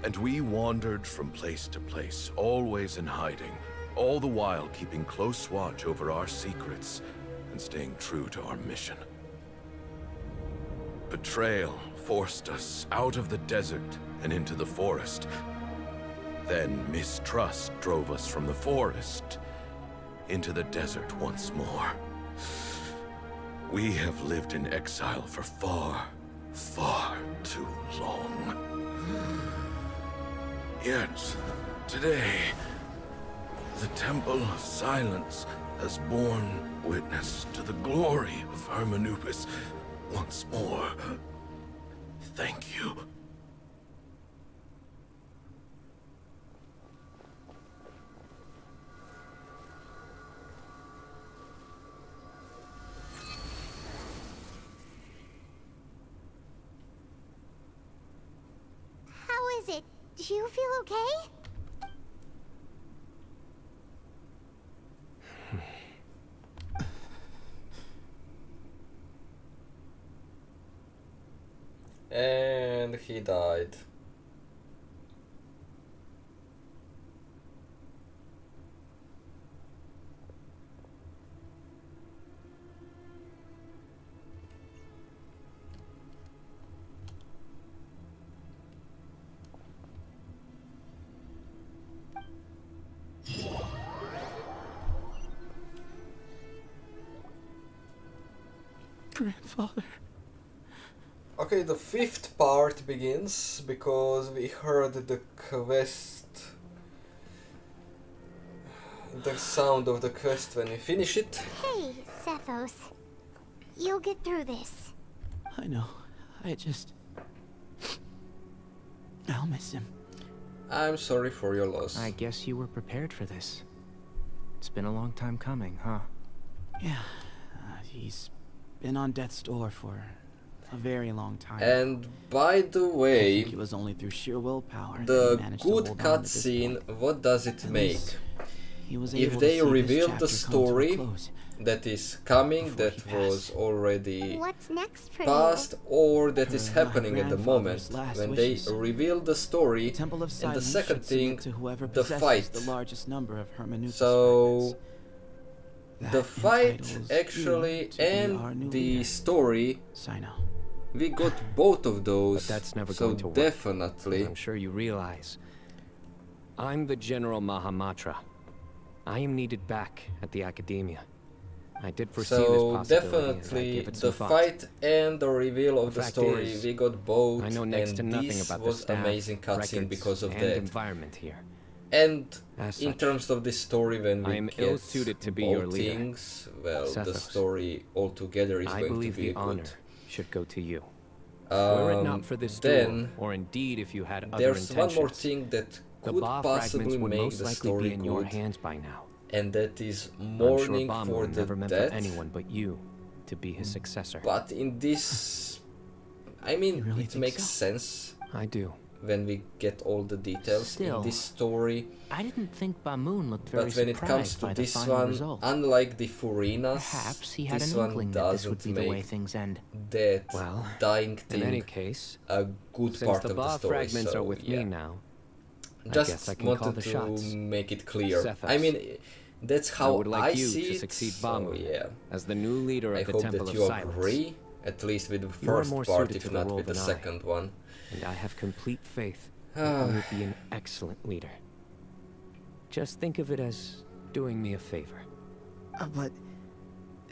And we wandered from place to place, always in hiding, all the while keeping close watch over our secrets and staying true to our mission. Betrayal forced us out of the desert and into the forest. Then mistrust drove us from the forest into the desert once more. We have lived in exile for far, far too long. Yet, today, the Temple of Silence has borne witness to the glory of Hermanubis once more. Thank you. How is it? Do you feel okay? And he died. Grandfather. Okay, the fifth part begins because we heard the quest, the sound of the quest when we finish it. Hey, Sethos. You'll get through this. I know. I'll miss him. I'm sorry for your loss. I guess you were prepared for this. It's been a long time coming, huh? Yeah, he's been on death's door for a very long time. And by the way, I think it was only through sheer willpower the that he managed good to hold on to this cutscene, point. what does it At make? least he was If able they to see this reveal chapter the come to a story close that is coming, before that he was already What's next for past, or that Her is happening at the moment, grandfather's last when wishes. they reveal the story, The Temple of and the Silence second should submit thing, to whoever the possesses fight. the largest number of Hermanupis So fragments. the That fight entitles actually you to be our and new the leader. story, Cyno. we got both of those, But that's never so going to work. definitely. As I'm sure you realize. I'm the General Mahamatra. I am needed back at the Academia. I did foresee this So possibility, and I definitely gave it some the thought. fight and the reveal of The the fact story, is, we got both, I know next to and nothing this about the was staff, amazing cutscene records, because of and that. environment here. And As in such, terms of this story, when we I am get ill-suited to be both your leader. things, well, the Sethos. story altogether is I going to believe be the good. honor should go to you. Were it not for this duel, then or indeed if you had other there's intentions, one more thing that the could Ba possibly fragments would make most the likely story be in your good, hands by now. and that is I'm mourning sure for Bamu the never meant dead. for anyone but you to be his successor. But in this, I mean, really it think makes so? sense I do. when we get all the details Still, in this story. I didn't think Bamoon looked very But when it comes surprised to by the this final one, result. unlike the Furinas, Perhaps he had this an one inkling that this would doesn't be the way make things end. that Well, dying in any thing case, a good since part the of the Ba story. fragments So, are with yeah. me now, I Just guess I can call wanted the to shots. make it clear. Sethos. I mean, that's I how would like you see to it. succeed So, Bamu yeah. as the new leader of I the hope Temple that of you Silence. agree, at least with the You are first more part, suited if to the not role with the than I. second one. And I have complete faith that you will be an excellent leader. Just think of it as doing me a favor. But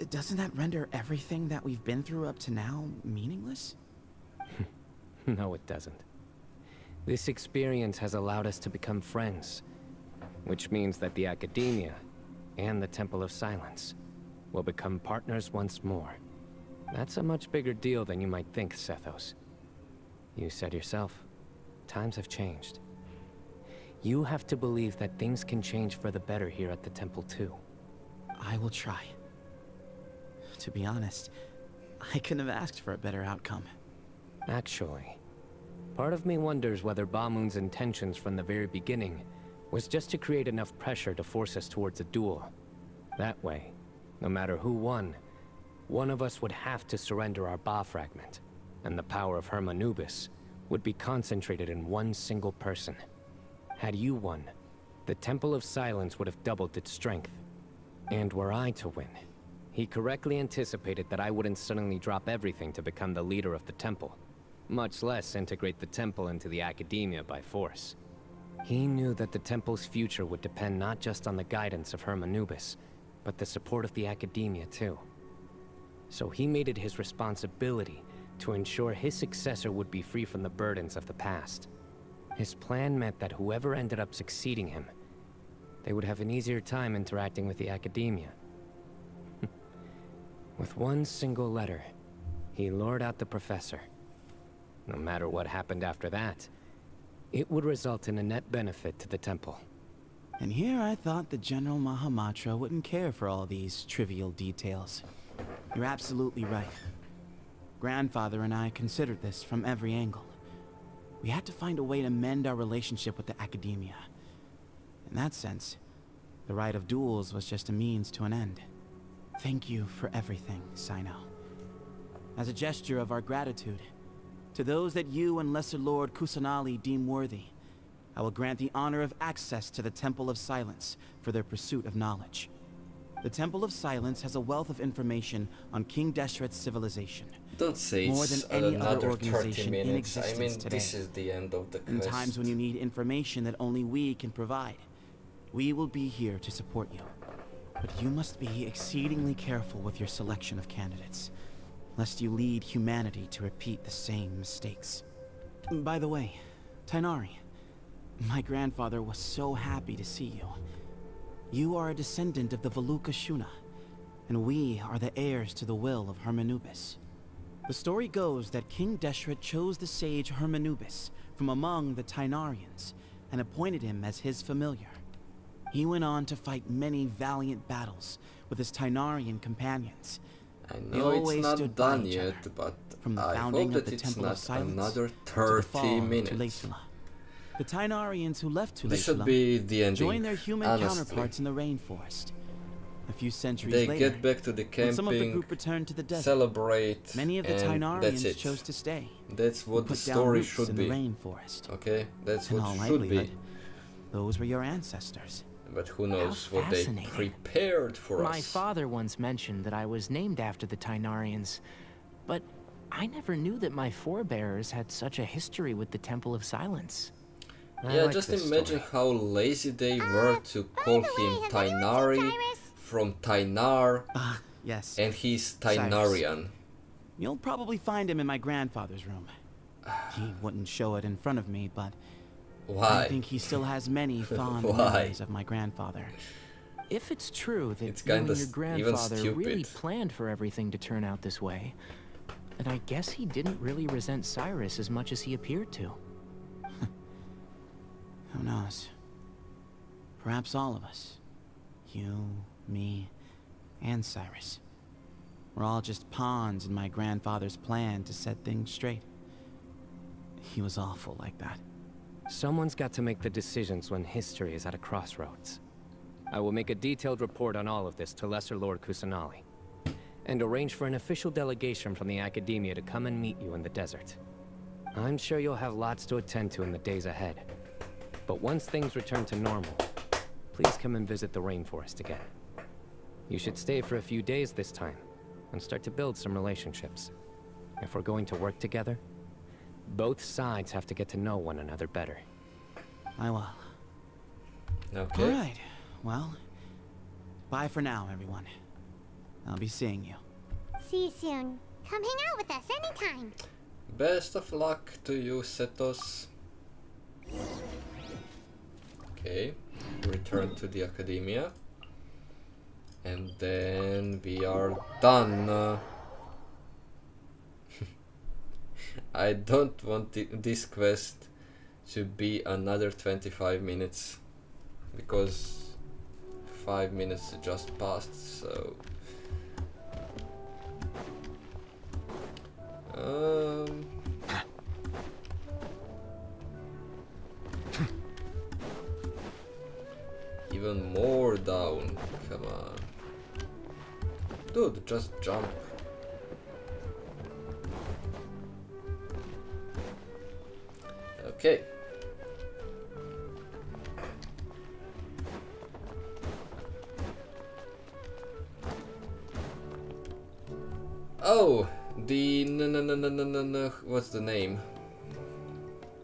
doesn't that render everything that we've been through up to now meaningless? No, it doesn't. This experience has allowed us to become friends, which means that the Academia and the Temple of Silence will become partners once more. That's a much bigger deal than you might think, Sethos. You said yourself, times have changed. You have to believe that things can change for the better here at the Temple too. I will try. To be honest, I couldn't have asked for a better outcome. Actually, part of me wonders whether Bamoon's intentions from the very beginning was just to create enough pressure to force us towards a duel. That way, no matter who won, one of us would have to surrender our Ba fragment, and the power of Hermanubis would be concentrated in one single person. Had you won, the Temple of Silence would have doubled its strength. And were I to win, he correctly anticipated that I wouldn't suddenly drop everything to become the leader of the temple, much less integrate the temple into the Academia by force. He knew that the temple's future would depend not just on the guidance of Hermanubis, but the support of the Academia too. So he made it his responsibility to ensure his successor would be free from the burdens of the past. His plan meant that whoever ended up succeeding him, they would have an easier time interacting with the Academia. With one single letter, he lured out the professor. No matter what happened after that, it would result in a net benefit to the temple. And here I thought the General Mahamatra wouldn't care for all these trivial details. You're absolutely right. Grandfather and I considered this from every angle. We had to find a way to mend our relationship with the Academia. In that sense, the right of duels was just a means to an end. Thank you for everything, Cyno. As a gesture of our gratitude, to those that you and Lesser Lord Kusanali deem worthy, I will grant the honor of access to the Temple of Silence for their pursuit of knowledge. The Temple of Silence has a wealth of information on King Deshret's civilization. Don't say more it's than any other another 30 organization in minutes. I existence mean, today. this is the end of the In quest. times when you need information that only we can provide, we will be here to support you. But you must be exceedingly careful with your selection of candidates. lest you lead humanity to repeat the same mistakes. By the way, Tighnari, my grandfather was so happy to see you. You are a descendant of the Veluca Shuna, and we are the heirs to the will of Hermanubis. The story goes that King Deshret chose the sage Hermanubis from among the Tighnarians and appointed him as his familiar. He went on to fight many valiant battles with his Tighnarian companions. I know it's not done yet, but from the I founding hope of that the it's Temple not of Silence another to the 30 fall minutes. of Tulatula. The Tighnarians who left This should Tulatula be the ending, joined their human honestly. counterparts in the rainforest. A few centuries They later, get back to the when some of the camping, group returned to the desert, celebrate, many of the and that's Tighnarians it. chose to stay. That's what the put down story roots should in be. the rainforest. Okay, that's In what all should be. likelihood, those were your ancestors. But who knows How what they fascinating. prepared for My us. father once mentioned that I was named after the Tighnarians, but I never knew that my forebears had such a history with the Temple of Silence. Yeah, just imagine how lazy they were to call him Tighnari from Tynar, Yes. and he's Cyrus. Tynarian. You'll probably find him in my grandfather's room. He wouldn't show it in front of me, but Why? I think he still has many fond Why? memories of my grandfather. If it's true that It's you and kinda your even grandfather really stupid. planned for everything to turn out this way, then I guess he didn't really resent Cyrus as much as he appeared to. Who knows? Perhaps all of us. You, me, and Cyrus. We're all just pawns in my grandfather's plan to set things straight. He was awful like that. Someone's got to make the decisions when history is at a crossroads. I will make a detailed report on all of this to Lesser Lord Kusanali, and arrange for an official delegation from the Academia to come and meet you in the desert. I'm sure you'll have lots to attend to in the days ahead. But once things return to normal, please come and visit the rainforest again. You should stay for a few days this time, and start to build some relationships. If we're going to work together, both sides have to get to know one another better. I will. Okay. All right. Well, bye for now, everyone. I'll be seeing you. See you soon. Come hang out with us anytime. Best of luck to you, Setos. Okay, return to the Academia. And then we are done. I don't want this quest to be another 25 minutes, because 5 minutes just passed, so even more down, come on. Dude, just jump. Okay. Oh, the what's the name?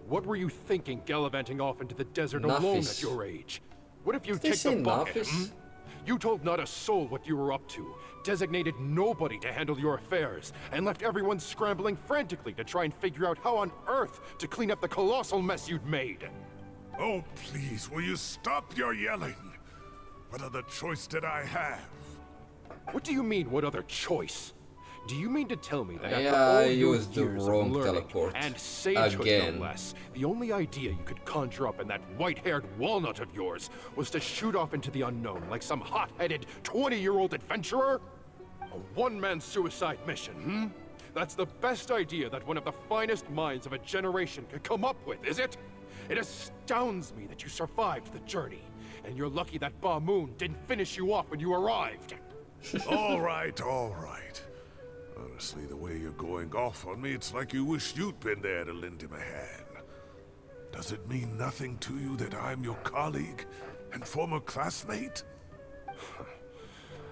What were you thinking gallivanting off into the desert Nafis. alone at your age? What if you Did they take the say bucket? Nafis? You told not a soul what you were up to, designated nobody to handle your affairs, and left everyone scrambling frantically to try and figure out how on earth to clean up the colossal mess you'd made. Oh, please, will you stop your yelling? What other choice did I have? What do you mean, what other choice? Do you mean to tell me that Yeah, after all I your used the years wrong of learning teleport and sagehood again. no less, the only idea you could conjure up in that white-haired walnut of yours was to shoot off into the unknown like some hot-headed 20-year-old adventurer? A one-man suicide mission, hmm? That's the best idea that one of the finest minds of a generation could come up with, is it? It astounds me that you survived the journey, and you're lucky that Ba Moon didn't finish you off when you arrived. All right, all right. Honestly, the way you're going off on me, it's like you wish you'd been there to lend him a hand. Does it mean nothing to you that I'm your colleague and former classmate?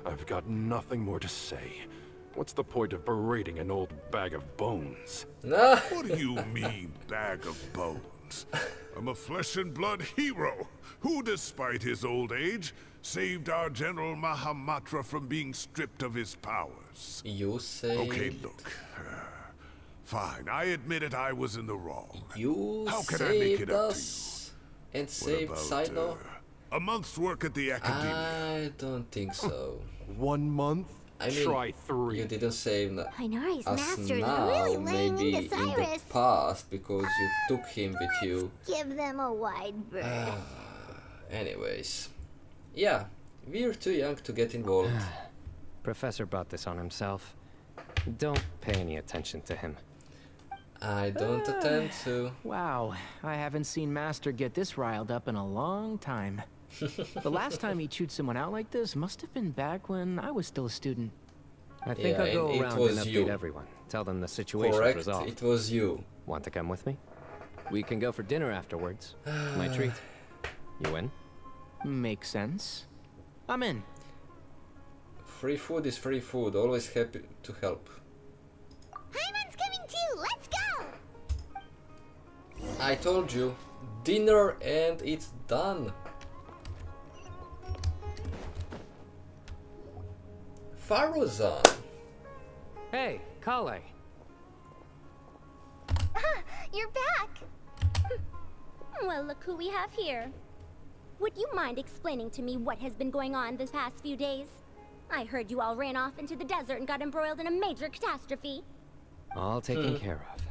I've got nothing more to say. What's the point of berating an old bag of bones? What do you mean, bag of bones? I'm a flesh and blood hero who, despite his old age, Saved our General Mahamatra from being stripped of his powers. You say... Okay, look. Fine, I admit it, I was in the wrong. You How can I make it up to you? And saved Cyno? A month's work at the Academia. I don't think so. 1 month? I mean, try 3. You didn't save Inari's us master is now, really laying maybe into in the Cyrus. past, because you took him with you. Give them a wide berth. Anyways. Yeah, we're too young to get involved. Professor brought this on himself. Don't pay any attention to him. I don't attempt to. Wow, I haven't seen Master get this riled up in a long time. The last time he chewed someone out like this must have been back when I was still a student. I think I'll go around and update everyone. Tell them the situation's resolved. It was you. Want to come with me? We can go for dinner afterwards. My treat. You in? Makes sense. I'm in. Free food is free food. Always happy to help. Hyman's coming too. Let's go. I told you. Dinner and it's done. Faruzan. Hey, Kale. You're back. Well, look who we have here. Would you mind explaining to me what has been going on this past few days? I heard you all ran off into the desert and got embroiled in a major catastrophe. All taken care of.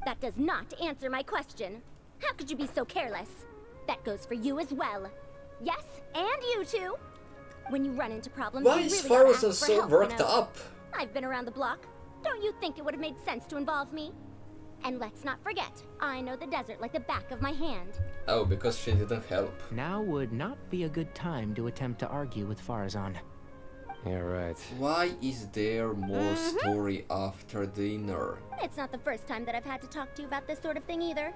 That does not answer my question. How could you be so careless? That goes for you as well. Yes, and you too. When you run into problems, Why you is really gotta Faruzan ask for so help, worked you know? up? I've been around the block. Don't you think it would have made sense to involve me? And let's not forget, I know the desert like the back of my hand. Oh, because she didn't help. Now would not be a good time to attempt to argue with Farazan. You're right. Why is there more story after dinner? It's not the first time that I've had to talk to you about this sort of thing either.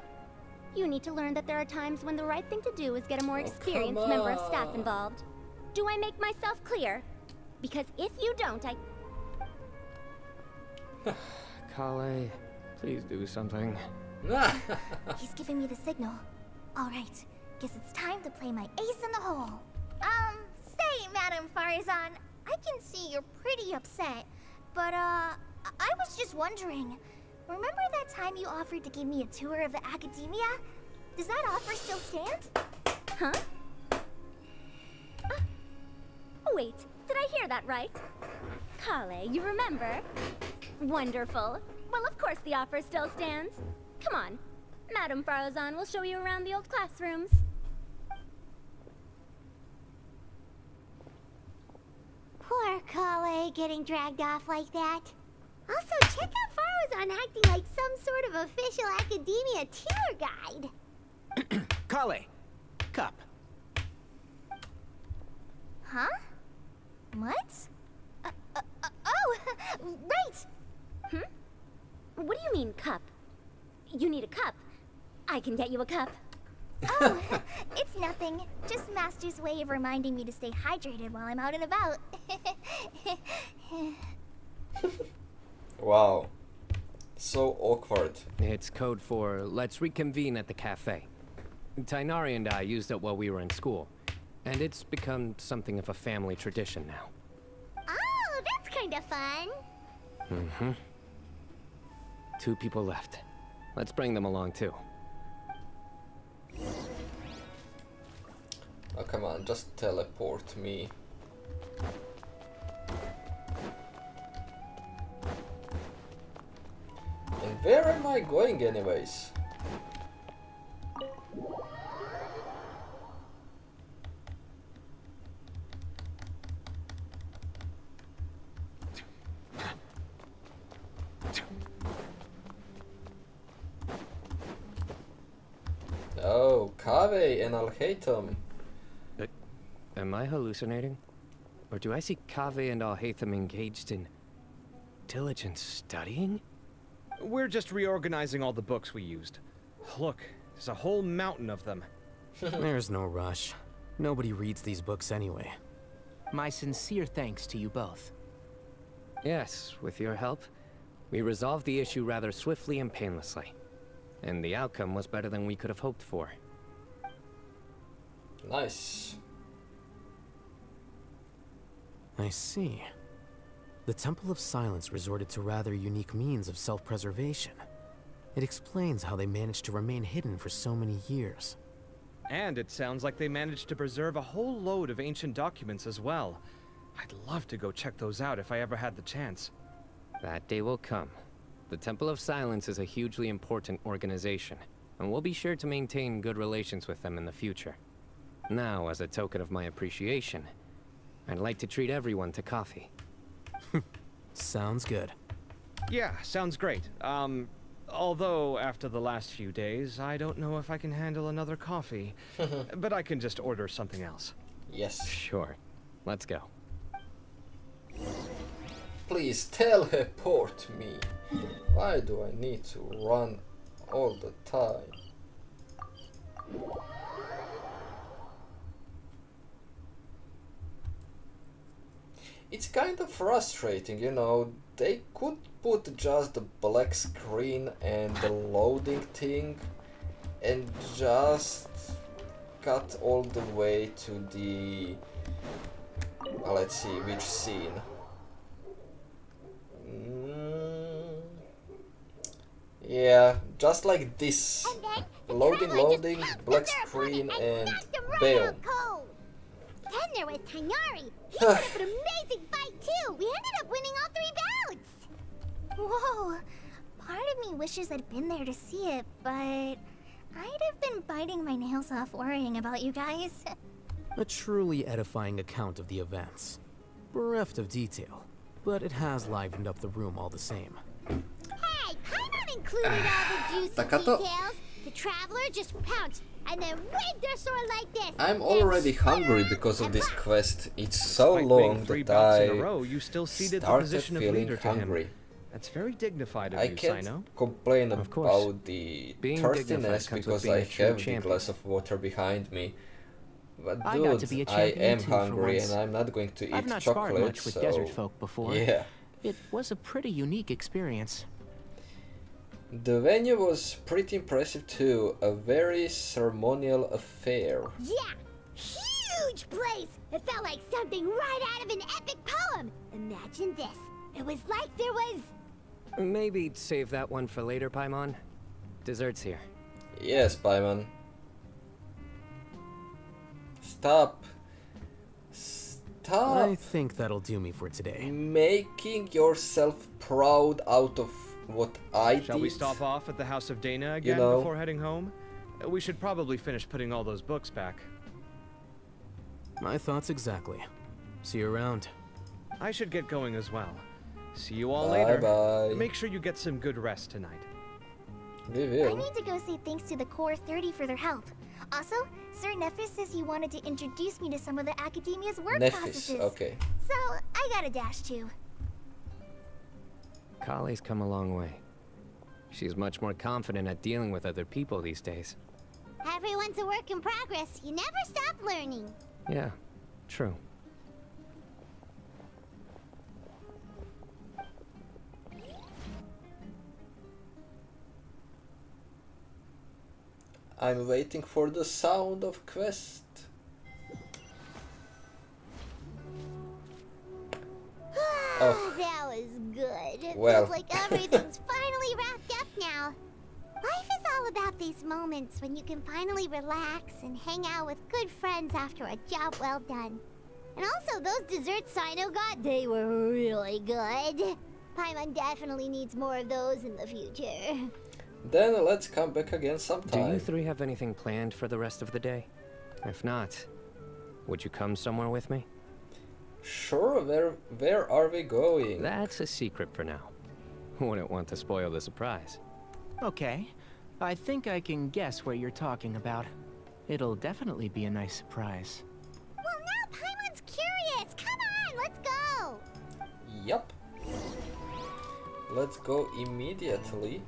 You need to learn that there are times when the right thing to do is get a more experienced member of staff involved. Do I make myself clear? Because if you don't, Kale, please do something. He's giving me the signal. All right, guess it's time to play my ace in the hole. Say, Madam Farazan, I can see you're pretty upset, but I was just wondering. Remember that time you offered to give me a tour of the Academia? Does that offer still stand? Huh? Wait, did I hear that right? Kale, you remember? Wonderful. Well, of course the offer still stands. Come on. Madam Farazan will show you around the old classrooms. Poor Kale getting dragged off like that. Also, check out Farazan acting like some sort of official Academia tour guide. Kale, cup. Huh? What? Oh, right! What do you mean, cup? You need a cup. I can get you a cup. Oh, it's nothing. Just Master's way of reminding me to stay hydrated while I'm out and about. Wow. So awkward. It's code for let's reconvene at the cafe. Tainari and I used it while we were in school, and it's become something of a family tradition now. Oh, that's kind of fun. Mm-hmm. 2 people left. Let's bring them along too. Oh, come on, just teleport me. And where am I going anyways? Oh, Kaveh and Al-Haytham. Am I hallucinating? Or do I see Kaveh and Al-Haytham engaged in diligent studying? We're just reorganizing all the books we used. Look, there's a whole mountain of them. There's no rush. Nobody reads these books anyway. My sincere thanks to you both. Yes, with your help, we resolved the issue rather swiftly and painlessly. And the outcome was better than we could have hoped for. Nice. I see. The Temple of Silence resorted to rather unique means of self-preservation. It explains how they managed to remain hidden for so many years. And it sounds like they managed to preserve a whole load of ancient documents as well. I'd love to go check those out if I ever had the chance. That day will come. The Temple of Silence is a hugely important organization, and we'll be sure to maintain good relations with them in the future. Now, as a token of my appreciation, I'd like to treat everyone to coffee. Sounds good. Yeah, sounds great. Although after the last few days, I don't know if I can handle another coffee. But I can just order something else. Yes. Sure. Let's go. Please teleport me. Why do I need to run all the time? It's kind of frustrating, you know. They could put just the black screen and the loading thing and just cut all the way to the... let's see, which scene. Yeah, just like this. Loading, black screen, and bail. Then there was Tainari. He put up an amazing fight too. We ended up winning all 3 bouts. Whoa. Part of me wishes I'd been there to see it, but I'd have been biting my nails off worrying about you guys. A truly edifying account of the events. Bereft of detail, but it has livened up the room all the same. Hey, Paimon included all the juicy details. The traveler just pounced and then waved their sword like this. I'm already hungry because of this quest. It's so Despite long being 3 that bouts I in a row, you still ceded the started position of feeling leader to hungry. him. That's very dignified of I you, can't Cyno. complain Of course. about the Being thirstiness dignified comes with because being I a true have the champion. glass of water behind me. But I got to be a dude, I champion am too for hungry once. and I'm not going to eat I've not sparred chocolate, much with so desert folk before. yeah. It was a pretty unique experience. The venue was pretty impressive too, a very ceremonial affair. Yeah, huge place. It felt like something right out of an epic poem. Imagine this. It was like there was... Maybe save that one for later, Paimon. Dessert's here. Yes, Paimon. Stop. Stop I think that'll do me for today. making yourself proud out of what I Shall did. we stop off at the House of Dana again know. before heading home? We should probably finish putting all those books back. My thoughts exactly. See you around. I should get going as well. See you all Bye later. bye. Make sure you get some good rest tonight. We I will. need to go say thanks to the Core 30 for their help. Also, Sir Nephis says he wanted to introduce me to some of the Academia's work Nephis, processes. okay. So, I got a dash too. Kali's come a long way. She's much more confident at dealing with other people these days. Everyone's a work in progress. You never stop learning. Yeah, true. I'm waiting for the sound of quest. Oh. That was good. It Well. feels like everything's finally wrapped up now. Life is all about these moments when you can finally relax and hang out with good friends after a job well done. And also, those desserts Cyno got, they were really good. Paimon definitely needs more of those in the future. Then let's come back again Do sometime. you three have anything planned for the rest of the day? If not, would you come somewhere with me? Sure, where are we going? That's a secret for now. Wouldn't want to spoil the surprise. Okay. I think I can guess what you're talking about. It'll definitely be a nice surprise. Well, now Paimon's curious. Come on, let's go. Yup. Let's go immediately.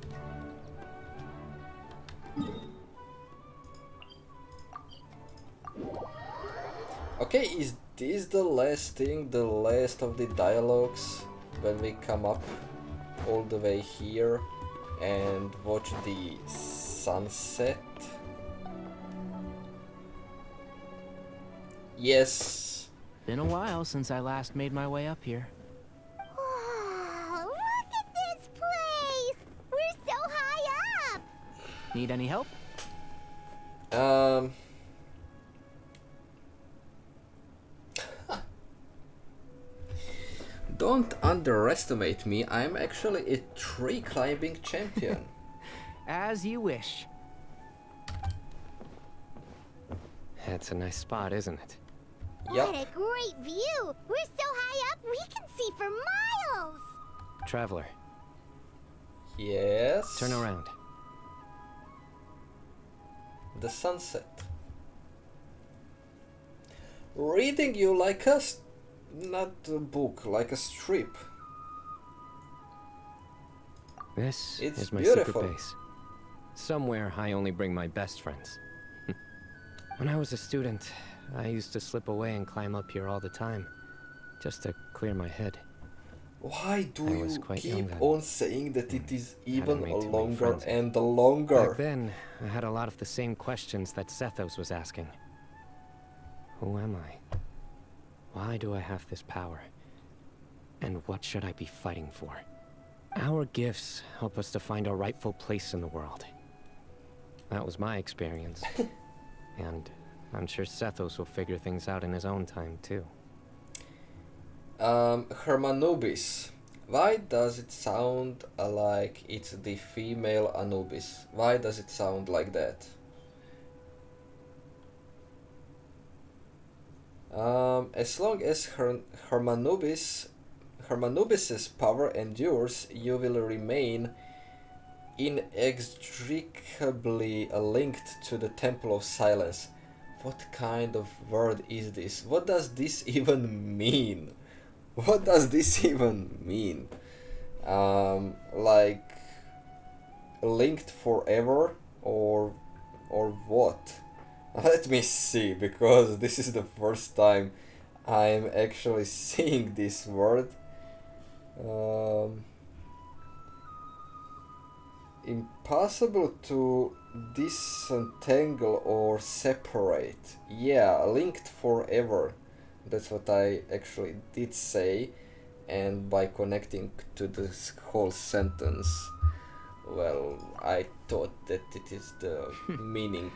Okay, is this the last thing, the last of the dialogues when we come up all the way here and watch the sunset? Yes. been a while since I last made my way up here. Oh, look at this place! We're so high up! Need any help? Don't underestimate me, I'm actually a tree climbing champion. As you wish. That's a nice spot, isn't it? What a great view! We're so high up, we can see for miles! Traveler. Yes? Turn around. The sunset. Reading you like a... not a book, like a strip. This It's is my beautiful. secret base. Somewhere I only bring my best friends. When I was a student, I used to slip away and climb up here all the time, just to clear my head. Why do you keep then. on saying that it is even made too many longer friends. and longer? Back then, I had a lot of the same questions that Zethos was asking. Who am I? Why do I have this power? And what should I be fighting for? Our gifts help us to find our rightful place in the world. That was my experience. And I'm sure Zethos will figure things out in his own time, too. Hermanubis. Why does it sound like it's the female Anubis? Why does it sound like that? As long as Hermanubis's power endures, you will remain inextricably linked to the Temple of Silence. What kind of word is this? What does this even mean? What does this even mean? Like linked forever or what? Let me see, because this is the first time I'm actually seeing this word. Impossible to disentangle or separate. Yeah, linked forever. That's what I actually did say, and by connecting to this whole sentence, well, I thought that it is the meaning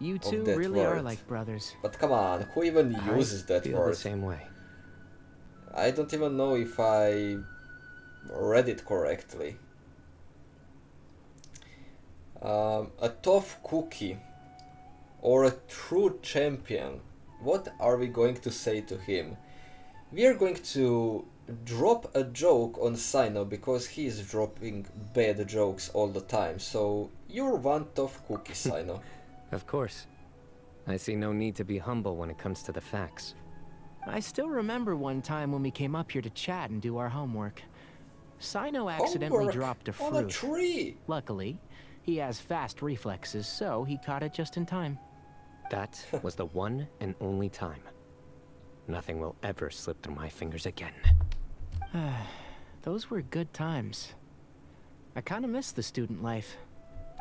You two of that really word. are like brothers. But come on, who even uses that feel word? the same way. I don't even know if I read it correctly. A tough cookie or a true champion. What are we going to say to him? We are going to drop a joke on Cyno because he is dropping bad jokes all the time. So you're one tough cookie, Cyno. Of course. I see no need to be humble when it comes to the facts. I still remember one time when we came up here to chat and do our homework. Cyno accidentally Homework dropped a fruit. on a tree. Luckily, he has fast reflexes, so he caught it just in time. That was the one and only time. Nothing will ever slip through my fingers again. Those were good times. I kind of miss the student life.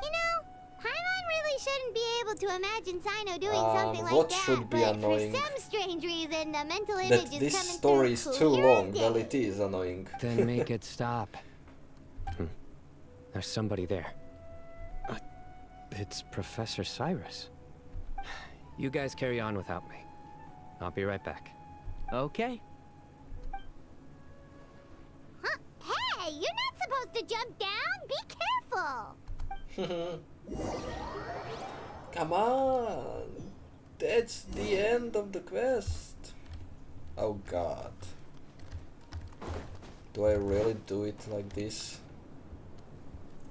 You know, Paimon really shouldn't be able to imagine Cyno doing something like what that, should be but annoying? for some strange reason, the mental image That is this coming story through is too clear as long. day. Well, it is annoying. Then make it stop. There's somebody there. It's Professor Cyrus. You guys carry on without me. I'll be right back. Okay. Huh? Hey, you're not supposed to jump down. Be careful. Come on. That's the end of the quest. Oh god. Do I really do it like this?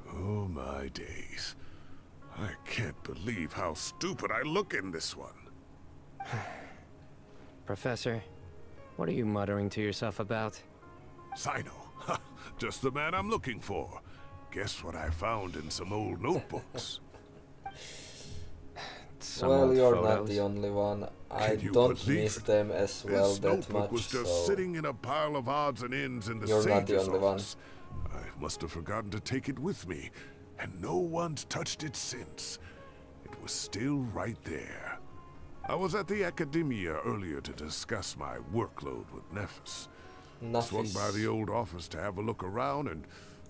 Oh my days. I can't believe how stupid I look in this one. Professor, what are you muttering to yourself about? Cyno. Just the man I'm looking for. Guess what I found in some old notebooks? Well, you're not photos? the only one. I Can you don't believe miss it? them as well This that notebook much, was just so sitting in a pile of odds and ends in the you're not the Sage's only one. office. I must have forgotten to take it with me, and no one's touched it since. It was still right there. I was at the Academia earlier to discuss my workload with Nephis. Swung by the old office to have a look around and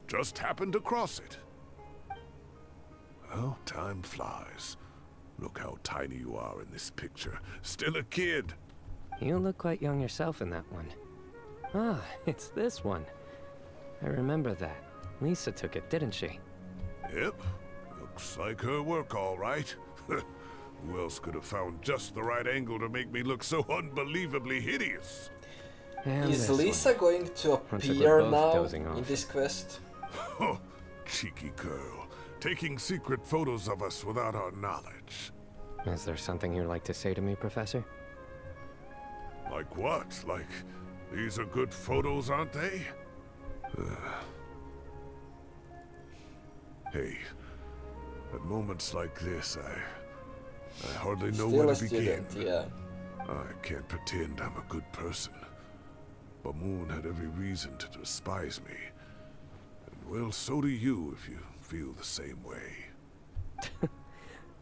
just happened to cross it. Well, time flies. Look how tiny you are in this picture. Still a kid. You look quite young yourself in that one. Ah, it's this one. I remember that. Lisa took it, didn't she? Yep. Looks like her work, all right. Who else could have found just the right angle to make me look so unbelievably hideous? And is Lisa going to appear now in this quest? Oh, cheeky girl. Taking secret photos of us without our knowledge. Is there something you'd like to say to me, Professor? Like what? Like, these are good photos, aren't they? Hey, at moments like this, I hardly know where to begin. Yeah. I can't pretend I'm a good person. Bamoon had every reason to despise me. And well, so do you if you feel the same way.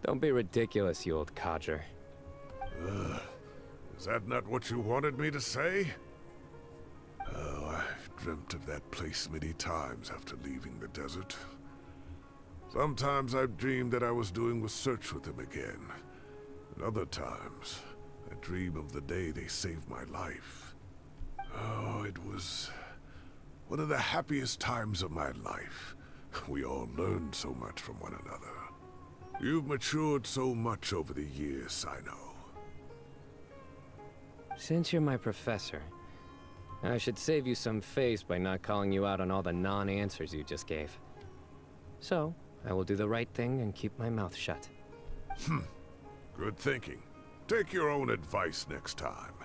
Don't be ridiculous, you old codger. Is that not what you wanted me to say? Oh, I've dreamt of that place many times after leaving the desert. Sometimes I've dreamed that I was doing research with them again. And other times, I dream of the day they saved my life. Oh, it was one of the happiest times of my life. We all learned so much from one another. You've matured so much over the years, Cyno. Since you're my professor, I should save you some face by not calling you out on all the non-answers you just gave. So, I will do the right thing and keep my mouth shut. Good thinking. Take your own advice next time.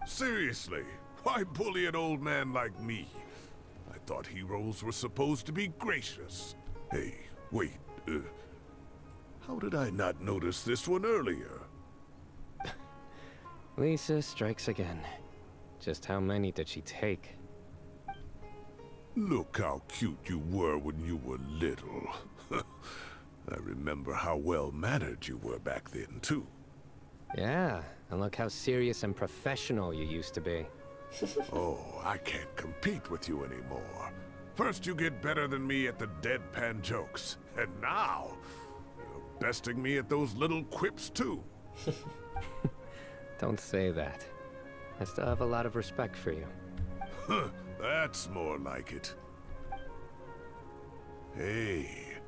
Seriously, why bully an old man like me? I thought heroes were supposed to be gracious. Hey, wait, how did I not notice this one earlier? Lisa strikes again. Just how many did she take? Look how cute you were when you were little. I remember how well-mannered you were back then, too. Yeah, and look how serious and professional you used to be. Oh, I can't compete with you anymore. First you get better than me at the deadpan jokes, and now you're besting me at those little quips, too. Don't say that. I still have a lot of respect for you. That's more like it. Hey,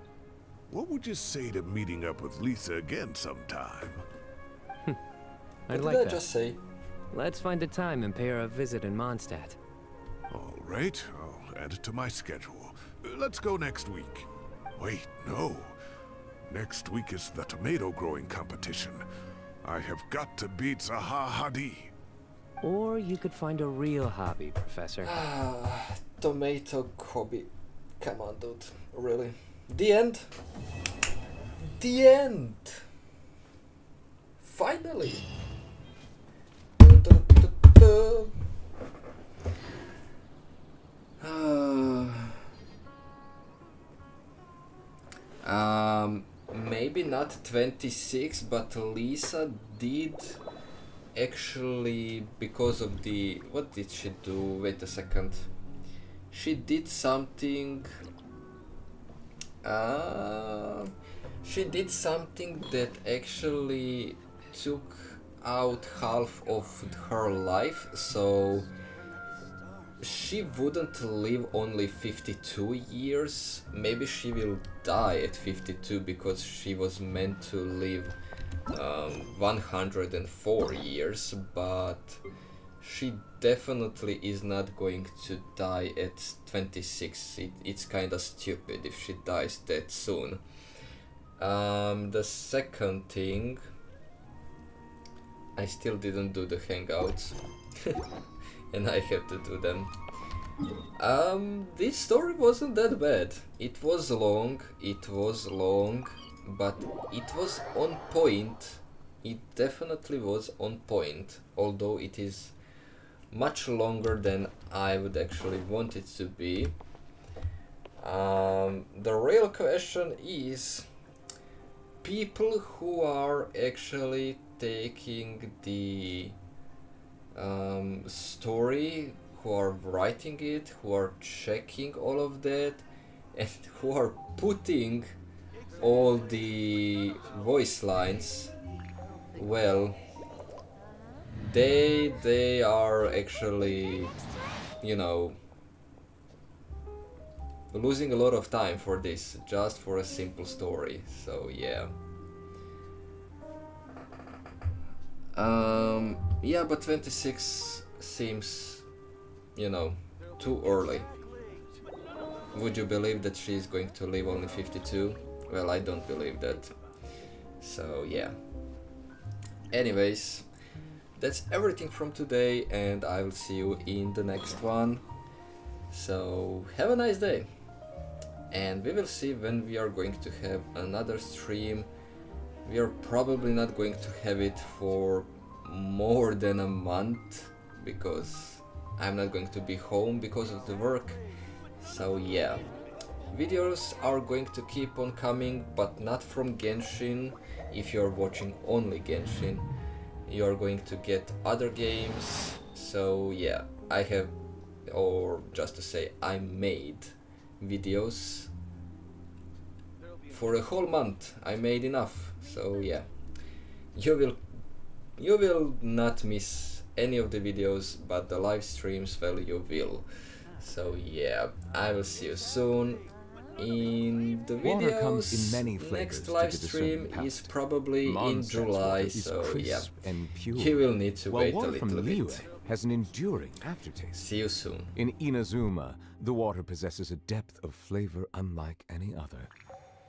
what would you say to meeting up with Lisa again sometime? I'd like that. Just say? Let's find a time and pay her a visit in Mondstadt. All right, I'll add it to my schedule. Let's go next week. Wait, no. Next week is the tomato growing competition. I have got to beat Zaha Hadi. Or you could find a real hobby, Professor. Tomato hobby. Come on, dude. Really? The end? The end! Finally! Maybe not 26, but Lisa did actually, because of the... What did she do? Wait a second. She did something... she did something that actually took out half of her life, so she wouldn't live only 52 years. Maybe she will die at 52 because she was meant to live 104 years, but she definitely is not going to die at 26. It's kinda stupid if she dies that soon. The second thing, I still didn't do the hangouts and I have to do them. This story wasn't that bad. It was long, but it was on point. It definitely was on point, although it is much longer than I would actually want it to be. The real question is, people who are actually taking the story, who are writing it, who are checking all of that, and who are putting all the voice lines, well, they are actually, you know, losing a lot of time for this, just for a simple story. So yeah. Yeah, but 26 seems, you know, too early. Would you believe that she's going to live only 52? Well, I don't believe that. So yeah. Anyways, that's everything from today, and I will see you in the next one. So have a nice day, and we will see when we are going to have another stream. We are probably not going to have it for more than a month, because I'm not going to be home because of the work. So yeah, videos are going to keep on coming, but not from Genshin. If you're watching only Genshin, you're going to get other games. So yeah, I have, or just to say, I made videos for a whole month. I made enough. So yeah, you will not miss any of the videos, but the live streams, well, you will. So yeah, I will see you soon in the Water videos. comes in many flavors Next to live the stream discerning is palate. probably in Mondstadt's July, water is so yeah, crisp and pure, you will need to while wait a water little from bit. Liyue has an enduring aftertaste. See you soon. In Inazuma, the water possesses a depth of flavor unlike any other.